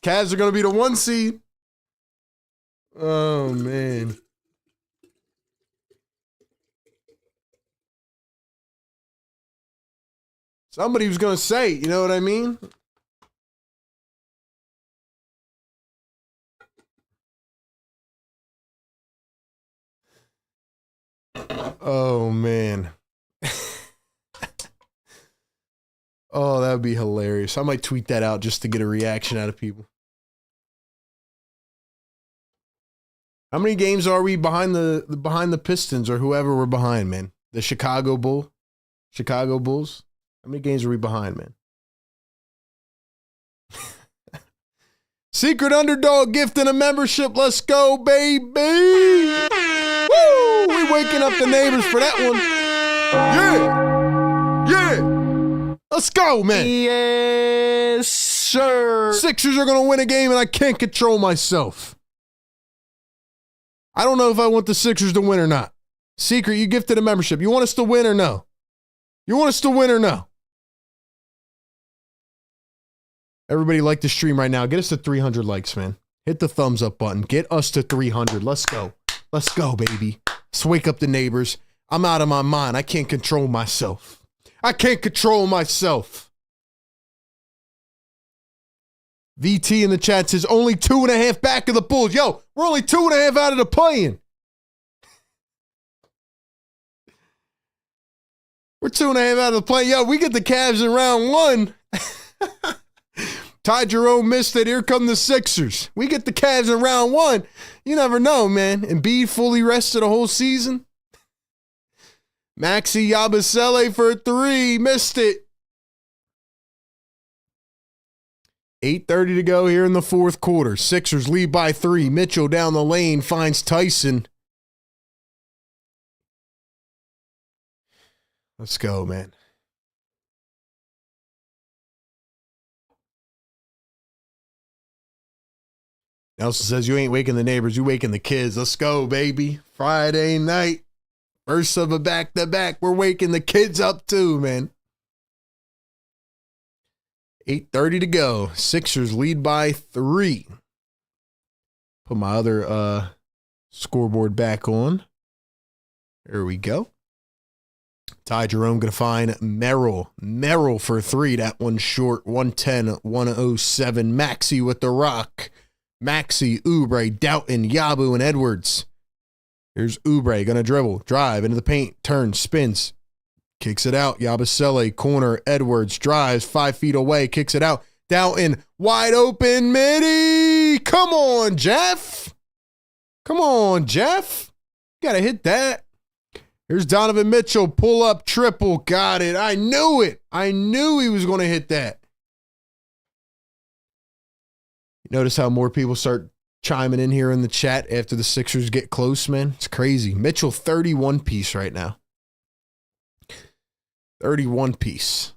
Cavs are going to be the 1 seed. Oh, man. Somebody was going to say it, you know what I mean? Oh, man. Oh, that would be hilarious. I might tweet that out just to get a reaction out of people. How many games are we behind the Pistons or whoever we're behind, man? The Chicago Bulls? How many games are we behind, man? Secret underdog gift and a membership. Let's go, baby. Woo! We waking up the neighbors for that one. Yeah. Yeah. Let's go, man. Yes, sir. Sixers are going to win a game, and I can't control myself. I don't know if I want the Sixers to win or not. Secret, you gifted a membership. You want us to win or no? You want us to win or no? Everybody like the stream right now. Get us to 300 likes, man. Hit the thumbs up button. Get us to 300. Let's go. Let's go, baby. Let's wake up the neighbors. I'm out of my mind. I can't control myself. I can't control myself. VT in the chat says only 2.5 back of the Bulls. Yo, we're only 2.5 out of the play-in. We're 2.5 out of the play. Yo, we get the Cavs in round 1. Ty Jerome missed it. Here come the Sixers. We get the Cavs in round 1. You never know, man. Embiid fully rested the whole season. Maxi Yabusele for 3. Missed it. 8:30 to go here in the fourth quarter. Sixers lead by 3. Mitchell down the lane finds Tyson. Let's go, man. Nelson says, you ain't waking the neighbors, you waking the kids. Let's go, baby. Friday night. First of a back-to-back. We're waking the kids up too, man. 8:30 to go. Sixers lead by 3. Put my other scoreboard back on. There we go. Ty Jerome going to find Merrill. Merrill for 3. That one short. 110, 107. Maxi with the rock. Maxi, Oubre, Doughton, Yabu, and Edwards. Here's Oubre, going to dribble, drive into the paint, turns, spins, kicks it out. Yabusele, corner, Edwards, drives 5 feet away, kicks it out. Doughton, wide open, midi. Come on, Jeff. Come on, Jeff. Got to hit that. Here's Donovan Mitchell, pull up, triple, got it. I knew it. I knew he was going to hit that. Notice how more people start chiming in here in the chat after the Sixers get close, man. It's crazy. Mitchell, 31 piece right now. 31 piece.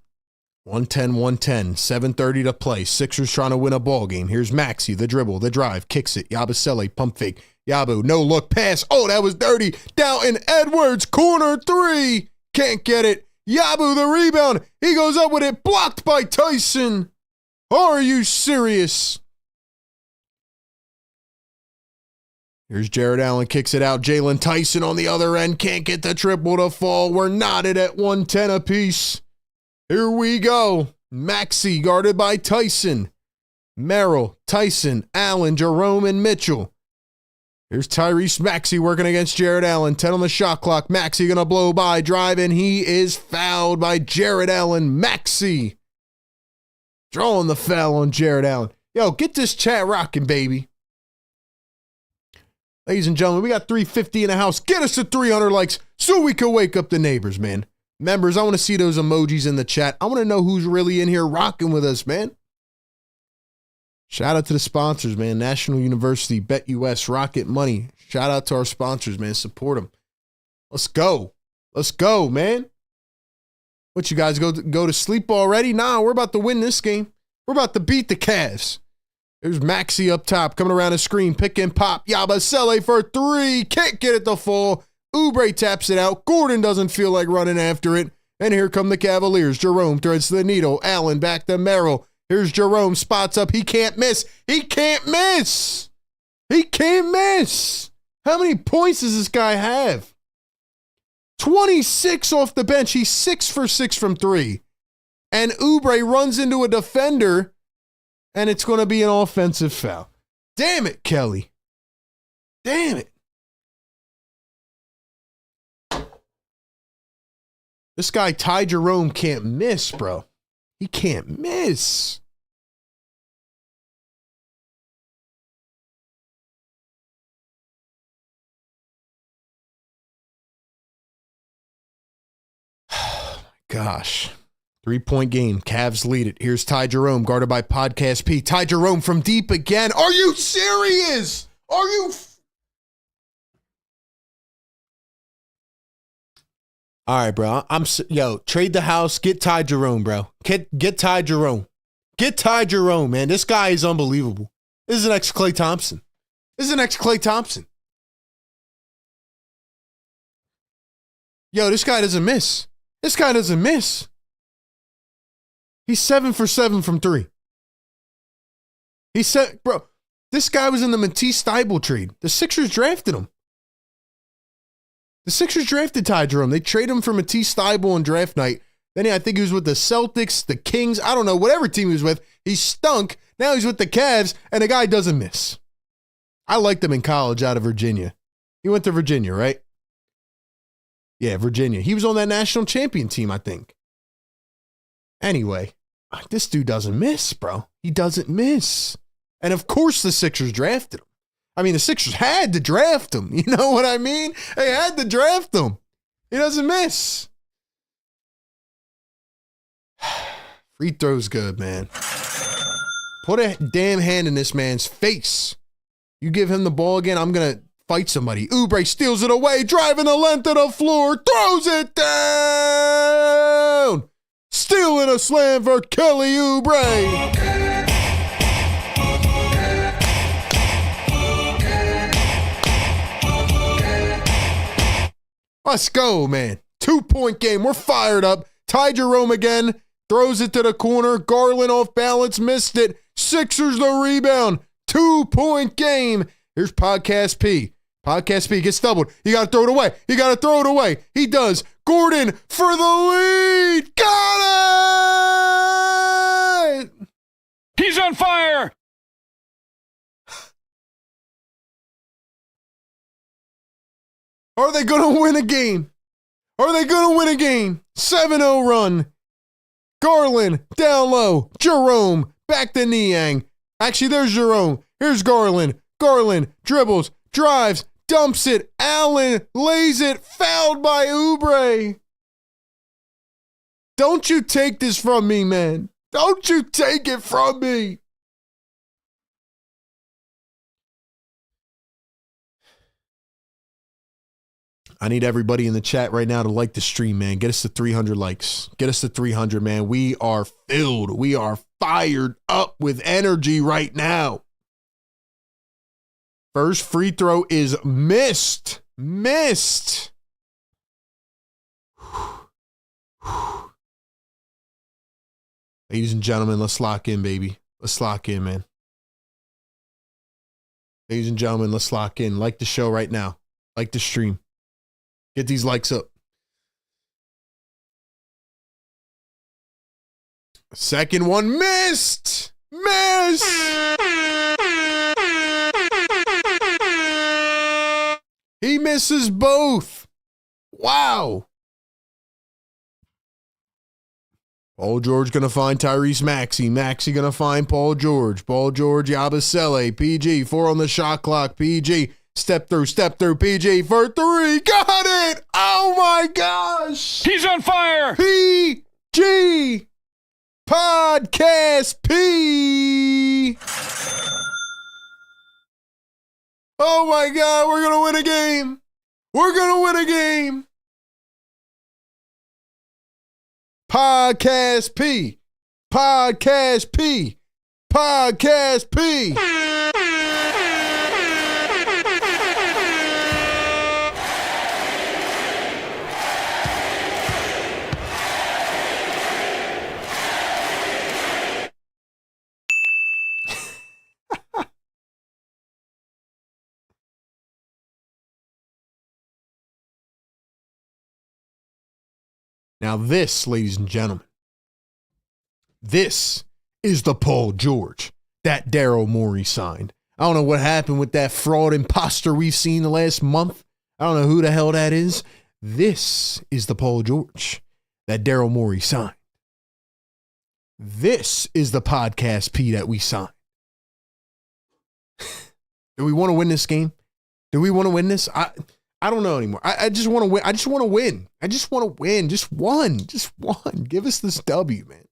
110, 110. 7:30 to play. Sixers trying to win a ball game. Here's Maxi, the dribble, the drive, kicks it. Yabusele, pump fake. Yabu, no look, pass. Oh, that was dirty. Down Edwards, corner 3. Can't get it. Yabu, the rebound. He goes up with it. Blocked by Tyson. Are you serious? Here's Jared Allen, kicks it out. Jalen Tyson on the other end. Can't get the triple to fall. We're knotted at 110 apiece. Here we go. Maxi guarded by Tyson. Merrill, Tyson, Allen, Jerome, and Mitchell. Here's Tyrese Maxey working against Jared Allen. 10 on the shot clock. Maxey going to blow by, drive, and he is fouled by Jared Allen. Maxey drawing the foul on Jared Allen. Yo, get this chat rocking, baby. Ladies and gentlemen, we got 350 in the house. Get us to 300 likes so we can wake up the neighbors, man. Members, I want to see those emojis in the chat. I want to know who's really in here rocking with us, man. Shout out to the sponsors, man. National University, BetUS, RocketMoney. Shout out to our sponsors, man. Support them. Let's go. Let's go, man. What, you guys go to sleep already? Nah, we're about to win this game. We're about to beat the Cavs. There's Maxey up top, coming around the screen, pick and pop. Yabusele for 3. Can't get it to fall. Oubre taps it out. Gordon doesn't feel like running after it. And here come the Cavaliers. Jerome threads the needle. Allen back to Merrill. Here's Jerome, spots up. He can't miss. He can't miss. He can't miss. How many points does this guy have? 26 off the bench. He's 6 for 6 from 3. And Oubre runs into a defender, and it's going to be an offensive foul. Damn it, Kelly. Damn it. This guy, Ty Jerome, can't miss, bro. He can't miss. Gosh. 3-point game. Cavs lead it. Here's Ty Jerome, guarded by Podcast P. Ty Jerome from deep again. Are you serious? Are you? All right, bro. Yo, trade the house. Get Ty Jerome, bro. Get Ty Jerome. Get Ty Jerome, man. This guy is unbelievable. This is the next Klay Thompson. Yo, this guy doesn't miss. He's 7 for 7 from 3. He said, bro, this guy was in the Matisse Thybulle trade. The Sixers drafted him. The Sixers drafted Ty Jerome. They traded him for Matisse Thybulle on draft night. Then I think he was with the Celtics, the Kings. I don't know, whatever team he was with. He stunk. Now he's with the Cavs, and the guy doesn't miss. I liked him in college out of Virginia. He went to Virginia, right? Yeah, Virginia. He was on that national champion team, I think. Anyway, this dude doesn't miss, bro. He doesn't miss. And of course the Sixers drafted him. I mean, the Sixers had to draft him. You know what I mean? They had to draft him. He doesn't miss. Free throw's good, man. Put a damn hand in this man's face. You give him the ball again, I'm going to fight somebody. Oubre steals it away, driving the length of the floor, throws it down. Stealing a slam for Kelly Oubre. Let's go, man. 2-point game. We're fired up. Ty Jerome again. Throws it to the corner. Garland off balance. Missed it. Sixers the rebound. 2-point game. Here's Podcast P. Podcast P gets doubled. You got to throw it away. He does. Gordon for the lead. Got it. He's on fire. Are they going to win a game? 7-0 run. Garland down low. Jerome back to Niang. Actually, there's Jerome. Here's Garland. Garland dribbles, drives, dumps it. Allen lays it. Fouled by Oubre. Don't you take this from me, man. Don't you take it from me. I need everybody in the chat right now to like the stream, man. Get us to 300 likes. Get us to 300, man. We are filled. We are fired up with energy right now. First free throw is missed. Ladies and gentlemen, let's lock in, baby. Let's lock in, man. Ladies and gentlemen, let's lock in. Like the show right now. Like the stream. Get these likes up. Second one missed. He misses both. Wow. Paul George going to find Tyrese Maxey. Maxey going to find Paul George. Paul George, Yabusele. PG, 4 on the shot clock. PG. Step through, PG for 3. Got it! Oh my gosh! He's on fire! PG! Podcast P! Oh my God, we're going to win a game! Podcast P! Podcast P! Podcast P! Now this, ladies and gentlemen, this is the Paul George that Daryl Morey signed. I don't know what happened with that fraud imposter we've seen the last month. I don't know who the hell that is. This is the Paul George that Daryl Morey signed. This is the Podcast P that we signed. Do we want to win this game? Do we want to win this? I don't know anymore. I just want to win. I just want to win. Just one. Give us this W, man.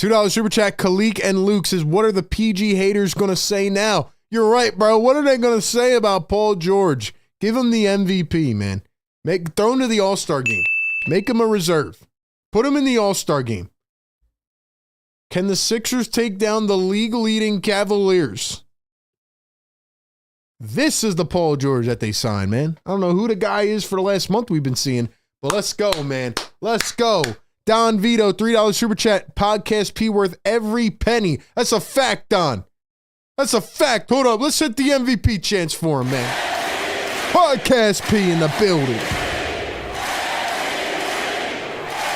$2 super chat. Khalik and Luke says, what are the PG haters going to say now? You're right, bro. What are they going to say about Paul George? Give him the MVP, man. Throw him to the All-Star game. Make him a reserve. Put him in the All-Star game. Can the Sixers take down the league-leading Cavaliers? This is the Paul George that they signed, man. I don't know who the guy is for the last month we've been seeing, but let's go, man. Let's go. Don Vito, $3 super chat. Podcast P worth every penny. That's a fact, Don. That's a fact. Hold up. Let's hit the MVP chance for him, man. Podcast P in the building.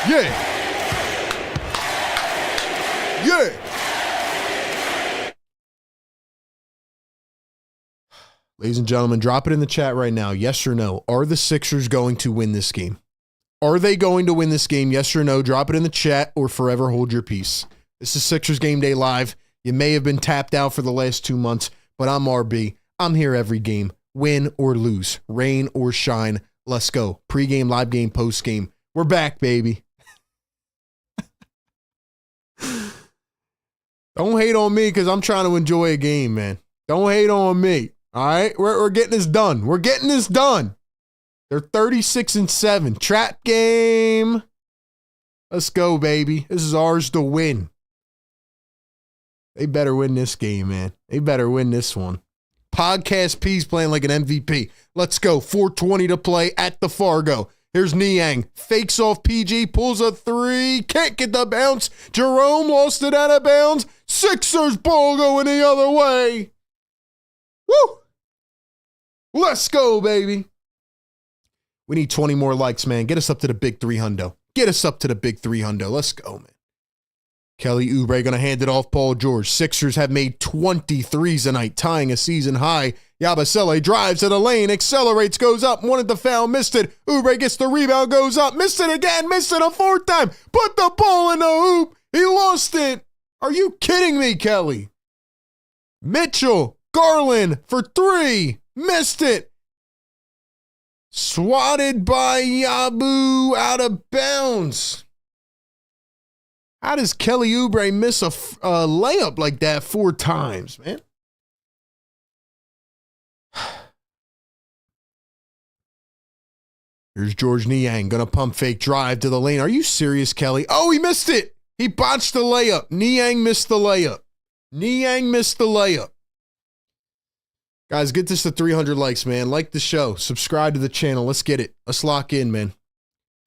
Yeah. Yeah. Ladies and gentlemen, drop it in the chat right now. Yes or no? Are the Sixers going to win this game? Are they going to win this game? Yes or no? Drop it in the chat or forever hold your peace. This is Sixers Game Day Live. You may have been tapped out for the last 2 months, but I'm RB. I'm here every game. Win or lose. Rain or shine. Let's go. Pre-game, live game, post-game. We're back, baby. Don't hate on me because I'm trying to enjoy a game, man. Don't hate on me. All right? We're getting this done. We're getting this done. They're 36-7. Trap game. Let's go, baby. This is ours to win. They better win this game, man. They better win this one. Podcast P's playing like an MVP. Let's go. 4:20 to play at the Fargo. Here's Niang. Fakes off PG. Pulls a three. Can't get the bounce. Jerome lost it out of bounds. Sixers ball going the other way. Woo! Let's go, baby. We need 20 more likes, man. Get us up to the big 300. Get us up to the big 300. Let's go, man. Kelly Oubre going to hand it off Paul George. Sixers have made 23s tonight, tying a season high. Yabusele drives to the lane, accelerates, goes up, wanted the foul, missed it. Oubre gets the rebound, goes up, missed it again, missed it a fourth time. Put the ball in the hoop. He lost it. Are you kidding me, Kelly? Mitchell, Garland for three, missed it. Swatted by Yabu out of bounds. How does Kelly Oubre miss a layup like that 4 times, man? Here's George Niang, gonna pump fake drive to the lane. Are you serious, Kelly? Oh, he missed it. He botched the layup. Niang missed the layup. Niang missed the layup. Guys, get this to 300 likes, man. Like the show. Subscribe to the channel. Let's get it. Let's lock in, man.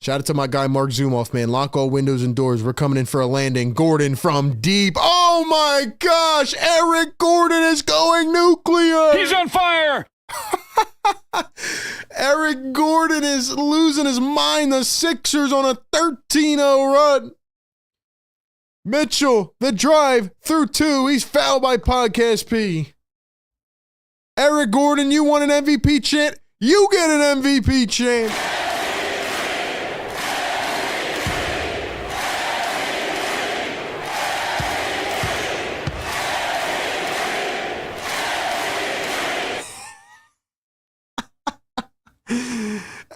Shout out to my guy, Mark Zumoff, man. Lock all windows and doors. We're coming in for a landing. Gordon from deep. Oh, my gosh. Eric Gordon is going nuclear. He's on fire. Eric Gordon is losing his mind. The Sixers on a 13-0 run. Mitchell, the drive through 2. He's fouled by Podcast P. Eric Gordon, you want an MVP chant? You get an MVP chant.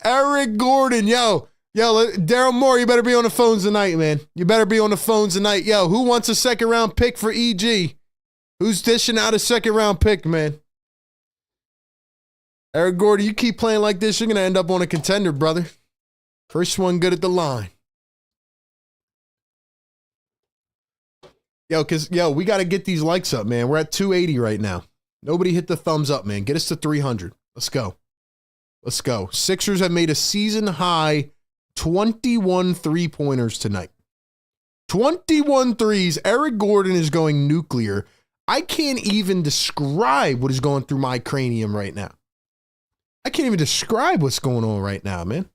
Eric Gordon, yo, Daryl Moore, you better be on the phones tonight, man. You better be on the phones tonight. Yo, who wants a second-round pick for EG? Who's dishing out a second-round pick, man? Eric Gordon, you keep playing like this, you're going to end up on a contender, brother. First one good at the line. Yo, we got to get these likes up, man. We're at 280 right now. Nobody hit the thumbs up, man. Get us to 300. Let's go. Let's go. Sixers have made a season-high 21 three-pointers tonight. 21 threes. Eric Gordon is going nuclear. I can't even describe what is going through my cranium right now. I can't even describe what's going on right now, man.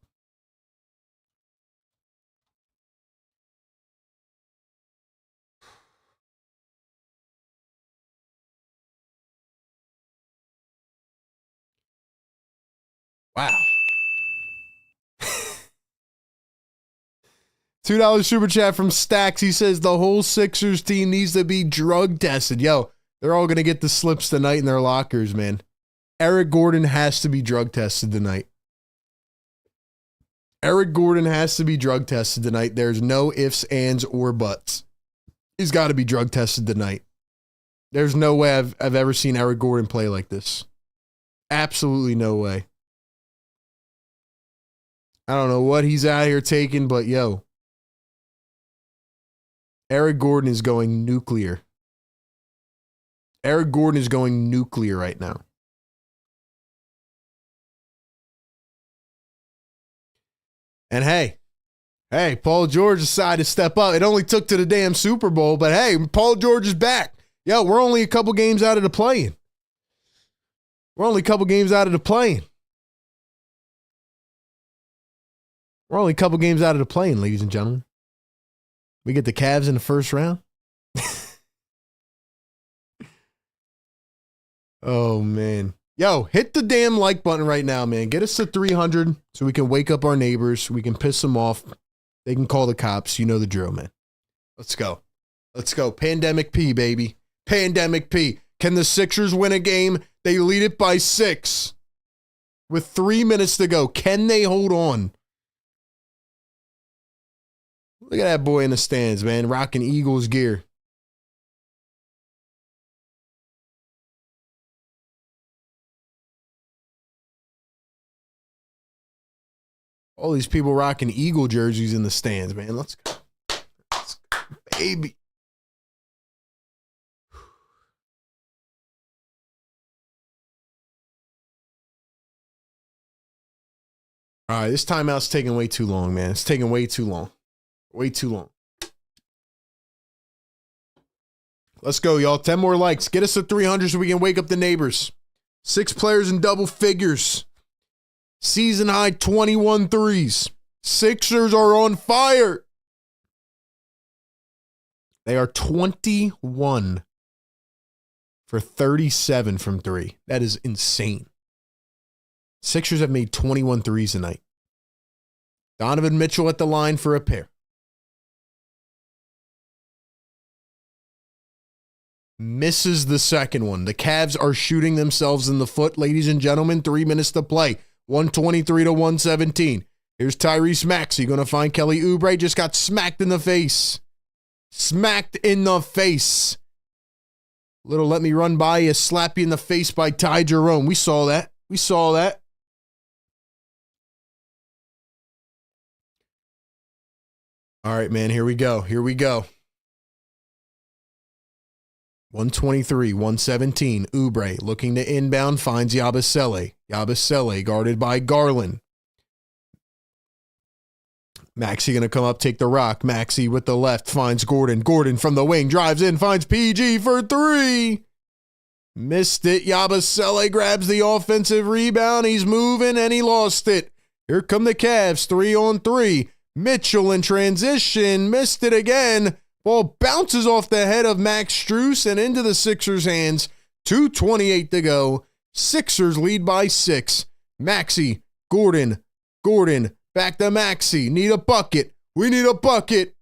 Wow. $2 super chat from Stacks. He says the whole Sixers team needs to be drug tested. Yo, they're all going to get the slips tonight in their lockers, man. Eric Gordon has to be drug tested tonight. Eric Gordon has to be drug tested tonight. There's no ifs, ands, or buts. He's got to be drug tested tonight. There's no way I've ever seen Eric Gordon play like this. Absolutely no way. I don't know what he's out here taking, but yo. Eric Gordon is going nuclear. Eric Gordon is going nuclear right now. And hey, Paul George decided to step up. It only took to the damn Super Bowl, but hey, Paul George is back. Yo, we're only a couple games out of the play-in. We're only a couple games out of the play-in. We're only a couple games out of the play-in, ladies and gentlemen. We get the Cavs in the first round. Oh, man. Yo, hit the damn like button right now, man. Get us to 300 so we can wake up our neighbors. We can piss them off. They can call the cops. You know the drill, man. Let's go. Let's go. Pandemic P, baby. Pandemic P. Can the Sixers win a game? They lead it by 6 with 3 minutes to go. Can they hold on? Look at that boy in the stands, man, rocking Eagles gear. All these people rocking Eagle jerseys in the stands, man. Let's go. Let's go, baby. All right, this timeout's taking way too long, man. It's taking way too long. Way too long. Let's go, y'all. 10 more likes. Get us to 300 so we can wake up the neighbors. 6 players in double figures. Season high 21 threes. Sixers are on fire. They are 21 for 37 from 3. That is insane. Sixers have made 21 threes tonight. Donovan Mitchell at the line for a pair. Misses the second one. The Cavs are shooting themselves in the foot, ladies and gentlemen. 3 minutes to play. 123 to 117. Here's Tyrese Maxey going to find Kelly Oubre. Just got smacked in the face. Smacked in the face. Little let me run by you, slap you in the face by Ty Jerome. We saw that. We saw that. All right, man, here we go. Here we go. 123, 117. Oubre looking to inbound, finds Yabusele. Yabusele guarded by Garland. Maxey going to come up, take the rock. Maxey with the left, finds Gordon. Gordon from the wing, drives in, finds PG for 3. Missed it. Yabusele grabs the offensive rebound. He's moving, and he lost it. Here come the Cavs, 3-on-3. Mitchell in transition, missed it again. Ball bounces off the head of Max Strus and into the Sixers' hands. 2:28 to go. Sixers lead by 6. Maxey, Gordon, back to Maxey. Need a bucket. We need a bucket.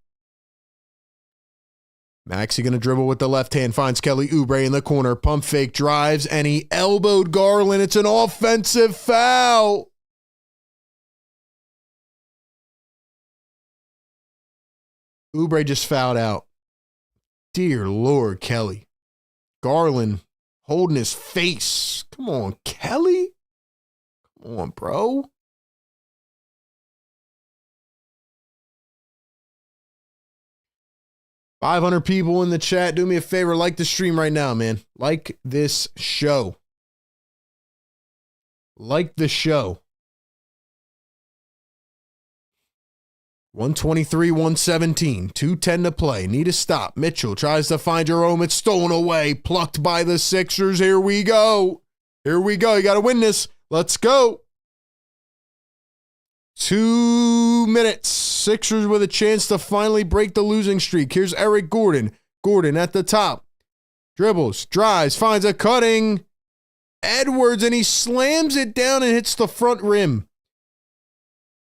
Maxey going to dribble with the left hand. Finds Kelly Oubre in the corner. Pump fake, drives, and he elbowed Garland. It's an offensive foul. Oubre just fouled out. Dear Lord, Kelly. Garland holding his face. Come on, Kelly. Come on, bro. $500 people in the chat. Do me a favor. Like the stream right now, man. Like this show. Like the show. 123, 117, 2:10 to play. Need a stop. Mitchell tries to find Jerome. It's stolen away. Plucked by the Sixers. Here we go. Here we go. You got to win this. Let's go. 2 minutes. Sixers with a chance to finally break the losing streak. Here's Eric Gordon. Gordon at the top. Dribbles, drives, finds a cutting. Edwards, and he slams it down and hits the front rim.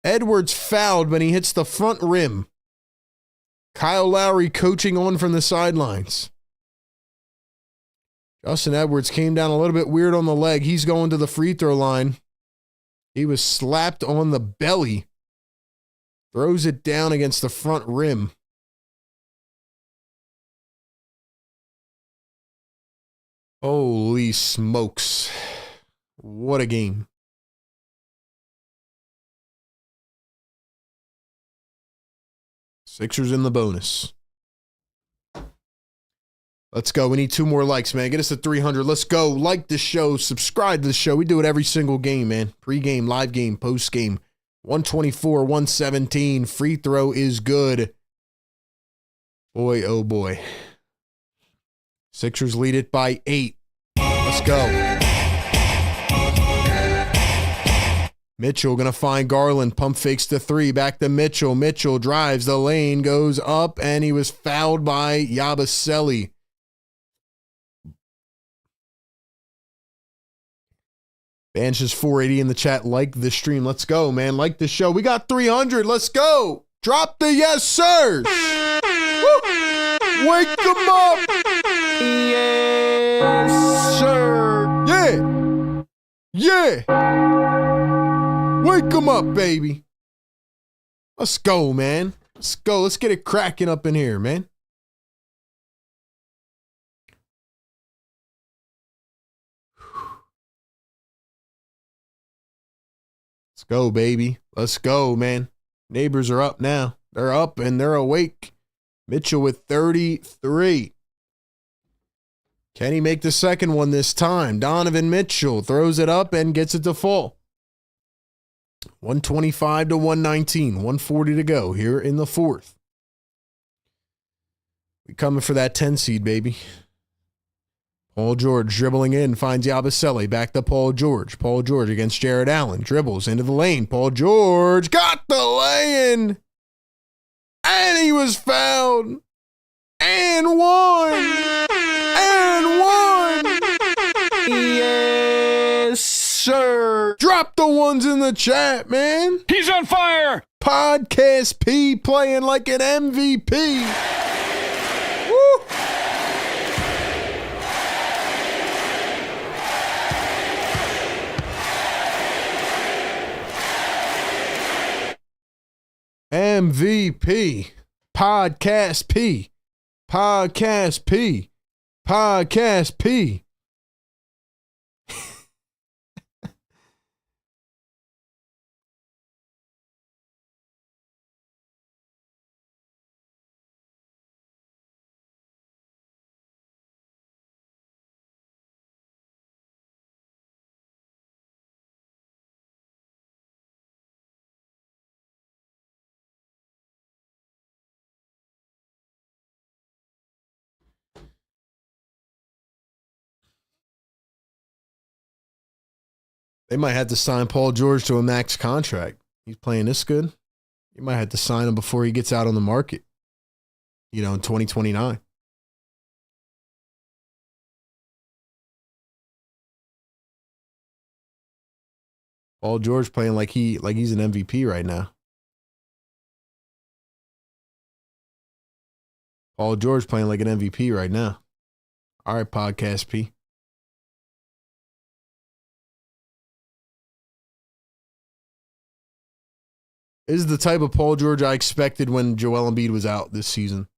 Edwards fouled, but he hits the front rim. Kyle Lowry coaching on from the sidelines. Justin Edwards came down a little bit weird on the leg. He's going to the free throw line. He was slapped on the belly. Throws it down against the front rim. Holy smokes. What a game. Sixers in the bonus. Let's go. We need 2 more likes, man. Get us to 300. Let's go. Like the show. Subscribe to the show. We do it every single game, man. Pre-game, live game, post-game. 124, 117. Free throw is good. Boy, oh boy. Sixers lead it by 8. Let's go. Mitchell going to find Garland. Pump fakes to 3. Back to Mitchell. Mitchell drives the lane, goes up, and he was fouled by Yabusele. Banches 480 in the chat. Like the stream. Let's go, man. Like the show. We got 300. Let's go. Drop the yes, sirs. Woo. Wake them up. Yes, sir. Yeah. Wake them up, baby. Let's go, man. Let's go. Let's get it cracking up in here, man. Let's go, baby. Let's go, man. Neighbors are up now. They're up and they're awake. Mitchell with 33. Can he make the second one this time? Donovan Mitchell throws it up and gets it to fall. 125 to 119. 140 to go here in the fourth. We coming for that 10 seed, baby. Paul George dribbling in, finds Yabusele. Back to Paul George. Paul George against Jared Allen. Dribbles into the lane. Paul George got the lay-in. And he was fouled. And one. Yes, sir. Drop the ones in the chat, man. He's on fire. Podcast P playing like an MVP. Woo. MVP. Podcast P. Podcast P. Podcast P. They might have to sign Paul George to a max contract. He's playing this good. You might have to sign him before he gets out on the market, in 2029. Paul George playing like he's an MVP right now. Paul George playing like an MVP right now. All right, Podcast P. This is the type of Paul George I expected when Joel Embiid was out this season.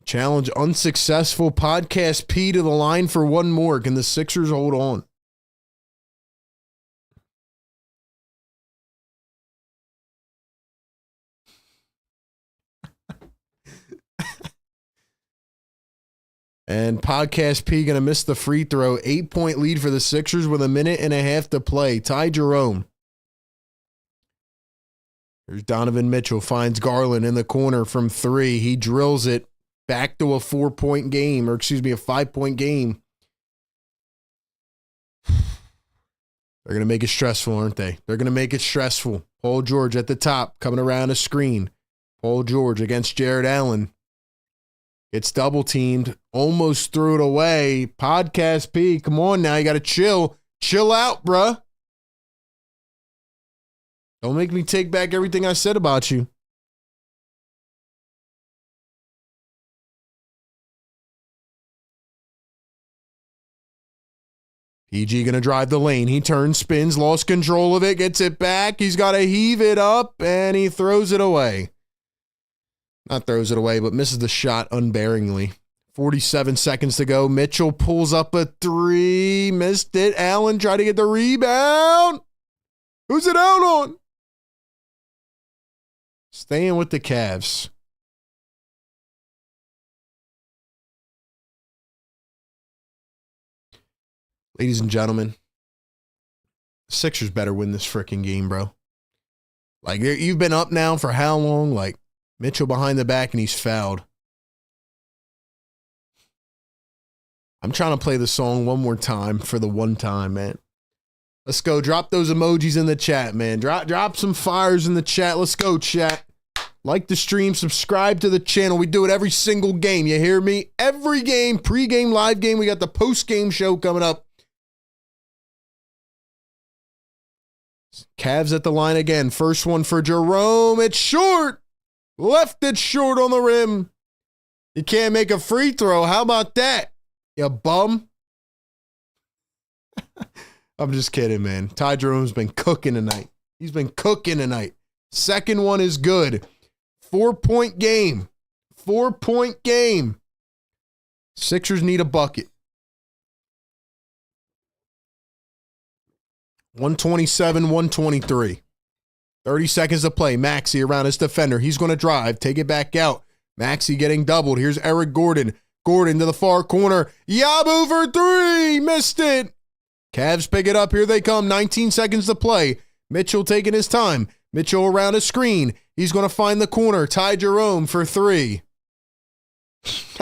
Challenge unsuccessful. Podcast P to the line for one more. Can the Sixers hold on? And Podcast P going to miss the free throw. 8-point lead for the Sixers with 1.5 minutes to play. Ty Jerome. Here's Donovan Mitchell. Finds Garland in the corner from 3. He drills it back to a 4-point game. A 5-point game. They're going to make it stressful, aren't they? They're going to make it stressful. Paul George at the top, coming around a screen. Paul George against Jared Allen. It's double teamed. Almost threw it away. Podcast P, come on now. You got to chill. Chill out, bruh. Don't make me take back everything I said about you. PG going to drive the lane. He turns, spins, lost control of it, gets it back. He's got to heave it up, and he throws it away. Not throws it away, but misses the shot unbearingly. 47 seconds to go. Mitchell pulls up a 3. Missed it. Allen tried to get the rebound. Who's it out on? Staying with the Cavs. Ladies and gentlemen, the Sixers better win this freaking game, bro. Like, you've been up now for how long? Like, Mitchell behind the back and he's fouled. I'm trying to play the song one more time for the one time, man. Let's go. Drop those emojis in the chat, man. Drop some fires in the chat. Let's go, chat. Like the stream. Subscribe to the channel. We do it every single game. You hear me? Every game. Pre-game, live game. We got the post-game show coming up. Cavs at the line again. First one for Jerome. It's short. Left it short on the rim. You can't make a free throw. How about that? You bum. I'm just kidding, man. Ty Jerome's been cooking tonight. He's been cooking tonight. Second one is good. 4-point game. 4-point game. Sixers need a bucket. 127, 123. 30 seconds to play. Maxey around his defender. He's going to drive. Take it back out. Maxey getting doubled. Here's Eric Gordon. Gordon to the far corner. Yabu for three. Missed it. Cavs pick it up. Here they come. 19 seconds to play. Mitchell taking his time. Mitchell around a screen. He's going to find the corner. Ty Jerome for three.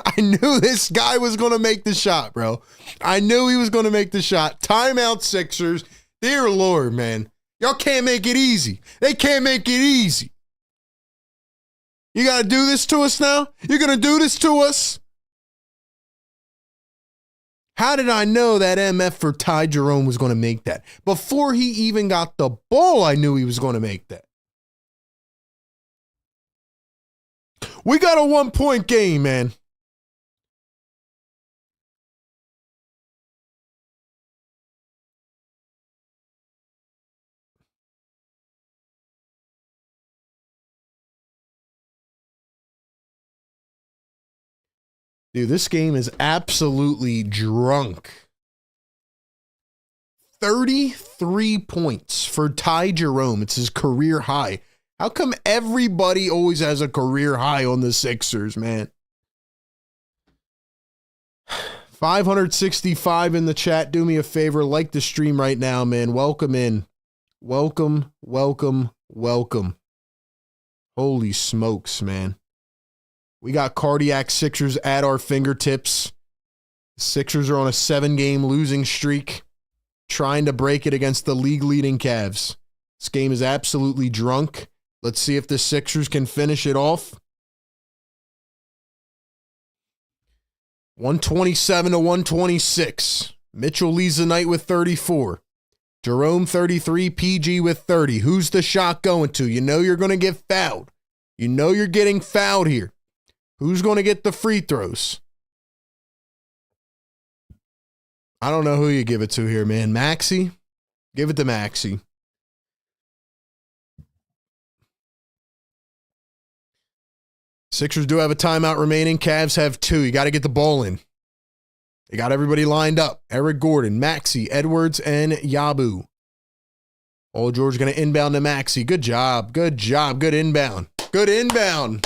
I knew this guy was going to make the shot, bro. I knew he was going to make the shot. Timeout, Sixers. Dear Lord, man. Y'all can't make it easy. They can't make it easy. You got to do this to us now? You're going to do this to us? How did I know that MF for Ty Jerome was going to make that? Before he even got the ball, I knew he was going to make that. We got a 1-point game, man. Dude, this game is absolutely drunk. 33 points for Ty Jerome. It's his career high. How come everybody always has a career high on the Sixers, man? 565 in the chat. Do me a favor. Like the stream right now, man. Welcome in. Welcome, welcome, welcome. Holy smokes, man. We got cardiac Sixers at our fingertips. The Sixers are on a 7-game losing streak, trying to break it against the league-leading Cavs. This game is absolutely drunk. Let's see if the Sixers can finish it off. 127 to 126. Mitchell leads the night with 34. Jerome 33, PG with 30. Who's the shot going to? You know you're going to get fouled. You know you're getting fouled here. Who's going to get the free throws? I don't know who you give it to here, man. Maxey? Give it to Maxey. Sixers do have a timeout remaining. Cavs have 2. You got to get the ball in. They got everybody lined up. Eric Gordon, Maxey, Edwards, and Yabu. Paul George going to inbound to Maxey. Good job. Good job. Good inbound. Good inbound.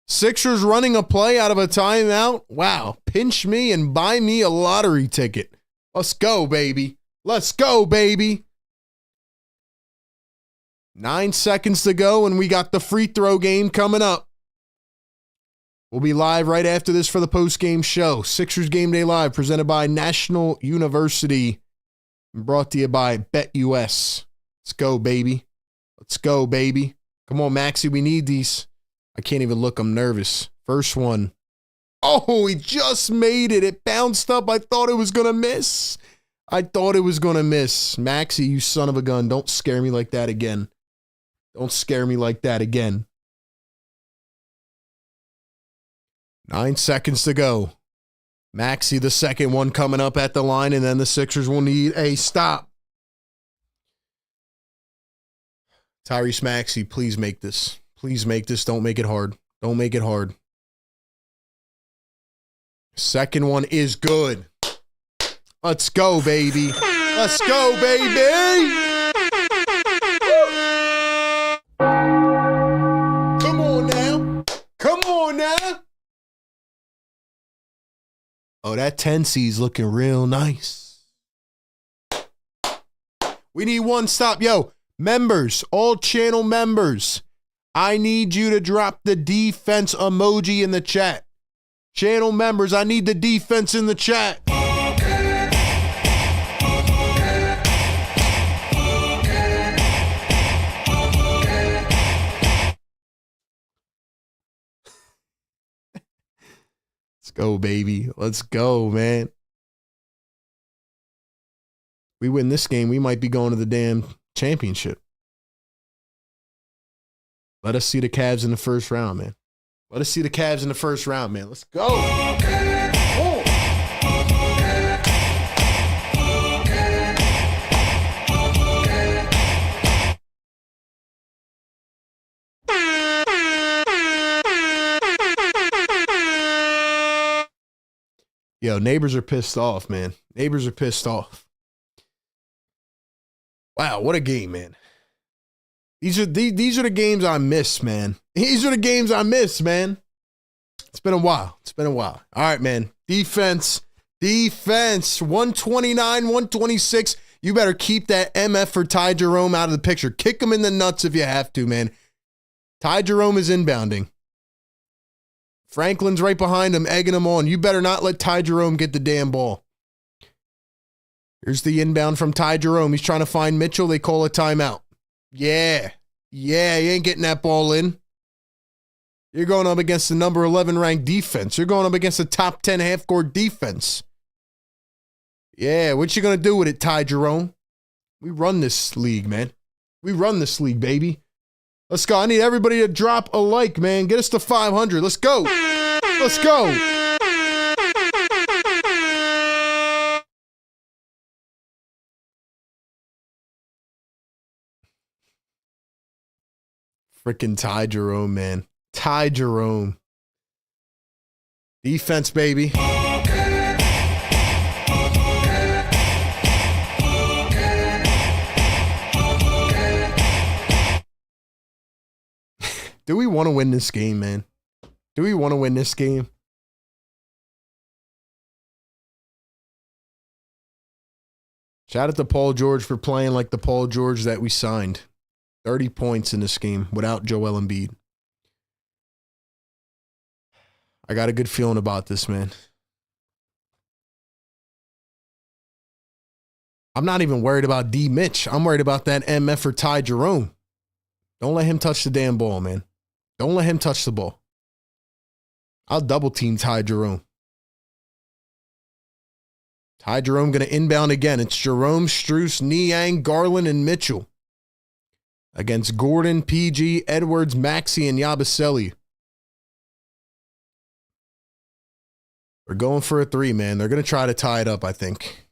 Sixers running a play out of a timeout. Wow. Pinch me and buy me a lottery ticket. Let's go, baby. Let's go, baby. 9 seconds to go, and we got the free throw game coming up. We'll be live right after this for the post-game show. Sixers Game Day Live, presented by National University, and brought to you by BetUS. Let's go, baby. Let's go, baby. Come on, Maxey, we need these. I can't even look. I'm nervous. First one. Oh, he just made it. It bounced up. I thought it was going to miss. I thought it was going to miss. Maxey, you son of a gun. Don't scare me like that again. Don't scare me like that again. 9 seconds to go. Maxey, the second one coming up at the line, and then the Sixers will need a stop. Tyrese Maxey, please make this. Please make this. Don't make it hard. Don't make it hard. Second one is good. Let's go, baby. Let's go, baby. Come that 10 seed's looking real nice. We need one stop. Yo, members, all channel members, I need you to drop the defense emoji in the chat. Channel members, I need the defense in the chat. Let's go, baby. Let's go, man. We win this game, we might be going to the damn championship. Let us see the Cavs in the first round, man. Let us see the Cavs in the first round, man. Let's go. Oh. Yo, neighbors are pissed off, man. Neighbors are pissed off. Wow, what a game, man. These are the games I miss, man. These are the games I miss, man. It's been a while. It's been a while. All right, man. Defense. 129, 126. You better keep that MF for Ty Jerome out of the picture. Kick him in the nuts if you have to, man. Ty Jerome is inbounding. Franklin's right behind him, egging him on. You better not let Ty Jerome get the damn ball. Here's the inbound from Ty Jerome. He's trying to find Mitchell. They call a timeout. Yeah, he ain't getting that ball in. You're going up against the number 11 ranked defense. You're going up against the top 10 half-court defense. Yeah, what you going to do with it, Ty Jerome? We run this league, man. We run this league, baby. Let's go. I need everybody to drop a like, man. Get us to 500. Let's go. Let's go. Freaking Ty Jerome, man. Ty Jerome. Defense, baby. Do we want to win this game, man? Do we want to win this game? Shout out to Paul George for playing like the Paul George that we signed. 30 points in this game without Joel Embiid. I got a good feeling about this, man. I'm not even worried about D. Mitch. I'm worried about that MF for Ty Jerome. Don't let him touch the damn ball, man. Don't let him touch the ball. I'll double team Ty Jerome. Ty Jerome going to inbound again. It's Jerome, Strus, Niang, Garland, and Mitchell. Against Gordon, PG, Edwards, Maxey, and Yabusele. We're going for a three, man. They're going to try to tie it up, I think.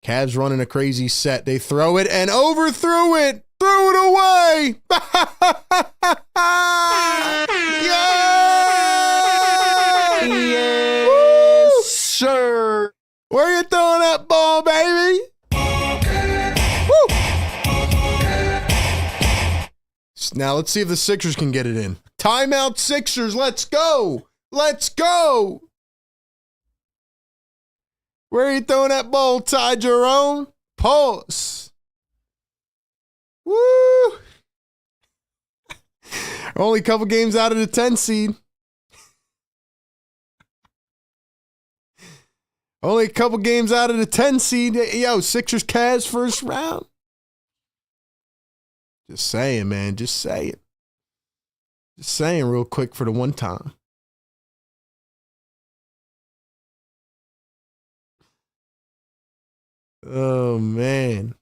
Cavs running a crazy set. They throw it and overthrew it. Threw it away. Yeah! Yes, sir. Where you throwing that ball, baby? Now let's see if the Sixers can get it in. Timeout Sixers. Let's go. Let's go. Where are you throwing that ball, Ty Jerome? Pause. Woo. Only a couple games out of the 10 seed. Only a couple games out of the 10 seed. Yo, Sixers Cavs first round. Just saying, man. Just saying. Just saying real quick for the one time. Oh, man.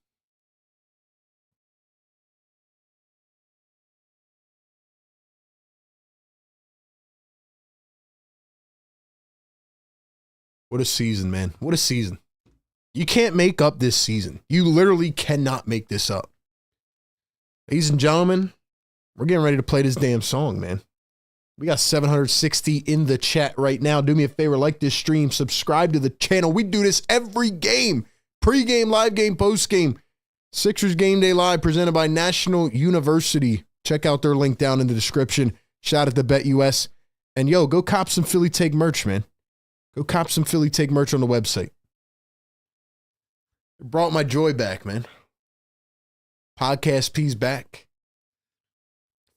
What a season, man. What a season. You can't make up this season. You literally cannot make this up. Ladies and gentlemen, we're getting ready to play this damn song, man. We got 760 in the chat right now. Do me a favor, like this stream, subscribe to the channel. We do this every game. Pre-game, live game, post-game. Sixers Game Day Live presented by National University. Check out their link down in the description. Shout out to BetUS. And yo, go cop some Philly Take merch, man. Go cop some Philly Take merch on the website. It brought my joy back, man. Podcast P's back.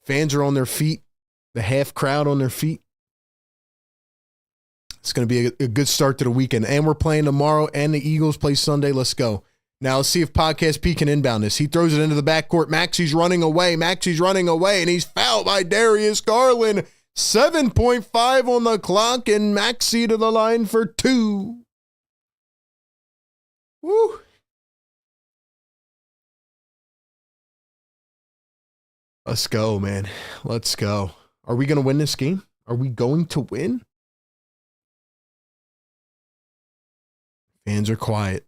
Fans are on their feet. The half crowd on their feet. It's going to be a good start to the weekend. And we're playing tomorrow, and the Eagles play Sunday. Let's go. Now, let's see if Podcast P can inbound this. He throws it into the backcourt. Maxey's running away. And he's fouled by Darius Garland. 7.5 on the clock, and Maxey to the line for 2. Woo. Let's go, man. Let's go. Are we going to win this game? Are we going to win? Fans are quiet.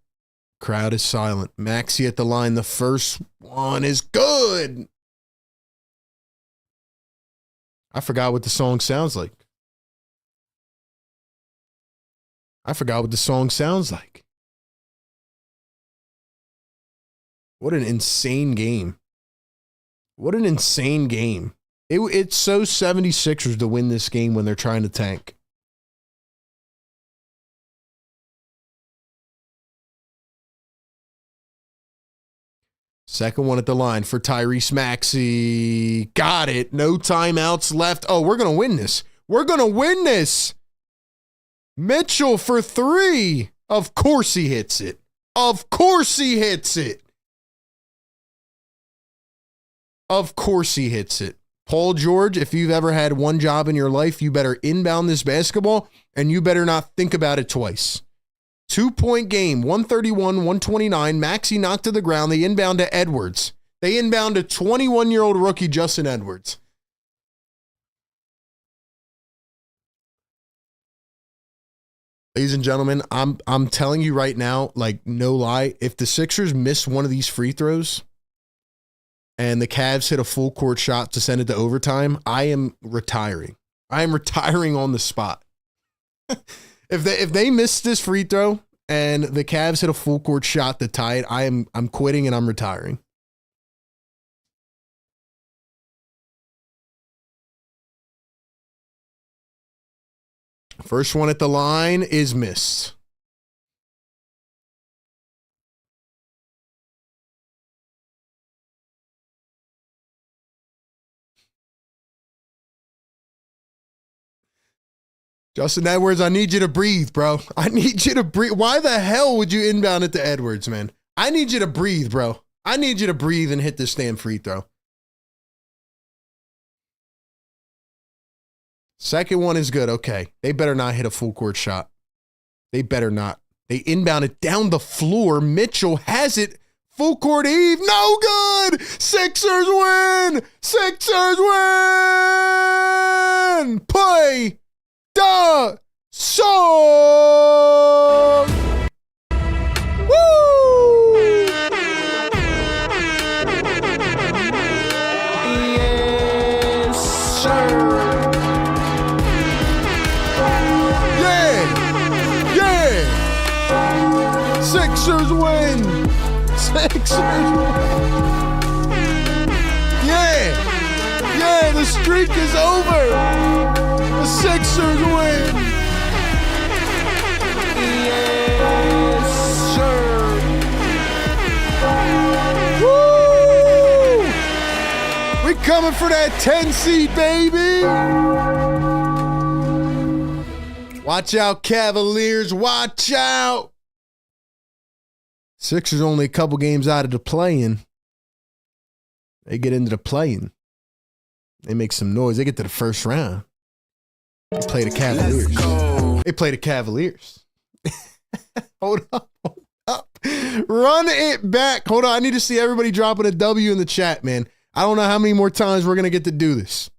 Crowd is silent. Maxey at the line. The first one is good. I forgot what the song sounds like. What an insane game. It's so 76ers to win this game when they're trying to tank. Second one at the line for Tyrese Maxey. Got it. No timeouts left. Oh, we're going to win this. Mitchell for 3. Of course he hits it. Of course he hits it. Paul George, if you've ever had one job in your life, you better inbound this basketball, and you better not think about it twice. 2-point game, 131-129. Maxey knocked to the ground. They inbound to Edwards. They inbound to 21-year-old rookie Justin Edwards. Ladies and gentlemen, I'm telling you right now, like no lie, if the Sixers miss one of these free throws and the Cavs hit a full court shot to send it to overtime, I am retiring. I am retiring on the spot. If they miss this free throw and the Cavs hit a full court shot to tie it, I'm quitting and I'm retiring. First one at the line is missed. Justin Edwards, I need you to breathe, bro. I need you to breathe. Why the hell would you inbound it to Edwards, man? I need you to breathe, bro. I need you to breathe and hit this damn free throw. Second one is good. Okay. They better not hit a full court shot. They better not. They inbound it down the floor. Mitchell has it. Full court heave. No good. Sixers win. Play the song. Woo! Yes, sir. Yeah. Sixers win. Yeah, the streak is over. The Sixers win. Yes, sir. Woo! We coming for that 10 seed, baby. Watch out, Cavaliers. Watch out. Sixers only a couple games out of the play-in. They get into the play-in. They make some noise. They get to the first round. They play the Cavaliers. Hold up. Run it back. Hold on. I need to see everybody dropping a W in the chat, man. I don't know how many more times we're going to get to do this.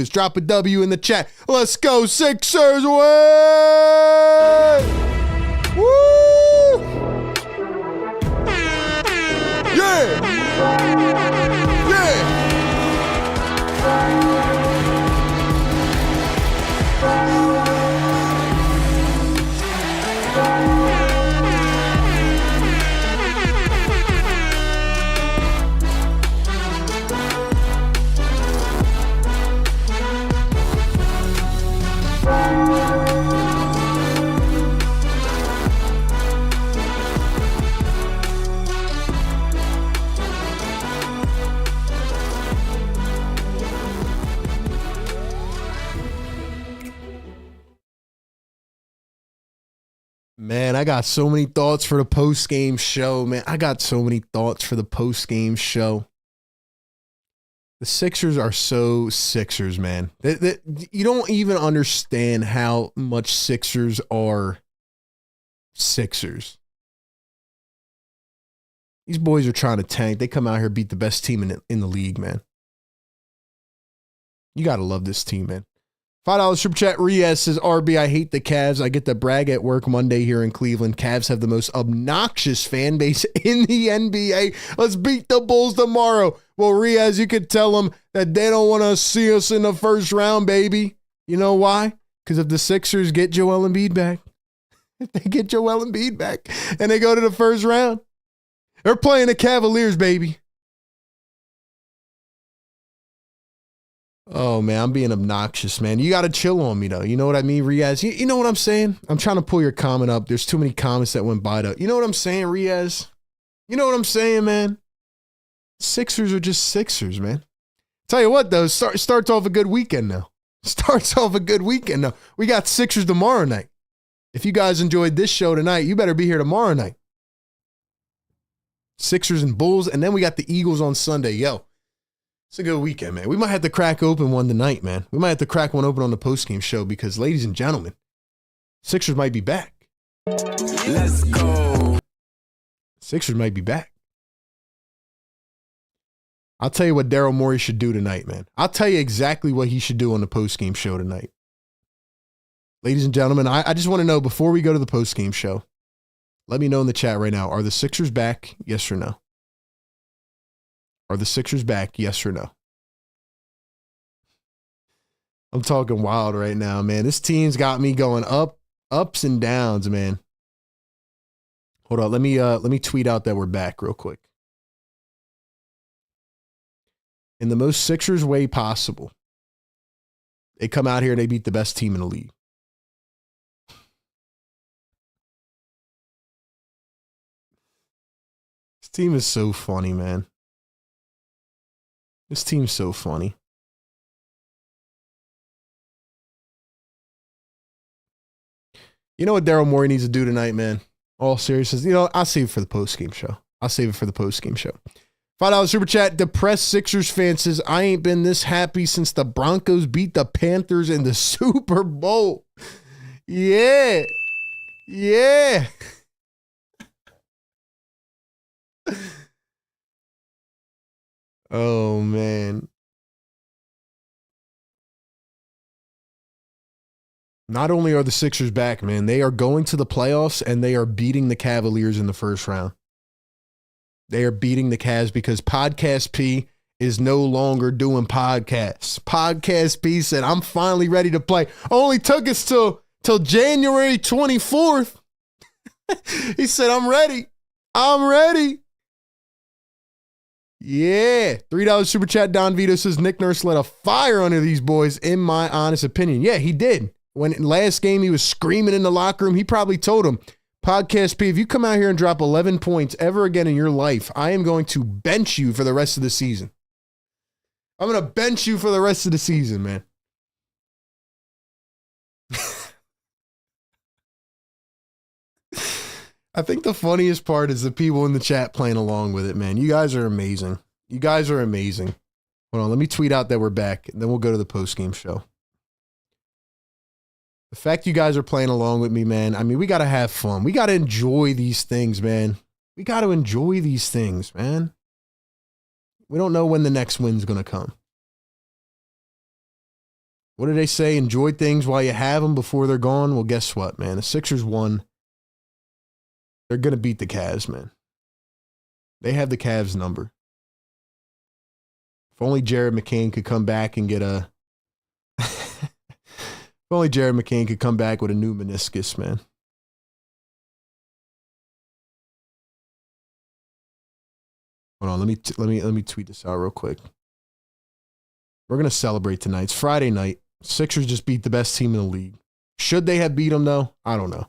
Drop a W in the chat. Let's go, Sixers win! Woo! Yeah! Yeah! Man, I got so many thoughts for the post-game show, man. The Sixers are so Sixers, man. You don't even understand how much Sixers are Sixers. These boys are trying to tank. They come out here, beat the best team in the league, man. You got to love this team, man. $5 super chat. Riaz says, RB, I hate the Cavs. I get to brag at work Monday here in Cleveland. Cavs have the most obnoxious fan base in the NBA. Let's beat the Bulls tomorrow. Well, Riaz, you could tell them that they don't want to see us in the first round, baby. You know why? Because if the Sixers get Joel Embiid back, if they get Joel Embiid back and they go to the first round, they're playing the Cavaliers, baby. Oh, man, I'm being obnoxious, man. You got to chill on me, though. You know what I mean, Riaz? You know what I'm saying? I'm trying to pull your comment up. There's too many comments that went by, though. You know what I'm saying, Riaz? You know what I'm saying, man? Sixers are just Sixers, man. Tell you what, though, starts off a good weekend now. We got Sixers tomorrow night. If you guys enjoyed this show tonight, you better be here tomorrow night. Sixers and Bulls, and then we got the Eagles on Sunday. Yo. It's a good weekend, man. We might have to crack open one tonight, man. We might have to crack one open on the postgame show because, ladies and gentlemen, Sixers might be back. Let's go. Sixers might be back. I'll tell you what Daryl Morey should do tonight, man. I'll tell you exactly what he should do on the postgame show tonight. Ladies and gentlemen, I just want to know, before we go to the postgame show, let me know in the chat right now, are the Sixers back? Yes or no? Are the Sixers back? Yes or no? I'm talking wild right now, man. This team's got me going ups and downs, man. Hold on, let me tweet out that we're back real quick. In the most Sixers way possible, they come out here and they beat the best team in the league. This team is so funny, man. This team's so funny. You know what Daryl Morey needs to do tonight, man? All seriousness. You know, I'll save it for the postgame show. $5 super chat. Depressed Sixers fan says, I ain't been this happy since the Broncos beat the Panthers in the Super Bowl. Yeah. Yeah. Oh, man. Not only are the Sixers back, man, they are going to the playoffs and they are beating the Cavaliers in the first round. They are beating the Cavs because Podcast P is no longer doing podcasts. Podcast P said, I'm finally ready to play. Only took us till January 24th. He said, I'm ready. Yeah. $3 super chat. Don Vito says, Nick Nurse lit a fire under these boys, in my honest opinion. Yeah, he did. When last game he was screaming in the locker room, he probably told him, Podcast P, if you come out here and drop 11 points ever again in your life, I am going to bench you for the rest of the season. I'm going to bench you for the rest of the season, man. I think the funniest part is the people in the chat playing along with it, man. You guys are amazing. Hold on, let me tweet out that we're back, and then we'll go to the postgame show. The fact you guys are playing along with me, man, I mean, we got to have fun. We got to enjoy these things, man. We don't know when the next win's going to come. What do they say? Enjoy things while you have them before they're gone. Well, guess what, man? The Sixers won. They're going to beat the Cavs, man. They have the Cavs number. If only Jared McCain could come back and get a... If only Jared McCain could come back with a new meniscus, man. Hold on, let me tweet this out real quick. We're going to celebrate tonight. It's Friday night. Sixers just beat the best team in the league. Should they have beat them, though? I don't know.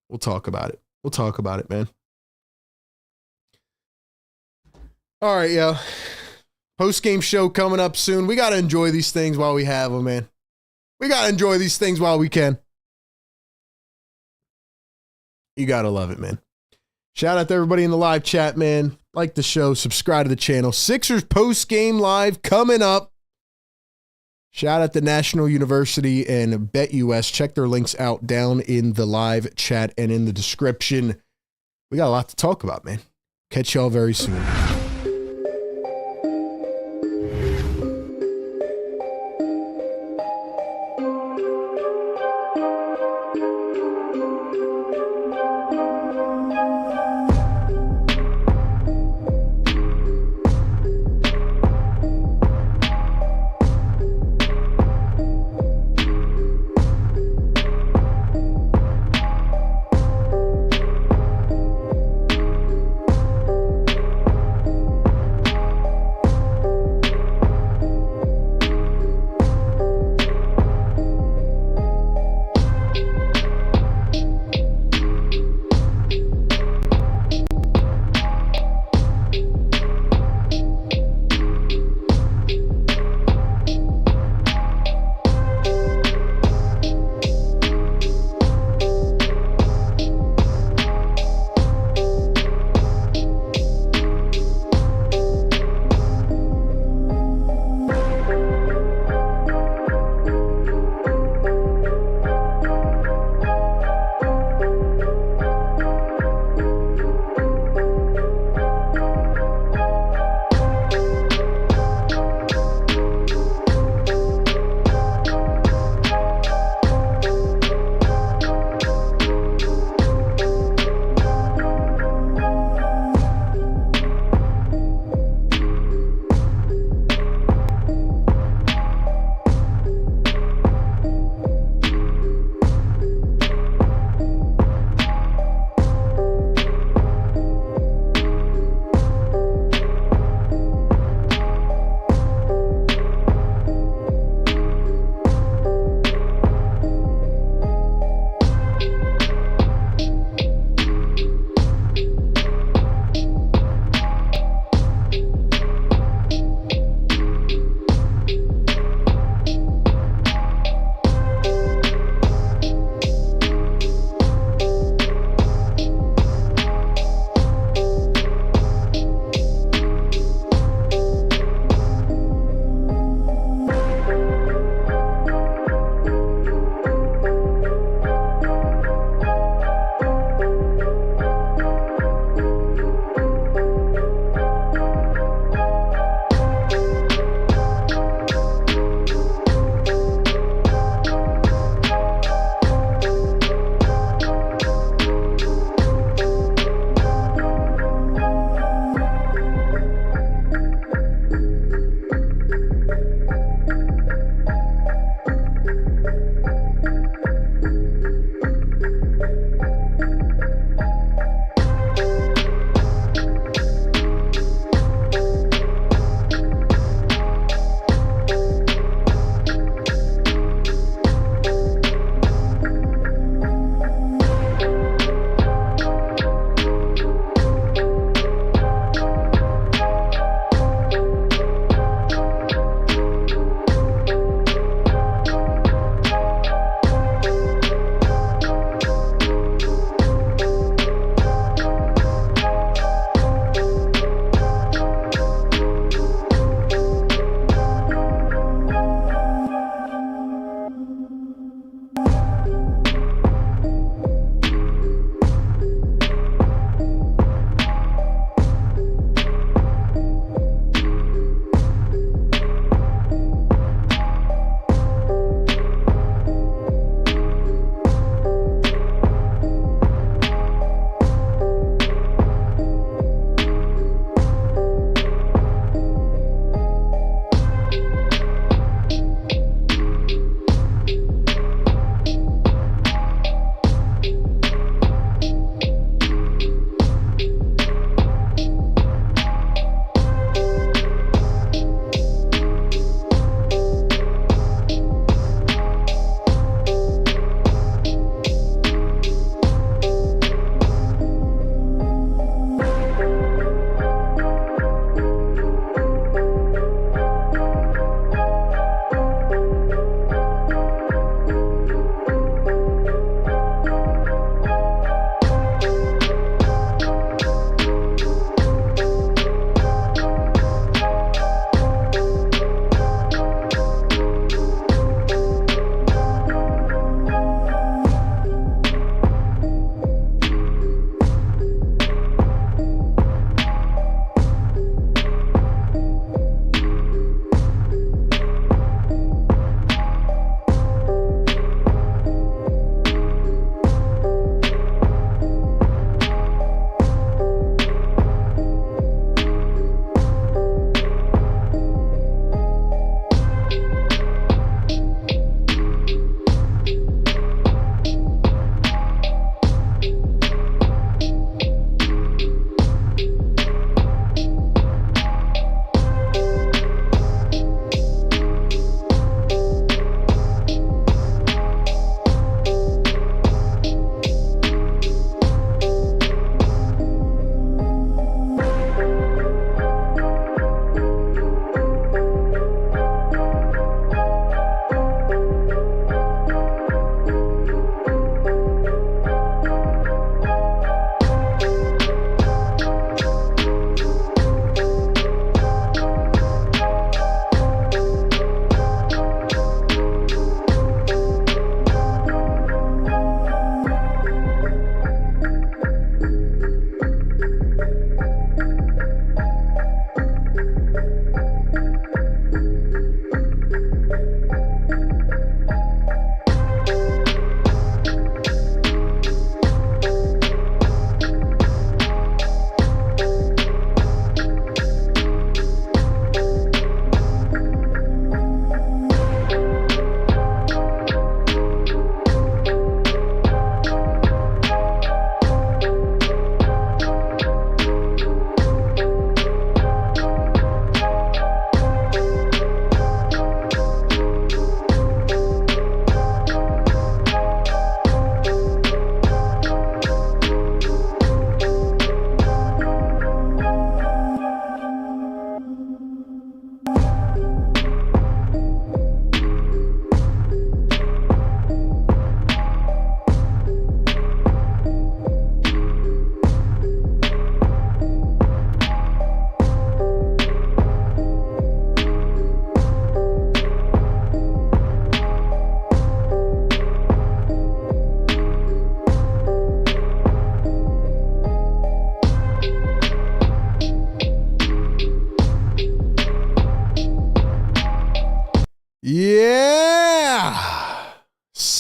We'll talk about it, man. All right, yo. Post-game show coming up soon. We got to enjoy these things while we have them, man. We got to enjoy these things while we can. You got to love it, man. Shout out to everybody in the live chat, man. Like the show, subscribe to the channel. Sixers post-game live coming up. Shout out to National University and BetUS. Check their links out down in the live chat and in the description. We got a lot to talk about, man. Catch y'all very soon.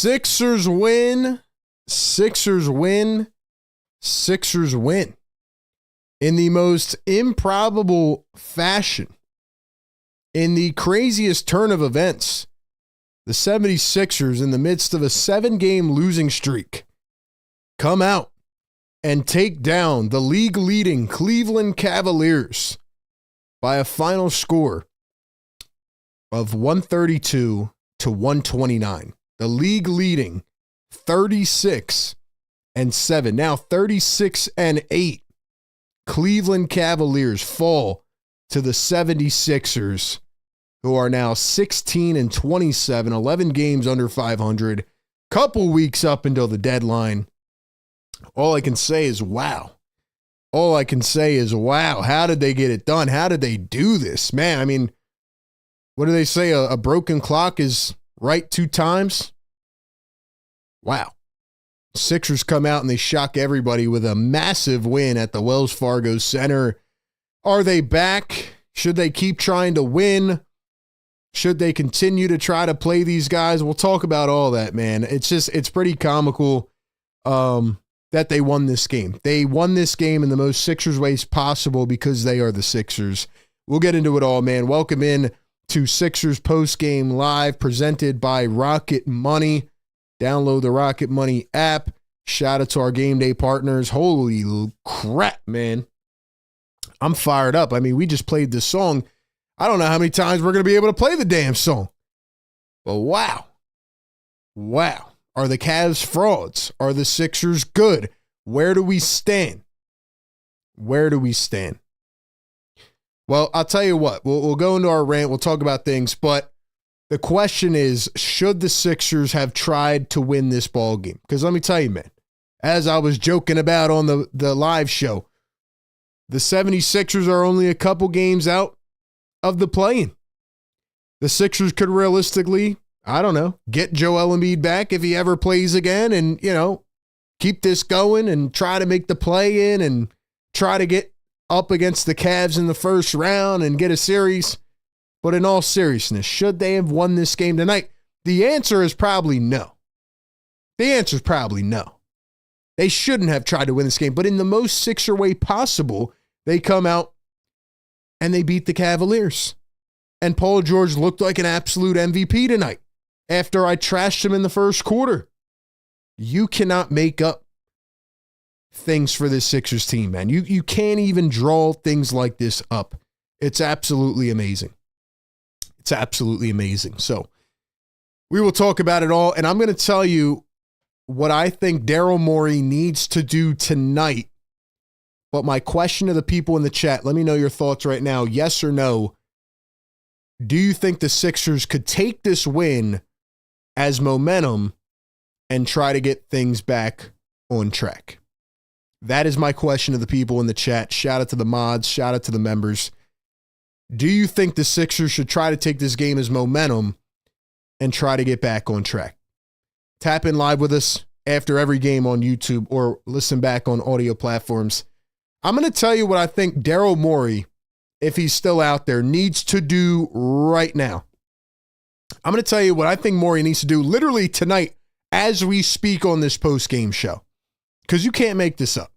Sixers win. Sixers win. Sixers win. In the most improbable fashion, in the craziest turn of events, the 76ers, in the midst of a 7-game losing streak, come out and take down the league-leading Cleveland Cavaliers by a final score of 132 to 129. The league-leading 36-7, now 36-8. Cleveland Cavaliers fall to the 76ers, who are now 16-27, 11 games under 500, couple weeks up until the deadline. All I can say is wow. All I can say is wow. How did they get it done? How did they do this? Man, I mean, what do they say? A broken clock is right 2 times? Wow. Sixers come out and they shock everybody with a massive win at the Wells Fargo Center. Are they back? Should they keep trying to win? Should they continue to try to play these guys? We'll talk about all that, man. It's pretty comical that they won this game. They won this game in the most Sixers ways possible because they are the Sixers. We'll get into it all, man. Welcome in to Sixers Postgame Live, presented by RocketMoney. Download the RocketMoney app. Shout out to our game day partners. Holy crap, man. I'm fired up. I mean, we just played this song. I don't know how many times we're going to be able to play the damn song. But wow. Wow. Are the Cavs frauds? Are the Sixers good? Where do we stand? Where do we stand? Well, I'll tell you what. We'll go into our rant. We'll talk about things. But the question is, should the Sixers have tried to win this ball game? Because let me tell you, man, as I was joking about on the live show, the 76ers are only a couple games out of the play-in. The Sixers could realistically, I don't know, get Joel Embiid back if he ever plays again and, keep this going and try to make the play-in and try to get up against the Cavs in the first round and get a series. But in all seriousness, should they have won this game tonight? The answer is probably no. The answer is probably no. They shouldn't have tried to win this game, but in the most Sixer way possible, they come out and they beat the Cavaliers. And Paul George looked like an absolute MVP tonight after I trashed him in the first quarter. You cannot make up things for this Sixers team, man. You can't even draw things like this up. It's absolutely amazing. It's absolutely amazing. So we will talk about it all. And I'm going to tell you what I think Daryl Morey needs to do tonight. But my question to the people in the chat, let me know your thoughts right now. Yes or no. Do you think the Sixers could take this win as momentum and try to get things back on track? That is my question to the people in the chat. Shout out to the mods. Shout out to the members. Do you think the Sixers should try to take this game as momentum and try to get back on track? Tap in live with us after every game on YouTube or listen back on audio platforms. I'm going to tell you what I think Daryl Morey, if he's still out there, needs to do right now. I'm going to tell you what I think Morey needs to do literally tonight as we speak on this post-game show. Because you can't make this up.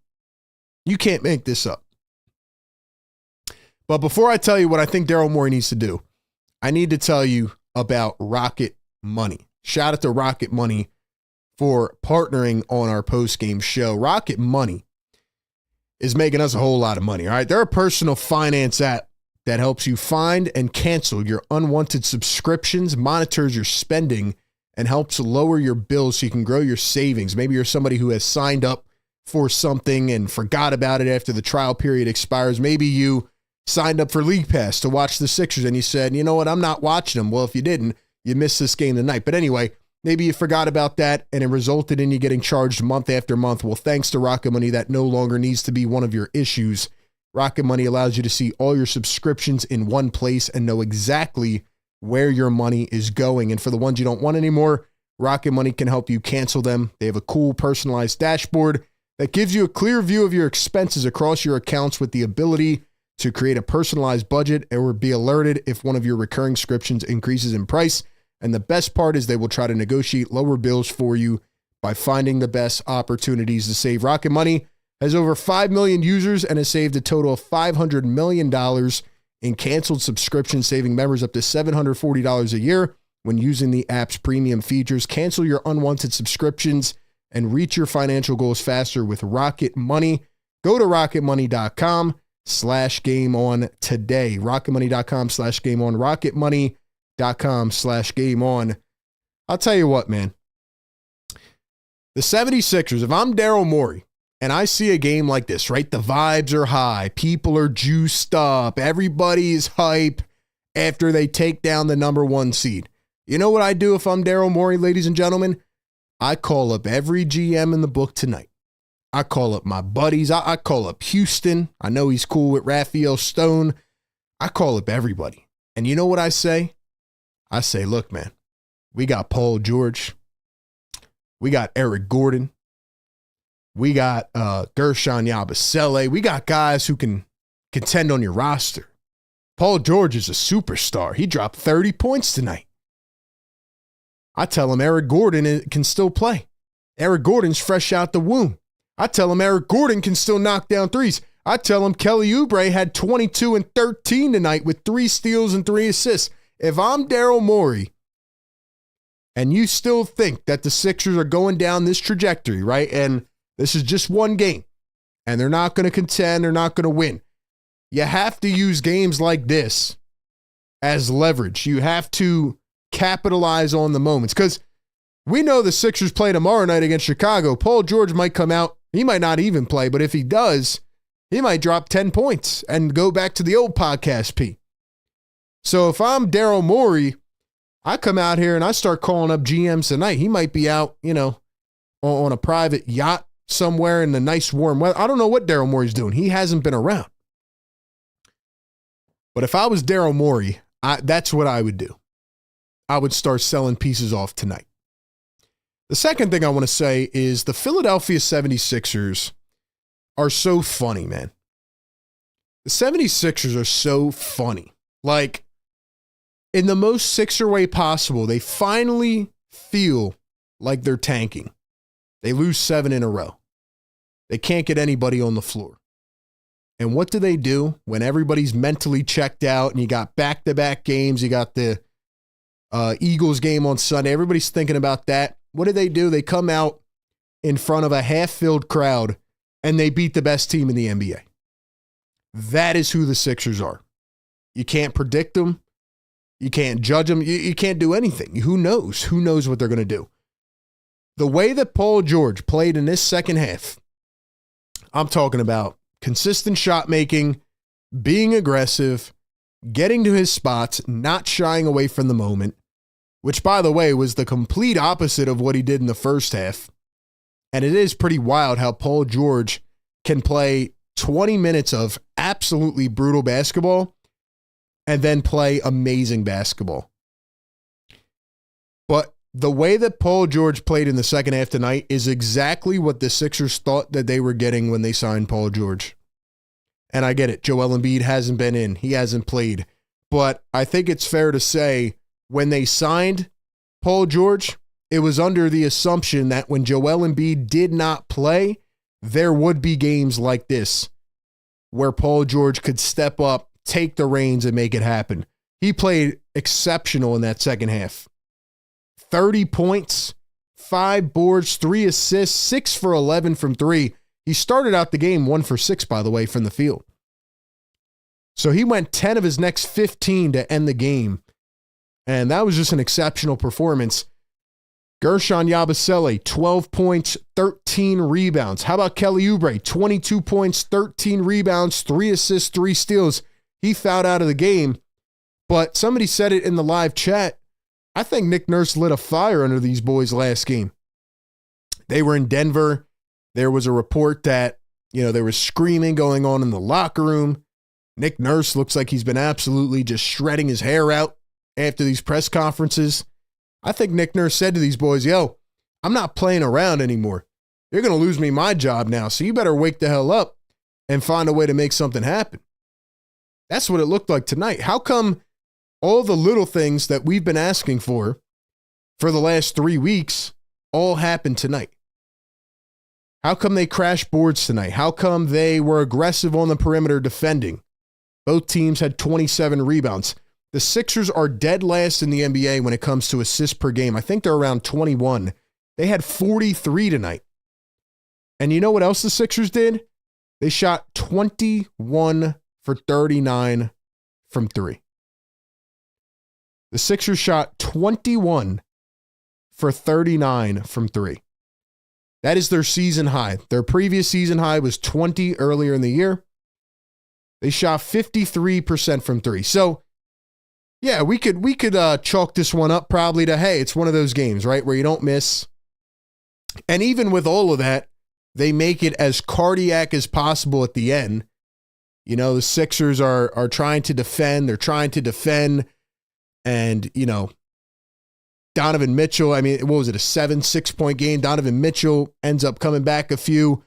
You can't make this up. But before I tell you what I think Daryl Morey needs to do, I need to tell you about Rocket Money. Shout out to Rocket Money for partnering on our post-game show. Rocket Money is making us a whole lot of money, all right? They're a personal finance app that helps you find and cancel your unwanted subscriptions, monitors your spending, and helps lower your bills so you can grow your savings. Maybe you're somebody who has signed up for something and forgot about it after the trial period expires. Maybe you signed up for League Pass to watch the Sixers and you said, you know what, I'm not watching them. Well, if you didn't, you missed this game tonight. But anyway, maybe you forgot about that and it resulted in you getting charged month after month. Well, thanks to Rocket Money, that no longer needs to be one of your issues. Rocket Money allows you to see all your subscriptions in one place and know exactly where your money is going. And for the ones you don't want anymore, Rocket Money can help you cancel them. They have a cool personalized dashboard that gives you a clear view of your expenses across your accounts with the ability to create a personalized budget or be alerted if one of your recurring subscriptions increases in price. And the best part is they will try to negotiate lower bills for you by finding the best opportunities to save. Rocket Money has over 5 million users and has saved a total of $500 million in canceled subscriptions, saving members up to $740 a year when using the app's premium features. Cancel your unwanted subscriptions and reach your financial goals faster with Rocket Money. Go to rocketmoney.com/gameon today. rocketmoney.com/gameon. rocketmoney.com/gameon. I'll tell you what, man. The 76ers, if I'm Daryl Morey and I see a game like this, right? The vibes are high. People are juiced up. Everybody's hype after they take down the number 1 seed. You know what I do if I'm Daryl Morey, ladies and gentlemen? I call up every GM in the book tonight. I call up my buddies. I call up Houston. I know he's cool with Raphael Stone. I call up everybody. And you know what I say? I say, look, man, we got Paul George. We got Eric Gordon. We got Gershon Yabusele. We got guys who can contend on your roster. Paul George is a superstar. He dropped 30 points tonight. I tell him Eric Gordon can still play. Eric Gordon's fresh out the womb. I tell him Eric Gordon can still knock down threes. I tell him Kelly Oubre had 22 and 13 tonight with 3 steals and 3 assists. If I'm Daryl Morey and you still think that the Sixers are going down this trajectory, right? And this is just one game and they're not going to contend, they're not going to win. You have to use games like this as leverage. You have to capitalize on the moments because we know the Sixers play tomorrow night against Chicago. Paul George might come out. He might not even play, but if he does, he might drop 10 points and go back to the old podcast P. So if I'm Daryl Morey, I come out here and I start calling up GMs tonight. He might be out, on a private yacht somewhere in the nice warm weather. I don't know what Daryl Morey's doing. He hasn't been around. But if I was Daryl Morey, that's what I would do. I would start selling pieces off tonight. The second thing I want to say is the Philadelphia 76ers are so funny, man. The 76ers are so funny. Like, in the most Sixer way possible, they finally feel like they're tanking. They lose 7 in a row. They can't get anybody on the floor. And what do they do when everybody's mentally checked out and you got back-to-back games, you got the Eagles game on Sunday, everybody's thinking about that. What do? They come out in front of a half-filled crowd and they beat the best team in the NBA. That is who the Sixers are. You can't predict them. You can't judge them. You can't do anything. Who knows? Who knows what they're going to do? The way that Paul George played in this second half, I'm talking about consistent shot making, being aggressive, getting to his spots, not shying away from the moment, which, by the way, was the complete opposite of what he did in the first half. And it is pretty wild how Paul George can play 20 minutes of absolutely brutal basketball and then play amazing basketball. But the way that Paul George played in the second half tonight is exactly what the Sixers thought that they were getting when they signed Paul George. And I get it. Joel Embiid hasn't been in. He hasn't played. But I think it's fair to say when they signed Paul George, it was under the assumption that when Joel Embiid did not play, there would be games like this where Paul George could step up, take the reins, and make it happen. He played exceptional in that second half. 30 points, 5 boards, 3 assists, 6 for 11 from 3. He started out the game 1 for 6, by the way, from the field. So he went 10 of his next 15 to end the game. And that was just an exceptional performance. Gershon Yabusele, 12 points, 13 rebounds. How about Kelly Oubre? 22 points, 13 rebounds, 3 assists, 3 steals. He fouled out of the game. But somebody said it in the live chat. I think Nick Nurse lit a fire under these boys last game. They were in Denver. There was a report that, there was screaming going on in the locker room. Nick Nurse looks like he's been absolutely just shredding his hair out after these press conferences. I think Nick Nurse said to these boys, I'm not playing around anymore. You're going to lose me my job now, so you better wake the hell up and find a way to make something happen. That's what it looked like tonight. How come all the little things that we've been asking for for the last 3 weeks all happened tonight. How come they crashed boards tonight? How come they were aggressive on the perimeter defending? Both teams had 27 rebounds. The Sixers are dead last in the NBA when it comes to assists per game. I think they're around 21. They had 43 tonight. And you know what else the Sixers did? They shot 21 for 39 from three. The Sixers shot 21 for 39 from three. That is their season high. Their previous season high was 20 earlier in the year. They shot 53% from three. So, yeah, we could chalk this one up probably to, hey, it's one of those games, right, where you don't miss. And even with all of that, they make it as cardiac as possible at the end. You know, the Sixers are trying to defend. They're trying to defend. And, you know, Donovan Mitchell, I mean, what was it, a 7-6 point game? Donovan Mitchell ends up coming back a few.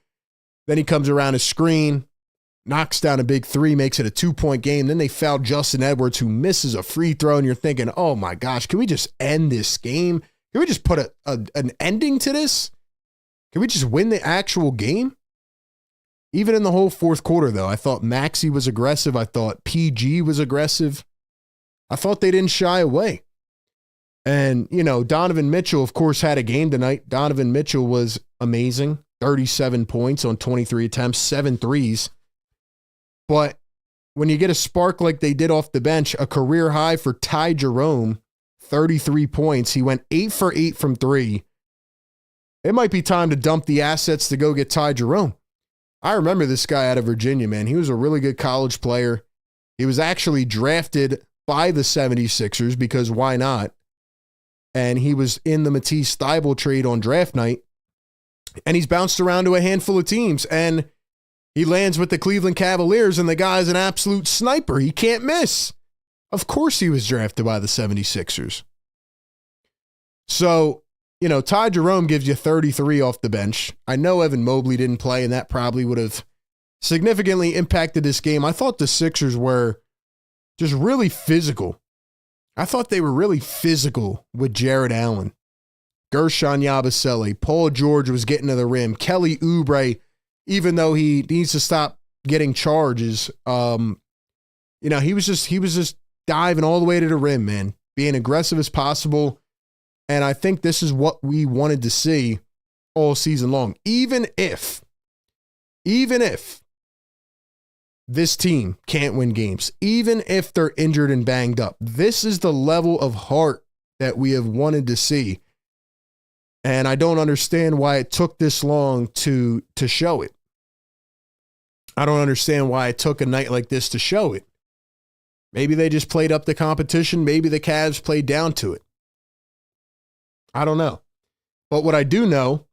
Then he comes around his screen, knocks down a big three, makes it a 2-point game. Then they foul Justin Edwards, who misses a free throw. And you're thinking, oh my gosh, can we just end this game? Can we just put an ending to this? Can we just win the actual game? Even in the whole fourth quarter, though, I thought Maxey was aggressive. I thought PG was aggressive. I thought they didn't shy away. And, you know, Donovan Mitchell, of course, had a game tonight. Donovan Mitchell was amazing. 37 points on 23 attempts, 7 threes. But when you get a spark like they did off the bench, a career high for Ty Jerome, 33 points. He went 8 for 8 from three. It might be time to dump the assets to go get Ty Jerome. I remember this guy out of Virginia, man. He was a really good college player. He was actually drafted by the 76ers because why not? And he was in the Matisse Thybulle trade on draft night. And he's bounced around to a handful of teams. And he lands with the Cleveland Cavaliers, and the guy's an absolute sniper. He can't miss. Of course he was drafted by the 76ers. So, you know, Ty Jerome gives you 33 off the bench. I know Evan Mobley didn't play, and that probably would have significantly impacted this game. I thought the Sixers were just really physical. I thought they were really physical with Jared Allen, Gershon Yabusele. Paul George was getting to the rim. Kelly Oubre, even though he needs to stop getting charges, you know, he was just diving all the way to the rim, man, being aggressive as possible. And I think this is what we wanted to see all season long. Even if this team can't win games, even if they're injured and banged up, this is the level of heart that we have wanted to see. And I don't understand why it took this long to show it. I don't understand why it took a night like this to show it. Maybe they just played up the competition. Maybe the Cavs played down to it. I don't know. But what I do know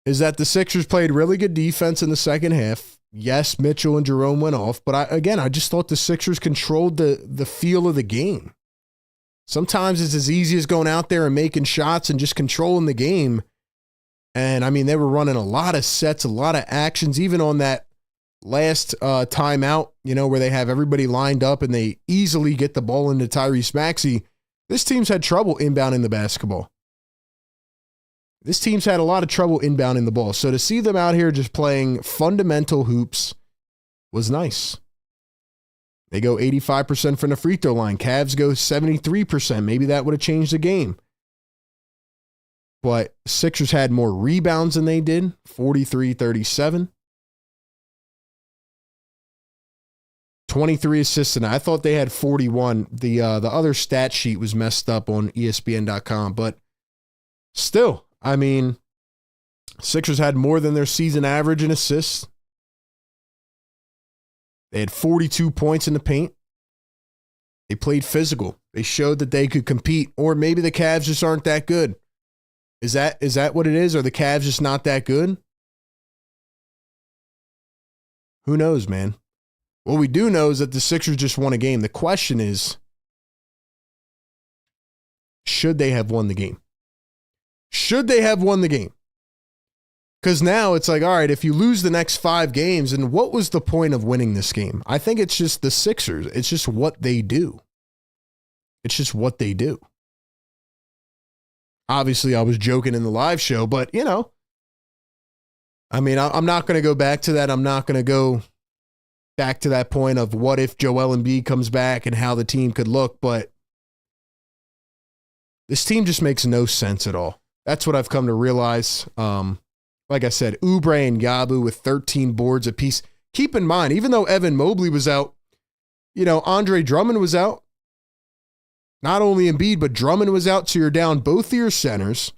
is that the Sixers played really good defense in the second half. Yes, Mitchell and Jerome went off, but I just thought the Sixers controlled the feel of the game. Sometimes it's as easy as going out there and making shots and just controlling the game. And, I mean, they were running a lot of sets, a lot of actions, even on that last timeout, you know, where they have everybody lined up and they easily get the ball into Tyrese Maxey. This team's had trouble inbounding the basketball. This team's had a lot of trouble inbounding the ball. So to see them out here just playing fundamental hoops was nice. They go 85% from the free throw line. Cavs go 73%. Maybe that would have changed the game. But Sixers had more rebounds than they did, 43-37. 23 assists, and I thought they had 41. The other stat sheet was messed up on ESPN.com, but still, I mean, Sixers had more than their season average in assists. They had 42 points in the paint. They played physical. They showed that they could compete, or maybe the Cavs just aren't that good. Is that what it is? Are the Cavs just not that good? Who knows, man? What we do know is that the Sixers just won a game. The question is, should they have won the game? Should they have won the game? Because now it's like, all right, if you lose the next 5 games, then what was the point of winning this game? I think it's just the Sixers. It's just what they do. It's just what they do. Obviously, I was joking in the live show, but, I mean, I'm not going to go back to that. I'm not going to go back to that point of what if Joel Embiid comes back and how the team could look, but this team just makes no sense at all. That's what I've come to realize. Like I said, Oubre and Yabu with 13 boards apiece. Keep in mind, even though Evan Mobley was out, Andre Drummond was out. Not only Embiid, but Drummond was out, so you're down both of your centers.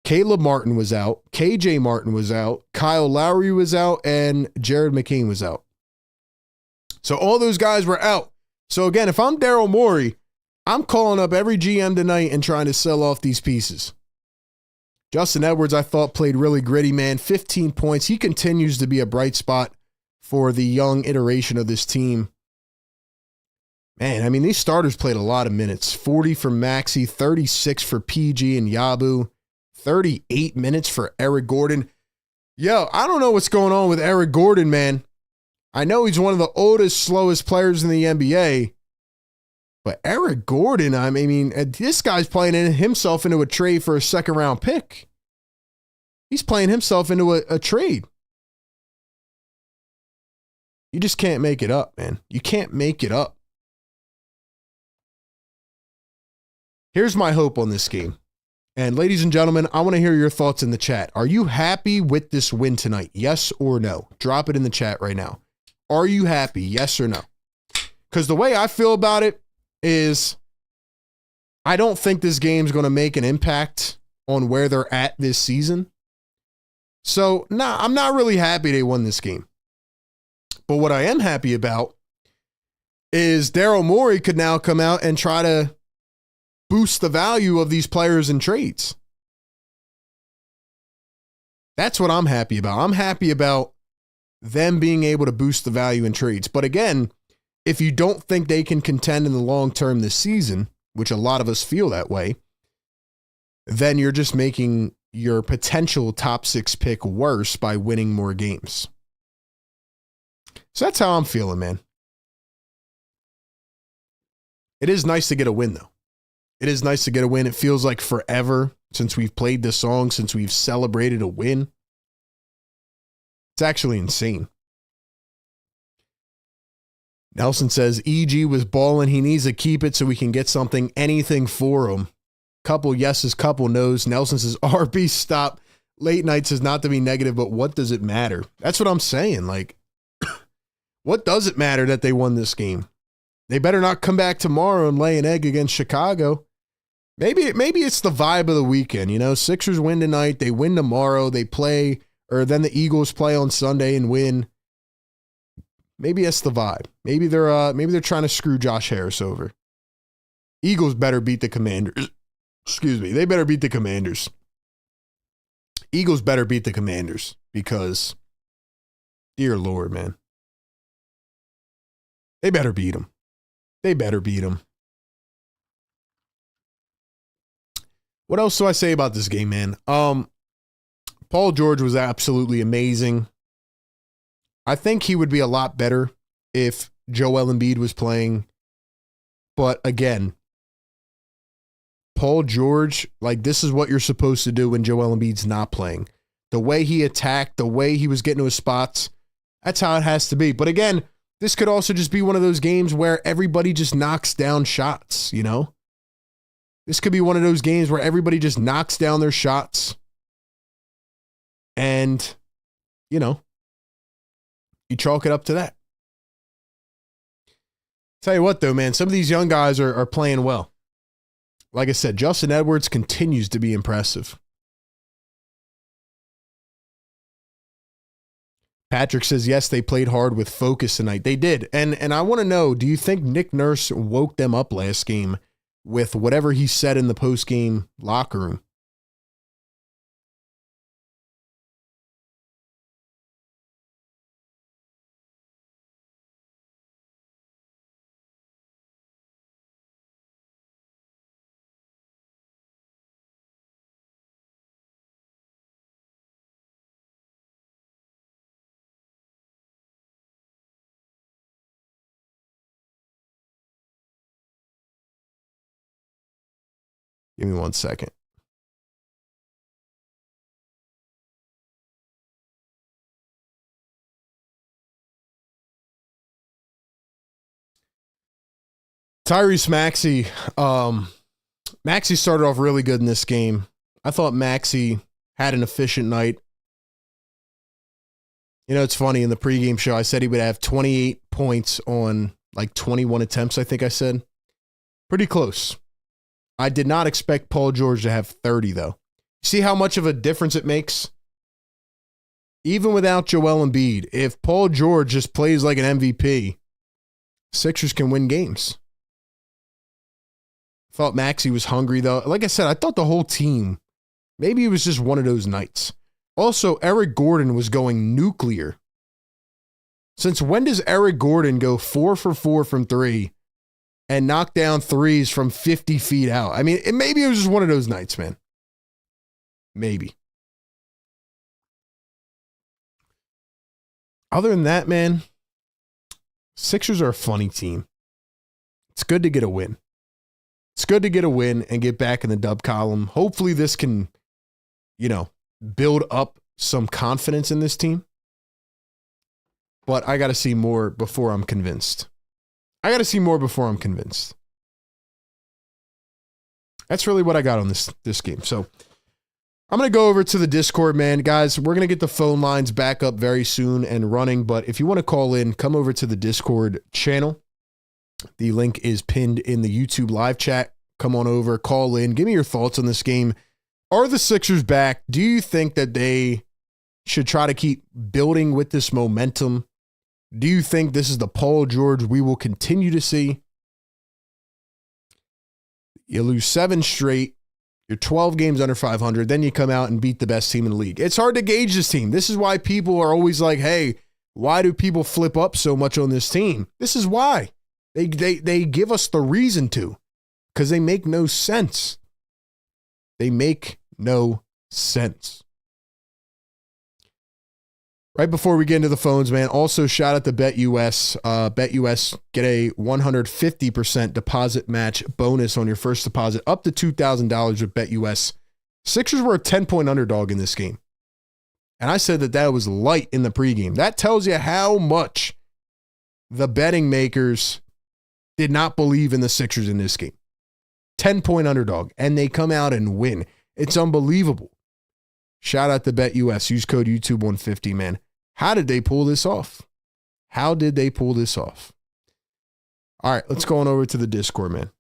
Caleb Martin was out. KJ Martin was out. Kyle Lowry was out, and Jared McCain was out. So all those guys were out. So again, if I'm Daryl Morey, I'm calling up every GM tonight and trying to sell off these pieces. Justin Edwards, I thought, played really gritty, man. 15 points. He continues to be a bright spot for the young iteration of this team. Man, I mean, these starters played a lot of minutes. 40 for Maxey, 36 for PG and Yabu, 38 minutes for Eric Gordon. Yo, I don't know what's going on with Eric Gordon, man. I know he's one of the oldest, slowest players in the NBA, but Eric Gordon, I mean, this guy's playing himself into a trade for a second-round pick. He's playing himself into a trade. You just can't make it up, man. You can't make it up. Here's my hope on this game. And ladies and gentlemen, I want to hear your thoughts in the chat. Are you happy with this win tonight? Yes or no? Drop it in the chat right now. Are you happy? Yes or no? Because the way I feel about it is I don't think this game's going to make an impact on where they're at this season. So, I'm not really happy they won this game. But what I am happy about is Daryl Morey could now come out and try to boost the value of these players in trades. That's what I'm happy about. I'm happy about them being able to boost the value in trades. But again, if you don't think they can contend in the long term this season, which a lot of us feel that way, then you're just making your potential top 6 pick worse by winning more games. So that's how I'm feeling, man. It is nice to get a win, though. It is nice to get a win. It feels like forever since we've played this song, since we've celebrated a win. It's actually insane. Nelson says, EG was balling. He needs to keep it so we can get something, anything for him. Couple yeses, couple no's. Nelson says, RB, stop. Late night says not to be negative, but what does it matter? That's what I'm saying. Like, what does it matter that they won this game? They better not come back tomorrow and lay an egg against Chicago. Maybe it's the vibe of the weekend. Sixers win tonight. They win tomorrow. They play, or then the Eagles play on Sunday and win. Maybe that's the vibe. Maybe they're trying to screw Josh Harris over. Eagles better beat the Commanders. Excuse me. They better beat the Commanders. Eagles better beat the Commanders because, dear Lord, man. They better beat them. They better beat them. What else do I say about this game, man? Paul George was absolutely amazing. I think he would be a lot better if Joel Embiid was playing. But again, Paul George, like, this is what you're supposed to do when Joel Embiid's not playing. The way he attacked, the way he was getting to his spots, that's how it has to be. But again, this could also just be one of those games where everybody just knocks down shots, This could be one of those games where everybody just knocks down their shots. And, you chalk it up to that. Tell you what, though, man, some of these young guys are playing well. Like I said, Justin Edwards continues to be impressive. Patrick says, yes, they played hard with focus tonight. They did. And I want to know, do you think Nick Nurse woke them up last game with whatever he said in the post-game locker room? Give me 1 second. Tyrese Maxey. Maxey started off really good in this game. I thought Maxey had an efficient night. You know, it's funny, in the pregame show, I said he would have 28 points on like 21 attempts, I think I said. Pretty close. I did not expect Paul George to have 30, though. See how much of a difference it makes? Even without Joel Embiid, if Paul George just plays like an MVP, Sixers can win games. Thought Maxey was hungry, though. Like I said, I thought the whole team, maybe it was just one of those nights. Also, Eric Gordon was going nuclear. Since when does Eric Gordon go 4 for 4 from 3 and knock down threes from 50 feet out? I mean, maybe it was just one of those nights, man. Maybe. Other than that, man, Sixers are a funny team. It's good to get a win. It's good to get a win and get back in the dub column. Hopefully this can, build up some confidence in this team. But I got to see more before I'm convinced. That's really what I got on this game. So I'm going to go over to the Discord, man. Guys, we're going to get the phone lines back up very soon and running. But if you want to call in, come over to the Discord channel. The link is pinned in the YouTube live chat. Come on over, call in. Give me your thoughts on this game. Are the Sixers back? Do you think that they should try to keep building with this momentum? Do you think this is the Paul George we will continue to see? You lose 7 straight. You're 12 games under 500. Then you come out and beat the best team in the league. It's hard to gauge this team. This is why people are always like, hey, why do people flip up so much on this team? This is why. They give us the reason to, because they make no sense. They make no sense. Right before we get into the phones, man, also shout out to BetUS. BetUS, get a 150% deposit match bonus on your first deposit up to $2,000 with BetUS. Sixers were a 10-point underdog in this game. And I said that was light in the pregame. That tells you how much the betting makers did not believe in the Sixers in this game. 10-point underdog, and they come out and win. It's unbelievable. Shout out to BetUS. Use code YouTube150, man. How did they pull this off? All right, let's go on over to the Discord, man.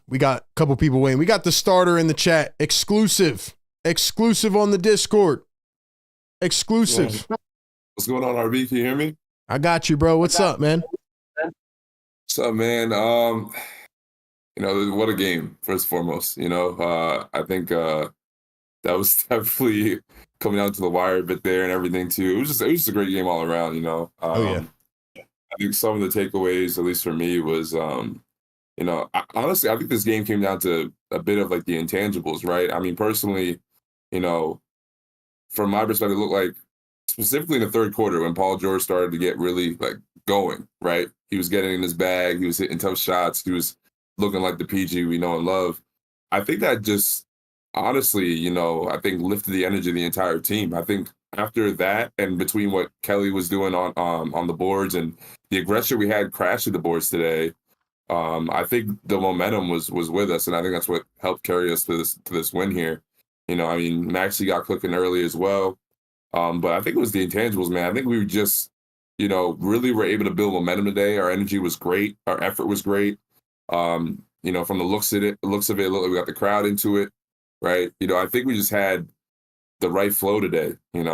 We got a couple people waiting. We got the starter in the chat. Exclusive on the Discord. Exclusive. What's going on, RB? Can you hear me? I got you, bro. What's up, man? What's up, man? What a game, first and foremost. I think that was definitely coming down to the wire a bit there and everything too. It was just a great game all around, I think some of the takeaways, at least for me, was honestly, I think this game came down to a bit of like the intangibles, right? I mean, personally, from my perspective, it looked like specifically in the third quarter when Paul George started to get really like going, right? He was getting in his bag, he was hitting tough shots, he was looking like the PG we know and love. I think that just honestly, I think lifted the energy of the entire team. I think after that, and between what Kelly was doing on the boards and the aggression we had crashing the boards today, I think the momentum was with us, and I think that's what helped carry us to this win here. Maxey got cooking early as well, but I think it was the intangibles, man. I think we were just, really were able to build momentum today. Our energy was great, our effort was great. From the looks of it, looked like we got the crowd into it. Right. I think we just had the right flow today, and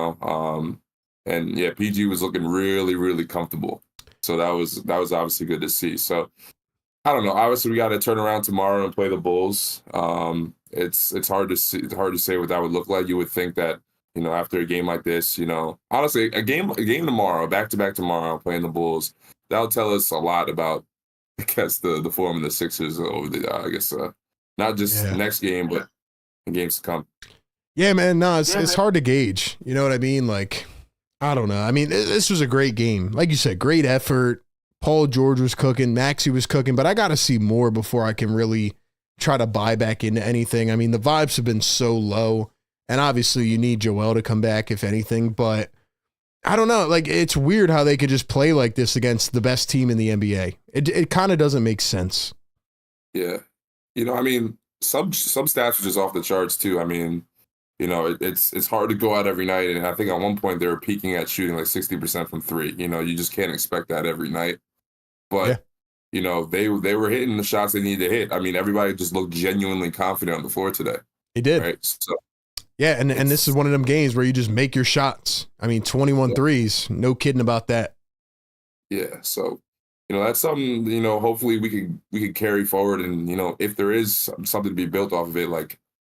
yeah, PG was looking really, really comfortable. So that was obviously good to see. So I don't know. Obviously we got to turn around tomorrow and play the Bulls. It's hard to see, what that would look like. You would think that, after a game like this, honestly, a game tomorrow, back-to-back tomorrow, playing the Bulls, that'll tell us a lot about, I guess, the form of the Sixers over the, not just next game, but games to come. Yeah, man. No, it's hard to gauge. You know what I mean? Like, I don't know. I mean, this was a great game. Like you said, great effort. Paul George was cooking. Maxey was cooking. But I got to see more before I can really try to buy back into anything. I mean, the vibes have been so low, and obviously you need Joel to come back if anything, but I don't know. Like, it's weird how they could just play like this against the best team in the NBA. It kind of doesn't make sense. Yeah. You know, I mean, some stats are just off the charts too. I mean, you know, it's hard to go out every night. And I think at one point they were peaking at shooting like 60% from three. You know, you just can't expect that every night. But, Yeah. you know, they were hitting the shots they needed to hit. I mean, everybody just looked genuinely confident on the floor today. They did. Right. So, yeah, and this is one of them games where you just make your shots. I mean, 21 threes, no kidding about that. Yeah, so, you know, that's something, you know, hopefully we could carry forward, and, you know, if there is something to be built off of it, like,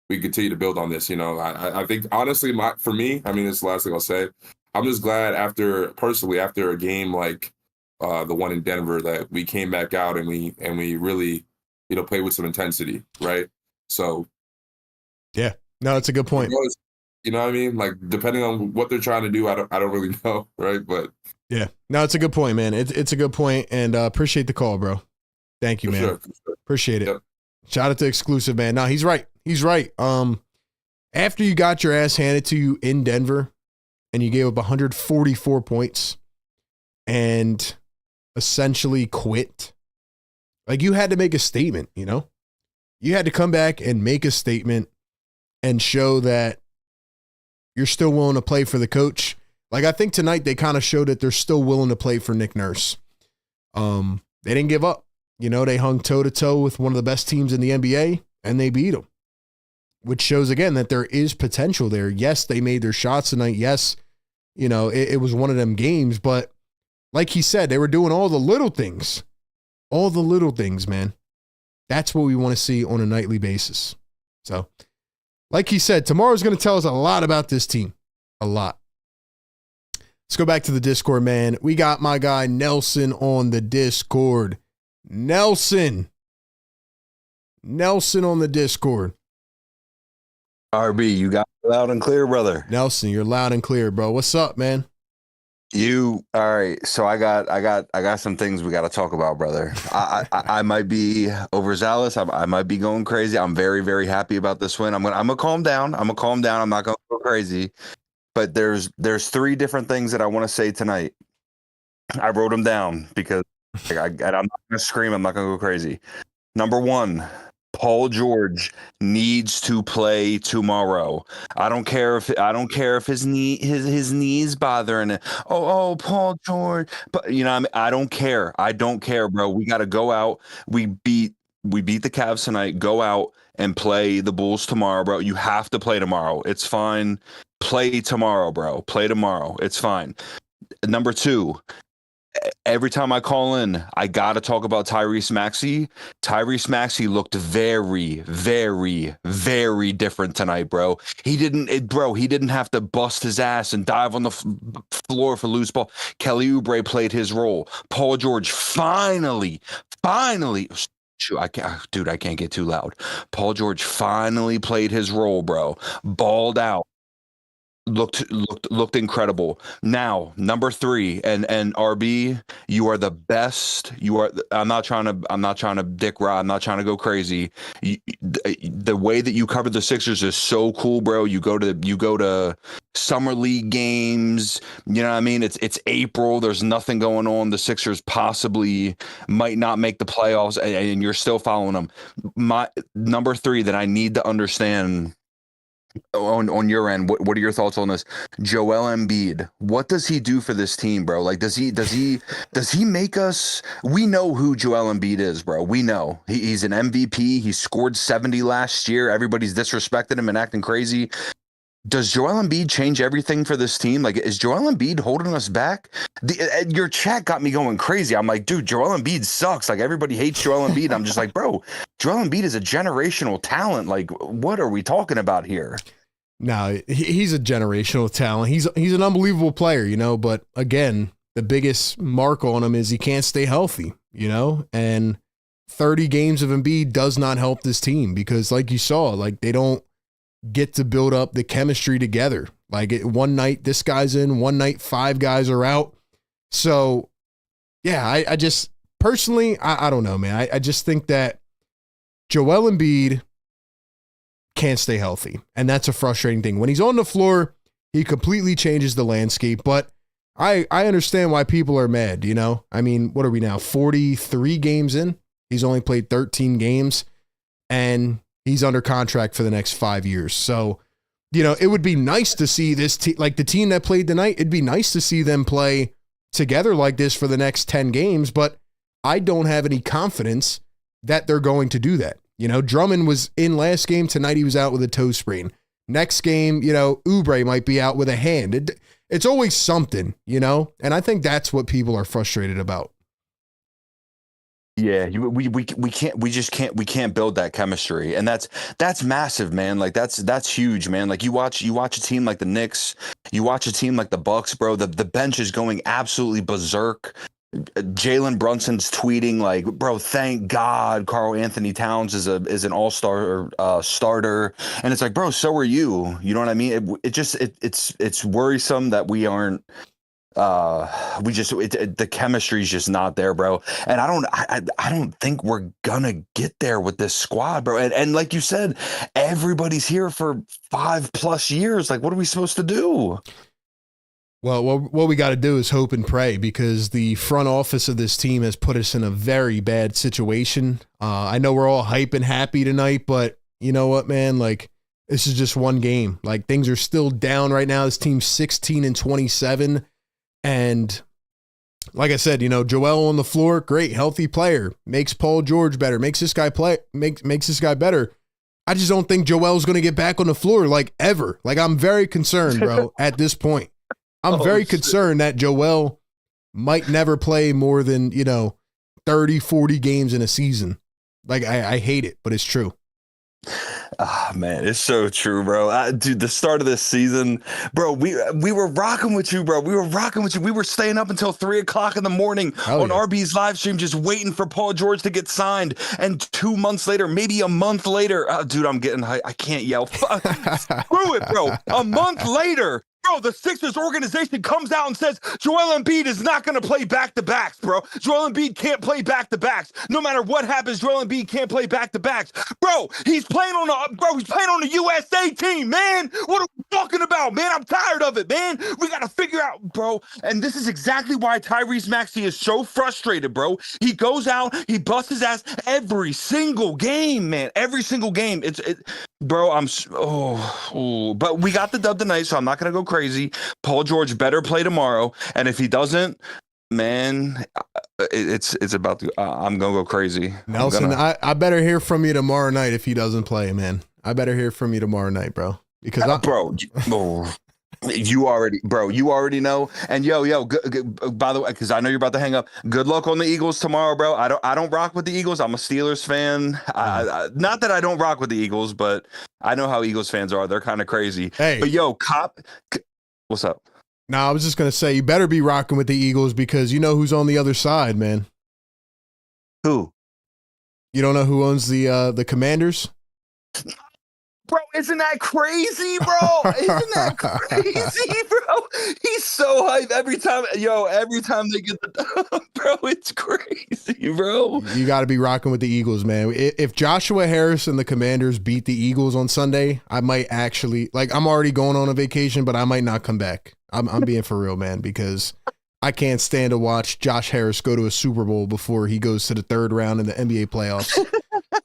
we continue to build on this. You know, I think honestly, for me, I mean, this is the last thing I'll say. I'm just glad after a game like the one in Denver that we came back out and we really, you know, played with some intensity, right? So, yeah, no, it's a good point. You know what I mean? Like, depending on what they're trying to do, I don't really know, right? But yeah, no, it's a good point, man. It's a good point, and appreciate the call, bro. Thank you, man. Sure. Appreciate it. Yep. Shout out to Exclusive, man. No, he's right. He's right. After you got your ass handed to you in Denver and you gave up 144 points and essentially quit, like, you had to make a statement, you know? You had to come back and make a statement and show that you're still willing to play for the coach. Like, I think tonight they kind of showed that they're still willing to play for Nick Nurse. They didn't give up. You know, they hung toe-to-toe with one of the best teams in the NBA, and they beat them, which shows, again, that there is potential there. Yes, they made their shots tonight. Yes, you know, it was one of them games, but like he said, they were doing all the little things. All the little things, man. That's what we want to see on a nightly basis. So, like he said, tomorrow's going to tell us a lot about this team. A lot. Let's go back to the Discord, man. We got my guy Nelson on the Discord. Nelson on the Discord. RB, you got it loud and clear, brother. Nelson, you're loud and clear, bro. What's up, man? All right. So I got some things we got to talk about, brother. I might be overzealous. I might be going crazy. I'm very, very happy about this win. I'm gonna calm down. I'm not gonna go crazy. But there's three different things that I want to say tonight. I wrote them down because I'm not gonna scream. I'm not gonna go crazy. Number one, Paul George needs to play tomorrow. I don't care if his knees bothering it. Oh, Paul George. But you know, I don't care. I don't care, bro. We got to go out. We beat the Cavs tonight. Go out and play the Bulls tomorrow, bro. You have to play tomorrow. It's fine. Play tomorrow, bro. Play tomorrow. It's fine. Number two, every time I call in, I got to talk about Tyrese Maxey. Tyrese Maxey looked very, very, very different tonight, bro. He didn't have to bust his ass and dive on the floor for loose ball. Kelly Oubre played his role. Paul George finally, shoot, I can't get too loud. Paul George finally played his role, bro. Balled out. Looked incredible. Now, number three, and RB, you are the best. I'm not trying to dick ride. I'm not trying to go crazy. The way that you cover the Sixers is so cool, bro. You go to summer league games. You know what I mean? It's April. There's nothing going on. The Sixers possibly might not make the playoffs, and you're still following them. My number three that I need to understand. On your end, what are your thoughts on this? Joel Embiid, what does he do for this team, bro? Like, does he make us? We know who Joel Embiid is, bro. We know he's an MVP. He scored 70 last year. Everybody's disrespected him and acting crazy. Does Joel Embiid change everything for this team? Like, is Joel Embiid holding us back? Your chat got me going crazy. I'm like, dude, Joel Embiid sucks. Like, everybody hates Joel Embiid. I'm just like, bro, Joel Embiid is a generational talent. Like, what are we talking about here? No, he's a generational talent. He's an unbelievable player, you know, but again, the biggest mark on him is he can't stay healthy, you know, and 30 games of Embiid does not help this team because, like you saw, like, they don't get to build up the chemistry together. Like, one night this guy's in, one night 5 guys are out. So yeah, I just personally, I don't know, man. I just think that Joel Embiid can't stay healthy, and that's a frustrating thing. When he's on the floor, he completely changes the landscape, but I understand why people are mad, you know? I mean, what are we now, 43 games in? He's only played 13 games, and he's under contract for the next 5 years. So, you know, it would be nice to see this team, like the team that played tonight, it'd be nice to see them play together like this for the next 10 games, but I don't have any confidence that they're going to do that. You know, Drummond was in last game. Tonight he was out with a toe sprain. Next game, you know, Oubre might be out with a hand. It's always something, you know? And I think that's what people are frustrated about. Yeah, we can't build that chemistry, and that's massive, man. Like that's huge, man. Like you watch a team like the Knicks, you watch a team like the Bucks, bro. The bench is going absolutely berserk. Jalen Brunson's tweeting like, bro, thank God Karl Anthony Towns is an all-star starter, and it's like, bro, so are you. You know what I mean? It's worrisome that we aren't. The chemistry is just not there, bro. And I don't think we're gonna get there with this squad, bro. And like you said, everybody's here for 5+ years. Like, what are we supposed to do? Well, what we got to do is hope and pray, because the front office of this team has put us in a very bad situation. I know we're all hype and happy tonight, but you know what, man? Like, this is just one game. Like, things are still down right now. This team's 16-27. And like I said, you know, Joel on the floor, great, healthy player, makes Paul George better, makes this guy makes this guy better. I just don't think Joel's going to get back on the floor like ever. Like, I'm very concerned, bro, at this point. I'm very concerned that Joel might never play more than, you know, 30, 40 games in a season. Like, I hate it, but it's true. Ah, man, it's so true, bro. Dude, the start of this season, bro, we were rocking with you, bro. We were rocking with you. We were staying up until 3 o'clock in the morning on RB's live stream, just waiting for Paul George to get signed. And 2 months later, maybe a month later, dude, I'm getting high. I can't yell. Screw it, bro. A month later, bro, the Sixers organization comes out and says Joel Embiid is not going to play back-to-backs, bro. Joel Embiid can't play back-to-backs. No matter what happens, Joel Embiid can't play back-to-backs. Bro, he's playing on the USA team, man. What are we talking about, man? I'm tired of it, man. We got to figure out, bro. And this is exactly why Tyrese Maxey is so frustrated, bro. He goes out, he busts his ass every single game, man. Every single game. Bro, but we got the dub tonight, so I'm not going to go crazy. Paul George better play tomorrow, and if he doesn't, man, it's about to. I'm gonna go crazy. Nelson, I better hear from you tomorrow night if he doesn't play, man. I better hear from you tomorrow night, bro. Because you already know. And by the way, because I know you're about to hang up. Good luck on the Eagles tomorrow, bro. I don't rock with the Eagles. I'm a Steelers fan. Not that I don't rock with the Eagles, but I know how Eagles fans are. They're kind of crazy. Hey, but what's up? No, I was just gonna say you better be rocking with the Eagles, because you know who's on the other side, man. Who? You don't know who owns the Commanders? Bro, isn't that crazy, bro? Isn't that crazy, bro? He's so hyped every time they get the bro, it's crazy, bro. You got to be rocking with the Eagles, man. If Joshua Harris and the Commanders beat the Eagles on Sunday, I might actually, like, I'm already going on a vacation, but I might not come back. I'm being for real, man, because I can't stand to watch Josh Harris go to a Super Bowl before he goes to the third round in the NBA playoffs.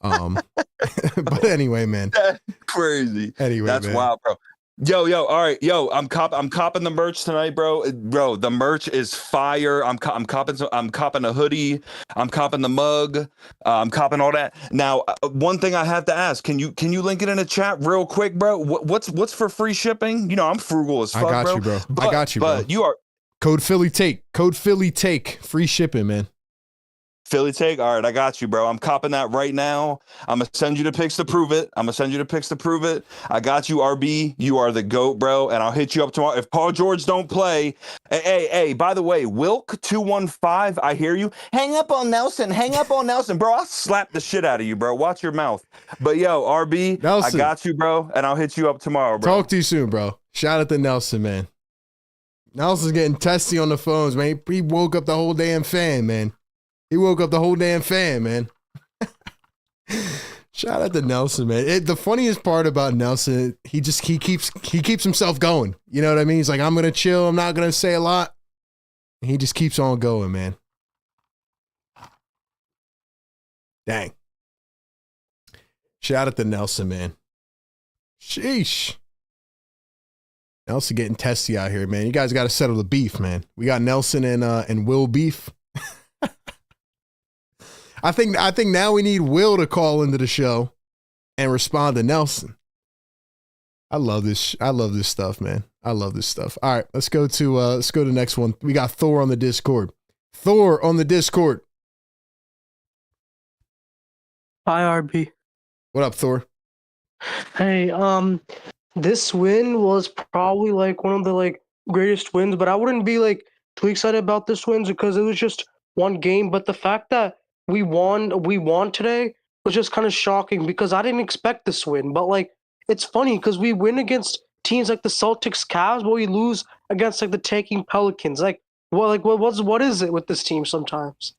But anyway, man, that's crazy. Anyway, that's man. Wild, bro. Yo, all right, I'm copping the merch tonight, bro. Bro, the merch is fire. I'm copping a hoodie. I'm copping the mug. I'm copping all that. Now, one thing I have to ask: can you link it in the chat real quick, bro? What's for free shipping? You know, I'm frugal as fuck, bro. I got you, bro. I got you, bro. But you are code Philly take free shipping, man. Philly take. All right, I got you, bro. I'm copping that right now. I'm gonna send you the pics to prove it. I got you, RB. You are the GOAT, bro. And I'll hit you up tomorrow. If Paul George don't play, hey, by the way, Wilk215, I hear you. Hang up on Nelson. Bro, I'll slap the shit out of you, bro. Watch your mouth. But yo, RB, Nelson, I got you, bro. And I'll hit you up tomorrow, bro. Talk to you soon, bro. Shout out to Nelson, man. Nelson's getting testy on the phones, man. He woke up the whole damn fan, man. Shout out to Nelson, man. The funniest part about Nelson, he keeps himself going. You know what I mean? He's like, I'm gonna chill. I'm not gonna say a lot. And he just keeps on going, man. Dang. Shout out to Nelson, man. Sheesh. Nelson getting testy out here, man. You guys got to settle the beef, man. We got Nelson and Will beef. I think now we need Will to call into the show and respond to Nelson. I love this stuff, man. I love this stuff. All right, let's go to the next one. We got Thor on the Discord. Thor on the Discord. Hi, RB. What up, Thor? Hey, this win was probably like one of the like greatest wins, but I wouldn't be like too excited about this win because it was just one game. But the fact that we won today was just kind of shocking because I didn't expect this win. But like, it's funny because we win against teams like the Celtics, Cavs, but we lose against like the tanking Pelicans. Like, what is it with this team sometimes?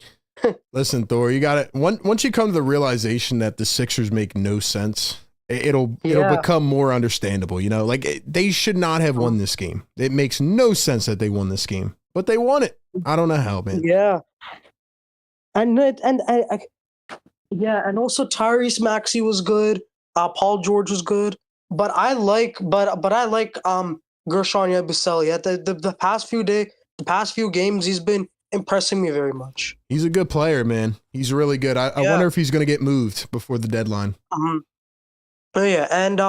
Listen, Thor, you got it. Once you come to the realization that the Sixers make no sense, it'll become more understandable. You know, like they should not have won this game. It makes no sense that they won this game, but they won it. I don't know how, man. Yeah, and also Tyrese Maxey was good. Paul George was good, but I like Gershon Yabusele. At the past few games, he's been impressing me very much. He's a good player, man. He's really good. I wonder if he's going to get moved before the deadline. Yeah, and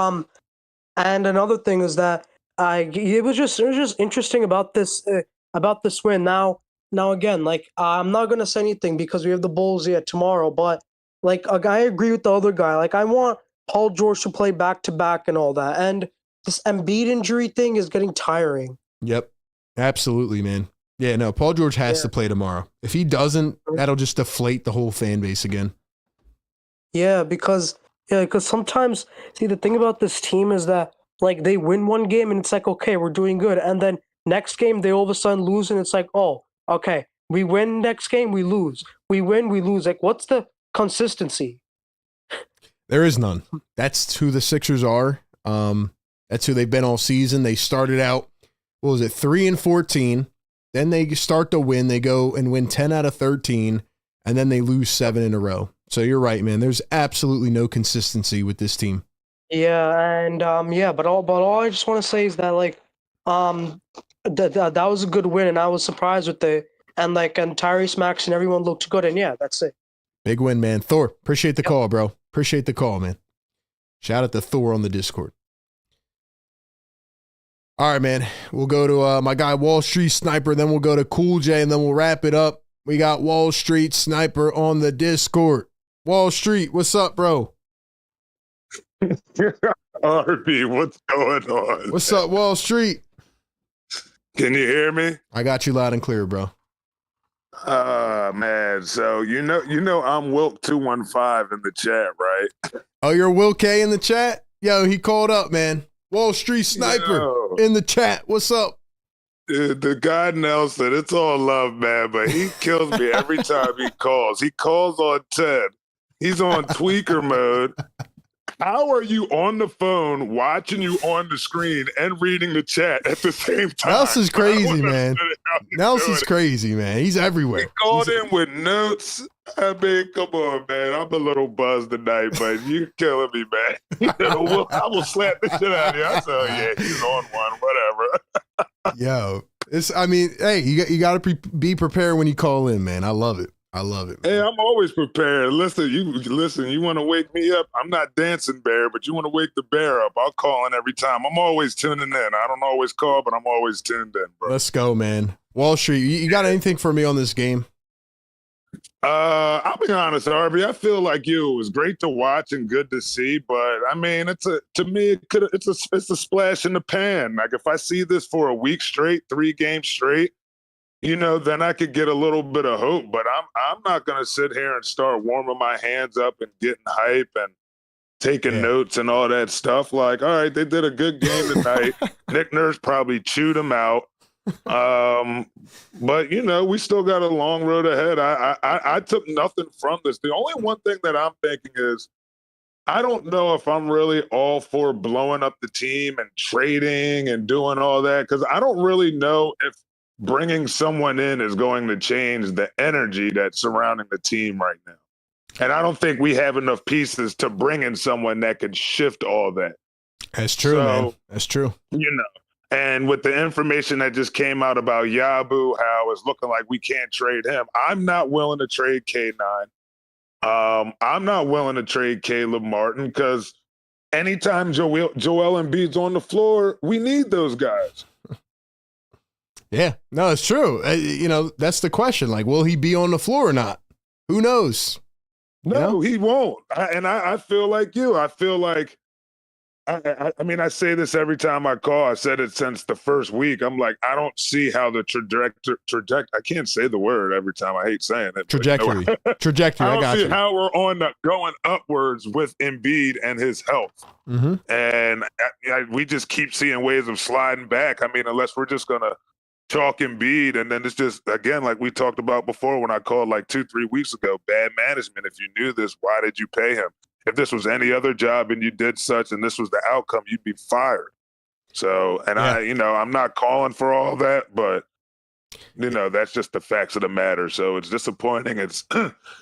another thing is that it was just interesting about this win. Now again, like I'm not gonna say anything because we have the Bulls tomorrow, but like I agree with the other guy. Like I want Paul George to play back to back and all that, and this Embiid injury thing is getting tiring. Yep, absolutely, man. Yeah, no, Paul George has to play tomorrow. If he doesn't, that'll just deflate the whole fan base again. Yeah, because sometimes, see, the thing about this team is that, like, they win one game and it's like, okay, we're doing good. And then next game, they all of a sudden lose and it's like, oh, okay, we win next game, we lose. We win, we lose. Like, what's the consistency? There is none. That's who the Sixers are. That's who they've been all season. They started out, 3-14. Then they start to win. They go and win 10 out of 13, and then they lose 7 in a row. So you're right, man. There's absolutely no consistency with this team. Yeah, and but all I just want to say is that like that was a good win, and I was surprised with it. And Tyrese Maxey and everyone looked good, and yeah, that's it. Big win, man. Thor, appreciate the call, bro. Appreciate the call, man. Shout out to Thor on the Discord. All right, man. We'll go to my guy Wall Street Sniper, then we'll go to Cool J, and then we'll wrap it up. We got Wall Street Sniper on the Discord. Wall Street, what's up, bro? RB, what's going on? What's up, Wall Street? Can you hear me? I got you loud and clear, bro. Man. So you know I'm Wilk 215 in the chat, right? Oh, you're Will K in the chat? Yo, he called up, man. Wall Street Sniper in the chat. What's up? The guy Nelson, it's all love, man, but he kills me every time he calls. He calls on 10. He's on tweaker mode. How are you on the phone, watching you on the screen, and reading the chat at the same time? Nelson's crazy, man. Nelson's crazy, man. He's everywhere. He called in with notes. I mean, come on, man. I'm a little buzzed tonight, but you're killing me, man. I will slap the shit out of you. I said, oh, yeah, he's on one, whatever. Yo, hey, you got to be prepared when you call in, man. I love it. I love it, man. Hey, I'm always prepared. Listen, you want to wake me up? I'm not dancing bear, but you want to wake the bear up. I'll call in every time. I'm always tuning in. I don't always call, but I'm always tuned in, bro. Let's go, man. Wall Street, you got anything for me on this game? I'll be honest, RB. I feel like it was great to watch and good to see, but I mean, it's a splash in the pan. Like if I see this for a week straight, 3 games straight, then I could get a little bit of hope. But I'm not gonna sit here and start warming my hands up and getting hype and taking notes and all that stuff. Like, all right, they did a good game tonight. Nick Nurse probably chewed them out. But we still got a long road ahead. I took nothing from this. The only one thing that I'm thinking is I don't know if I'm really all for blowing up the team and trading and doing all that, because I don't really know if bringing someone in is going to change the energy that's surrounding the team right now. And I don't think we have enough pieces to bring in someone that could shift all that. That's true, man. That's true. You know, and with the information that just came out about Yabu, how it's looking like we can't trade him, I'm not willing to trade K9. I'm not willing to trade Caleb Martin, because anytime Joel Embiid's on the floor, we need those guys. Yeah, no, it's true. You know, that's the question. Like, will he be on the floor or not? Who knows? No, he won't. I feel like you. I feel like, I mean, I say this every time I call. I said it since the first week. I'm like, I don't see how the trajectory. I can't say the word every time. I hate saying it. Trajectory. Trajectory. I got don't see you. how we're on the going upwards with Embiid and his health. Mm-hmm. And we just keep seeing ways of sliding back. I mean, unless we're just going to chalk Embiid, and then it's just, again, like we talked about before when I called like 2-3 weeks ago, bad management. If you knew this, why did you pay him? If this was any other job and you did such and this was the outcome, you'd be fired. So, and yeah. I'm not calling for all that, but that's just the facts of the matter. So it's disappointing. It's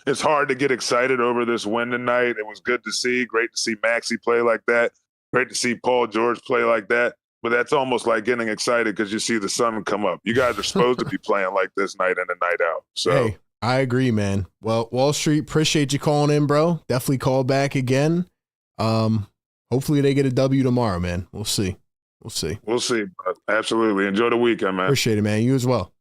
it's hard to get excited over this win tonight. It was good to see. Great to see Maxey play like that. Great to see Paul George play like that. But that's almost like getting excited because you see the sun come up. You guys are supposed to be playing like this night in and night out. So. Hey, I agree, man. Well, Wall Street, appreciate you calling in, bro. Definitely call back again. Hopefully they get a W tomorrow, man. We'll see. We'll see. Bro. Absolutely. Enjoy the weekend, man. Appreciate it, man. You as well.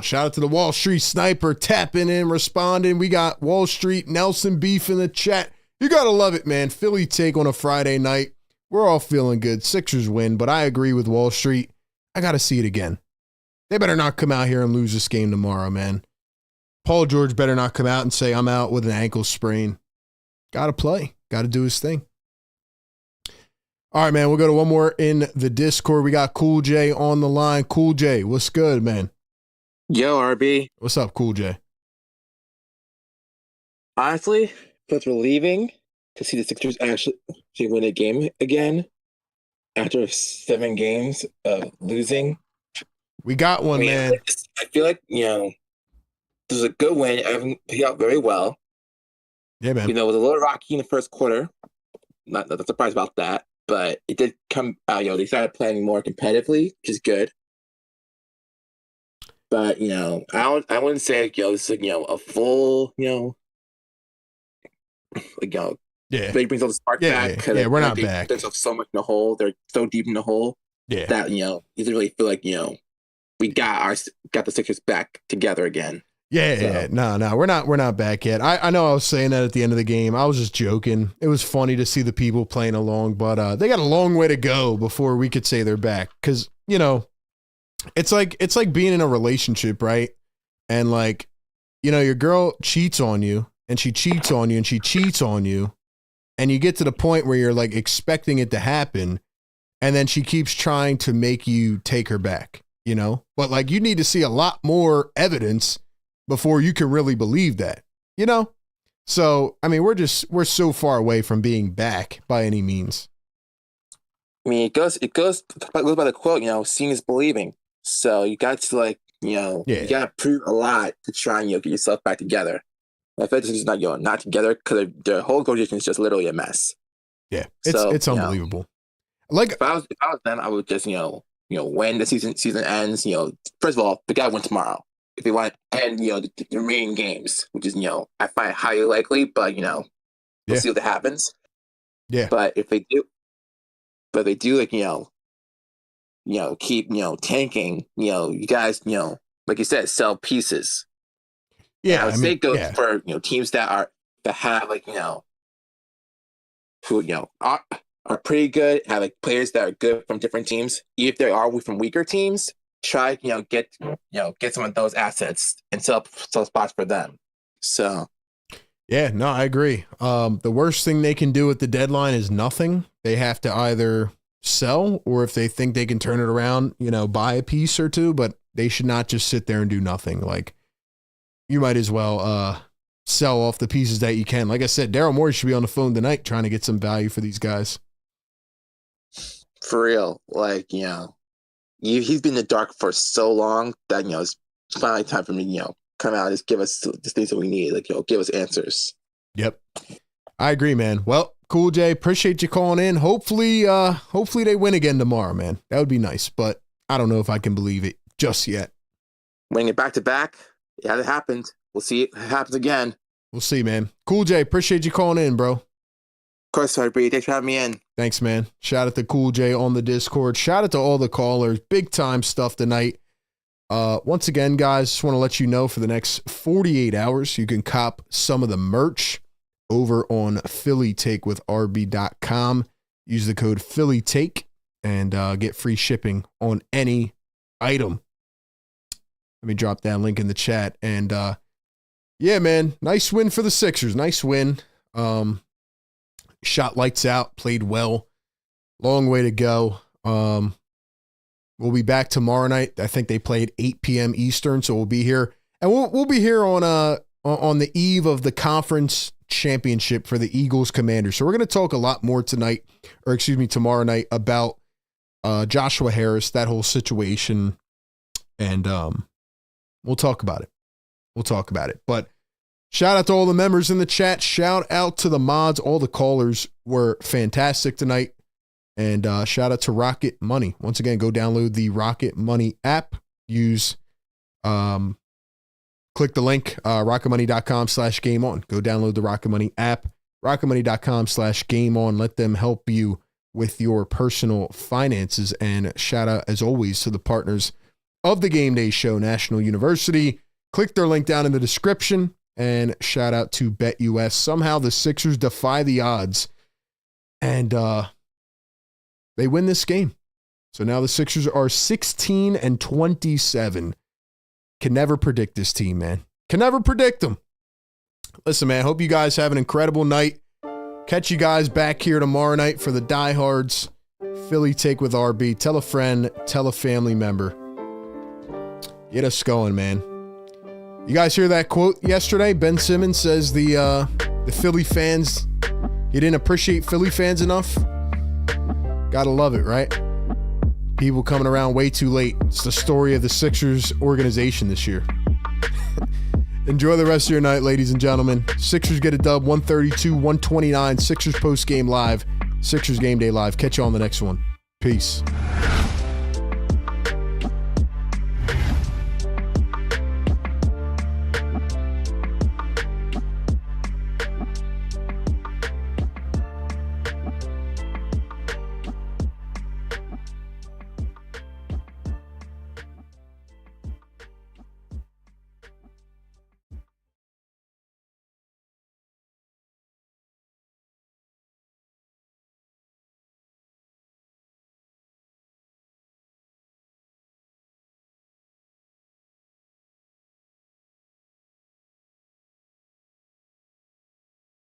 Shout out to the Wall Street Sniper tapping in, responding. We got Wall Street Nelson Beef in the chat. You got to love it, man. Philly take on a Friday night. We're all feeling good. Sixers win, but I agree with Wall Street. I got to see it again. They better not come out here and lose this game tomorrow, man. Paul George better not come out and say, I'm out with an ankle sprain. Got to play. Got to do his thing. All right, man. We'll go to one more in the Discord. We got Cool J on the line. Cool J, what's good, man? Yo, RB. What's up, Cool J? Honestly, it's relieving to see the Sixers actually win a game again after 7 games of losing. We got one, man. I feel like, this is a good win. Everything played out very well. Yeah, man. It was a little rocky in the first quarter. Not surprised about that, but it did come out. They started playing more competitively, which is good. But I wouldn't say this is a full yeah. They brings all the spark back. Yeah, we're not back. They're so much in the hole. They're so deep in the hole. Yeah. That you doesn't really feel like we got the Sixers back together again. Yeah. No, we're not back yet. I know I was saying that at the end of the game. I was just joking. It was funny to see the people playing along, but they got a long way to go before we could say they're back. Because it's like being in a relationship, right? And like, your girl cheats on you, and she cheats on you, and she cheats on you, and you get to the point where you're like expecting it to happen, and then she keeps trying to make you take her back, But like, you need to see a lot more evidence before you can really believe that, So, I mean, we're so far away from being back by any means. I mean, it goes by the quote, seeing is believing. So you got to you got to prove a lot to try and get yourself back together. I feel like this is not together because the whole coalition is just literally a mess. Yeah, it's unbelievable. Like if I was them, I would just when the season ends, first of all, the guy win tomorrow. If they want to end the remaining games, which is I find it highly likely, but we'll see what happens. Yeah. But if they do, keep tanking, you guys like you said, sell pieces. Yeah, I would say go for teams that have who are pretty good, have players that are good from different teams. If they are from weaker teams, try get some of those assets and sell spots for them. So yeah, no, I agree. The worst thing they can do at the deadline is nothing. They have to either sell, or if they think they can turn it around, buy a piece or two, but they should not just sit there and do nothing. Like, you might as well sell off the pieces that you can. Like I said, Daryl Morey should be on the phone tonight trying to get some value for these guys. For real. Like, he's been in the dark for so long that, it's finally time for me, come out and just give us the things that we need. Like, give us answers. Yep. I agree, man. Well, Cool Jay, appreciate you calling in. Hopefully they win again tomorrow, man. That would be nice, but I don't know if I can believe it just yet. Winning it back to back, it hasn't happened. We'll see if it happens again. We'll see, man. Cool Jay, appreciate you calling in, bro. Of course, sorry, Bree. Thanks for having me in. Thanks, man. Shout out to Cool Jay on the Discord. Shout out to all the callers. Big time stuff tonight. Once again, guys, just want to let you know for the next 48 hours, you can cop some of the merch over on phillytakewithrb.com. Use the code PhillyTake and get free shipping on any item. Let me drop that link in the chat. And yeah, man, nice win for the Sixers. Nice win. Shot lights out, played well. Long way to go. We'll be back tomorrow night. I think they played 8 p.m. Eastern, so we'll be here. And we'll be here on the eve of the conference championship for the Eagles Commanders. So we're going to talk a lot more tomorrow night about Joshua Harris, that whole situation. And we'll talk about it. But shout out to all the members in the chat. Shout out to the mods. All the callers were fantastic tonight. And shout out to RocketMoney. Once again, go download the RocketMoney app. Use, click the link, rocketmoney.com/gameon. Go download the RocketMoney app, rocketmoney.com/gameon. Let them help you with your personal finances. And shout out, as always, to the partners of the Game Day Show, National University. Click their link down in the description. And shout out to BetUS. Somehow the Sixers defy the odds. And they win this game. So now the Sixers are 16-27. Can never predict this team, man. Can never predict them. Listen, man, hope you guys have an incredible night. Catch you guys back here tomorrow night for the diehards. Philly Take with RB. Tell a friend, tell a family member. Get us going, man. You guys hear that quote yesterday? Ben Simmons says the Philly fans, you didn't appreciate Philly fans enough. Gotta love it, right? People coming around way too late. It's the story of the Sixers organization this year. Enjoy the rest of your night, ladies and gentlemen. Sixers get a dub, 132-129. Sixers post-game live. Sixers game day live. Catch you on the next one. Peace.